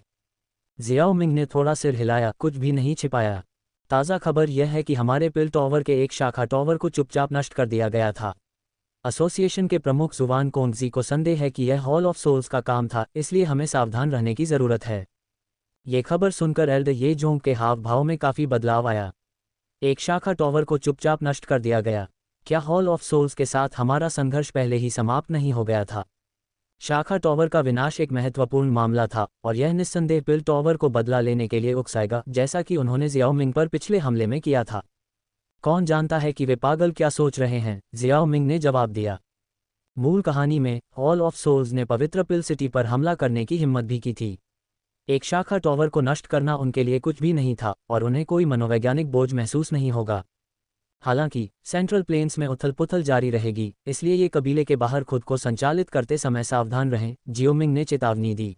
जियाओ मिंग ने थोड़ा सिर हिलाया, कुछ भी नहीं छिपाया। ताज़ा खबर यह है कि हमारे पिल टॉवर के एक शाखा टॉवर को चुपचाप नष्ट कर दिया गया था। एसोसिएशन के प्रमुख जुवान कोंगजी को संदेह है कि यह हॉल ऑफ सोल्स का काम था, इसलिए हमें सावधान रहने की ज़रूरत है। ये खबर सुनकर एल्डर ये जोंग के हाव भाव में काफ़ी बदलाव आया। एक शाखा टॉवर को चुपचाप नष्ट कर दिया गया। क्या हॉल ऑफ सोल्स के साथ हमारा संघर्ष पहले ही समाप्त नहीं हो गया था? शाखा टॉवर का विनाश एक महत्वपूर्ण मामला था और यह निस्संदेह पिल टॉवर को बदला लेने के लिए उकसाएगा, जैसा कि उन्होंने जियाओ मिंग पर पिछले हमले में किया था। कौन जानता है कि वे पागल क्या सोच रहे हैं, जियाओ मिंग ने जवाब दिया। मूल कहानी में हॉल ऑफ सोल्स ने पवित्र पिल सिटी पर हमला करने की हिम्मत भी की थी। एक शाखा टॉवर को नष्ट करना उनके लिए कुछ भी नहीं था और उन्हें कोई मनोवैज्ञानिक बोझ महसूस नहीं होगा। हालांकि सेंट्रल प्लेन्स में उथल पुथल जारी रहेगी, इसलिए ये कबीले के बाहर खुद को संचालित करते समय सावधान रहें, जियो मिंग ने चेतावनी दी।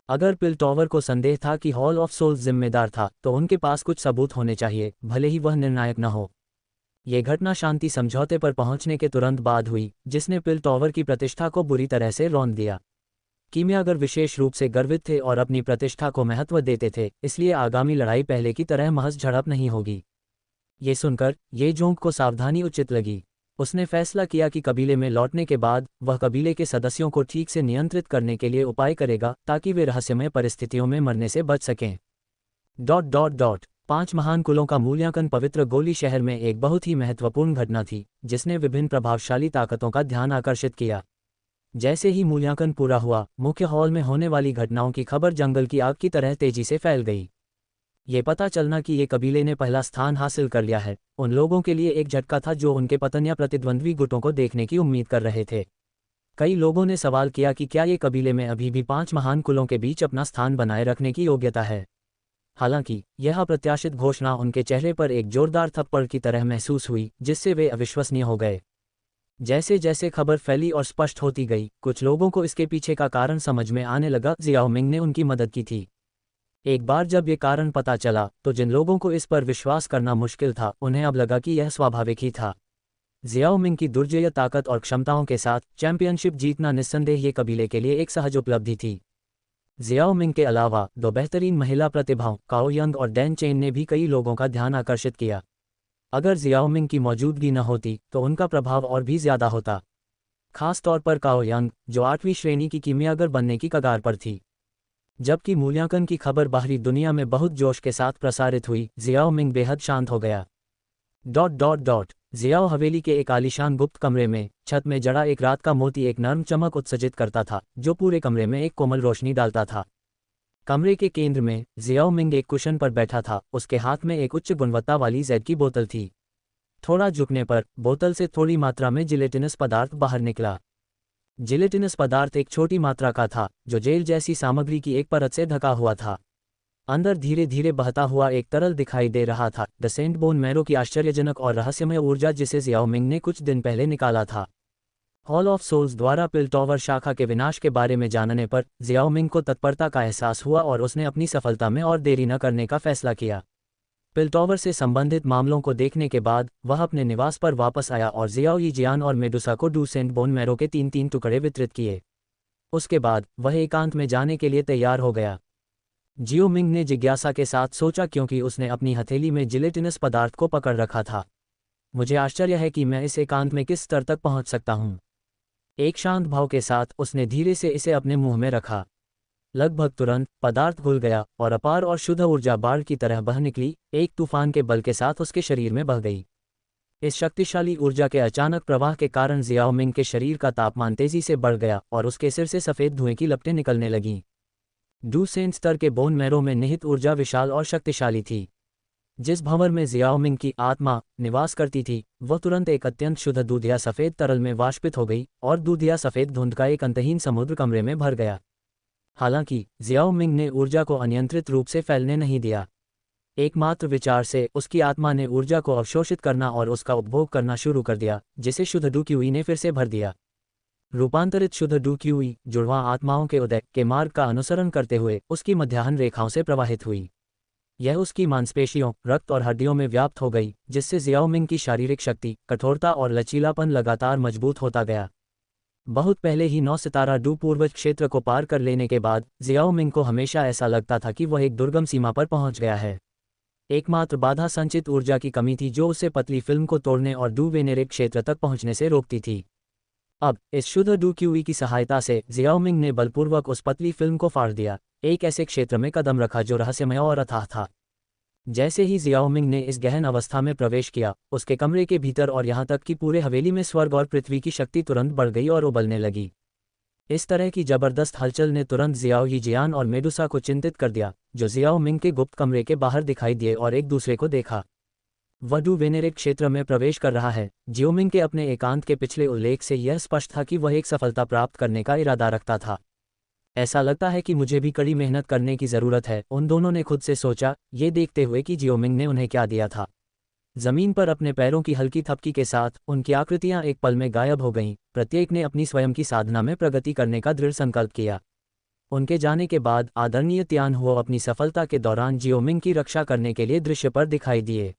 अगर पिल टॉवर को संदेह था कि हॉल ऑफ सोल्स जिम्मेदार था तो उनके पास कुछ सबूत होने चाहिए, भले ही वह निर्णायक न हो। ये घटना शांति समझौते पर पहुंचने के तुरंत बाद हुई, जिसने पिल टॉवर की प्रतिष्ठा को बुरी तरह से रौंद दिया। कीमियागर विशेष रूप से गर्वित थे और अपनी प्रतिष्ठा को महत्व देते थे, इसलिए आगामी लड़ाई पहले की तरह महज झड़प नहीं होगी। ये सुनकर ये जोंग को सावधानी उचित लगी। उसने फैसला किया कि कबीले में लौटने के बाद वह कबीले के सदस्यों को ठीक से नियंत्रित करने के लिए उपाय करेगा ताकि वे रहस्यमय परिस्थितियों में मरने से बच सकें। 5 महान कुलों का मूल्यांकन पवित्र गोली शहर में एक बहुत ही महत्वपूर्ण घटना थी, जिसने विभिन्न प्रभावशाली ताकतों का ध्यान आकर्षित किया। जैसे ही मूल्यांकन पूरा हुआ, मुख्य हॉल में होने वाली घटनाओं की खबर जंगल की आग की तरह तेजी से फैल गई। ये पता चलना कि ये कबीले ने पहला स्थान हासिल कर लिया है, उन लोगों के लिए एक झटका था जो उनके पतन या प्रतिद्वंद्वी गुटों को देखने की उम्मीद कर रहे थे। कई लोगों ने सवाल किया कि क्या ये कबीले में अभी भी 5 महान कुलों के बीच अपना स्थान बनाए रखने की योग्यता है। हालांकि यह अप्रत्याशित घोषणा उनके चेहरे पर एक जोरदार थप्पड़ की तरह महसूस हुई, जिससे वे अविश्वसनीय हो गए। जैसे जैसे खबर फैली और स्पष्ट होती गई, कुछ लोगों को इसके पीछे का कारण समझ में आने लगा। जियाओ मिंग ने उनकी मदद की थी। एक बार जब ये कारण पता चला तो जिन लोगों को इस पर विश्वास करना मुश्किल था, उन्हें अब लगा कि यह स्वाभाविक ही था। जियाओ मिंग की दुर्जेय ताकत और क्षमताओं के साथ चैंपियनशिप जीतना निस्संदेह ये कबीले के लिए एक सहज उपलब्धि थी। जियाओ मिंग के अलावा 2 बेहतरीन महिला प्रतिभाओं काओ यंग और डैन चेन ने भी कई लोगों का ध्यान आकर्षित किया। अगर जियाओ मिंग की मौजूदगी न होती तो उनका प्रभाव और भी ज्यादा होता, खास तौर पर काओ यंग, जो 8वीं श्रेणी की कीमियागर बनने की कगार पर थी। जबकि मूल्यांकन की खबर बाहरी दुनिया में बहुत जोश के साथ प्रसारित हुई, जियाओ मिंग बेहद शांत हो गया। जियाओ हवेली के एक आलीशान गुप्त कमरे में छत में जड़ा एक रात का मोती एक नर्म चमक उत्सर्जित करता था, जो पूरे कमरे में एक कोमल रोशनी डालता था। कमरे के केंद्र में जियाओ मिंग एक कुशन पर बैठा था, उसके हाथ में एक उच्च गुणवत्ता वाली जेड की बोतल थी। थोड़ा झुकने पर बोतल से थोड़ी मात्रा में जिलेटिनस पदार्थ बाहर निकला। जिलेटिनस पदार्थ एक छोटी मात्रा का था, जो जेल जैसी सामग्री की एक परत से ढका हुआ था। अंदर धीरे धीरे बहता हुआ एक तरल दिखाई दे रहा था, द सेंट बोन मैरो की आश्चर्यजनक और रहस्यमय ऊर्जा, जिसे जियाओ मिंग ने कुछ दिन पहले निकाला था। हॉल ऑफ सोल्स द्वारा पिल टॉवर शाखा के विनाश के बारे में जानने पर जियाओ मिंग को तत्परता का एहसास हुआ और उसने अपनी सफलता में और देरी न करने का फैसला किया। पिल टॉवर से संबंधित मामलों को देखने के बाद वह अपने निवास पर वापस आया और जियाओ यी जियान और मेडुसा को डू सेंट बोन मैरो के 3-3 टुकड़े वितरित किए। उसके बाद वह एकांत में जाने के लिए तैयार हो गया। जियो मिंग ने जिज्ञासा के साथ सोचा, क्योंकि उसने अपनी हथेली में जिलेटिनस पदार्थ को पकड़ रखा था। मुझे आश्चर्य है कि मैं इस एकांत में किस स्तर तक पहुंच सकता हूं। एक शांत भाव के साथ उसने धीरे से इसे अपने मुंह में रखा। लगभग तुरंत पदार्थ घुल गया और अपार और शुद्ध ऊर्जा बाढ़ की तरह बह निकली, एक तूफान के बल के साथ उसके शरीर में बह गई। इस शक्तिशाली ऊर्जा के अचानक प्रवाह के कारण जियाओमिंग के शरीर का तापमान तेजी से बढ़ गया और उसके सिर से सफ़ेद धुएं की लपटें निकलने लगीं। डूसेन स्तर के बोन मैरो में निहित ऊर्जा विशाल और शक्तिशाली थी। जिस भंवर में जियाओमिंग की आत्मा निवास करती थी, वह तुरंत एक अत्यंत शुद्ध दूधिया सफ़ेद तरल में वाष्पित हो गई और दूधिया सफ़ेद धुंध का एक अंतहीन समुद्र कमरे में भर गया। हालांकि जियाओमिंग ने ऊर्जा को अनियंत्रित रूप से फैलने नहीं दिया। एकमात्र विचार से उसकी आत्मा ने ऊर्जा को अवशोषित करना और उसका उपभोग करना शुरू कर दिया, जिसे शुद्ध डूक्यूई ने फिर से भर दिया। रूपांतरित शुद्ध डूक्यूई जुड़वां आत्माओं के उदय के मार्ग का अनुसरण करते हुए उसकी मध्याह्न रेखाओं से प्रवाहित हुई। यह उसकी मांसपेशियों, रक्त और हड्डियों में व्याप्त हो गई, जिससे जियाओमिंग की शारीरिक शक्ति, कठोरता और लचीलापन लगातार मजबूत होता गया। बहुत पहले ही 9 सितारा डू पूर्वज क्षेत्र को पार कर लेने के बाद जियाओमिंग को हमेशा ऐसा लगता था कि वह एक दुर्गम सीमा पर पहुंच गया है। एकमात्र बाधा संचित ऊर्जा की कमी थी, जो उसे पतली फिल्म को तोड़ने और डू वेनेरिक क्षेत्र तक पहुंचने से रोकती थी। अब इस शुद्ध डूक्यूई की सहायता से जियाओमिंग ने बलपूर्वक उस पतली फिल्म को फाड़ दिया, एक ऐसे क्षेत्र में कदम रखा जो रहस्यमय और अथाह था। जैसे ही जियाओमिंग ने इस गहन अवस्था में प्रवेश किया, उसके कमरे के भीतर और यहाँ तक कि पूरे हवेली में स्वर्ग और पृथ्वी की शक्ति तुरंत बढ़ गई और उबलने लगी। इस तरह की जबरदस्त हलचल ने तुरंत जियाओ यीजियान और मेडुसा को चिंतित कर दिया, जो जियाओमिंग के गुप्त कमरे के बाहर दिखाई दिए और एक दूसरे को देखा। वह डू वेनेरिक क्षेत्र में प्रवेश कर रहा है। जियोमिंग के अपने एकांत के पिछले उल्लेख से यह स्पष्ट था कि वह एक सफलता प्राप्त करने का इरादा रखता था। ऐसा लगता है कि मुझे भी कड़ी मेहनत करने की ज़रूरत है, उन दोनों ने खुद से सोचा, ये देखते हुए कि जियोमिंग ने उन्हें क्या दिया था। जमीन पर अपने पैरों की हल्की थपकी के साथ उनकी आकृतियां एक पल में गायब हो गईं। प्रत्येक ने अपनी स्वयं की साधना में प्रगति करने का दृढ़ संकल्प किया। उनके जाने के बाद आदरणीय तियान हुओ अपनी सफलता के दौरान जियोमिंग की रक्षा करने के लिए दृश्य पर दिखाई दिए।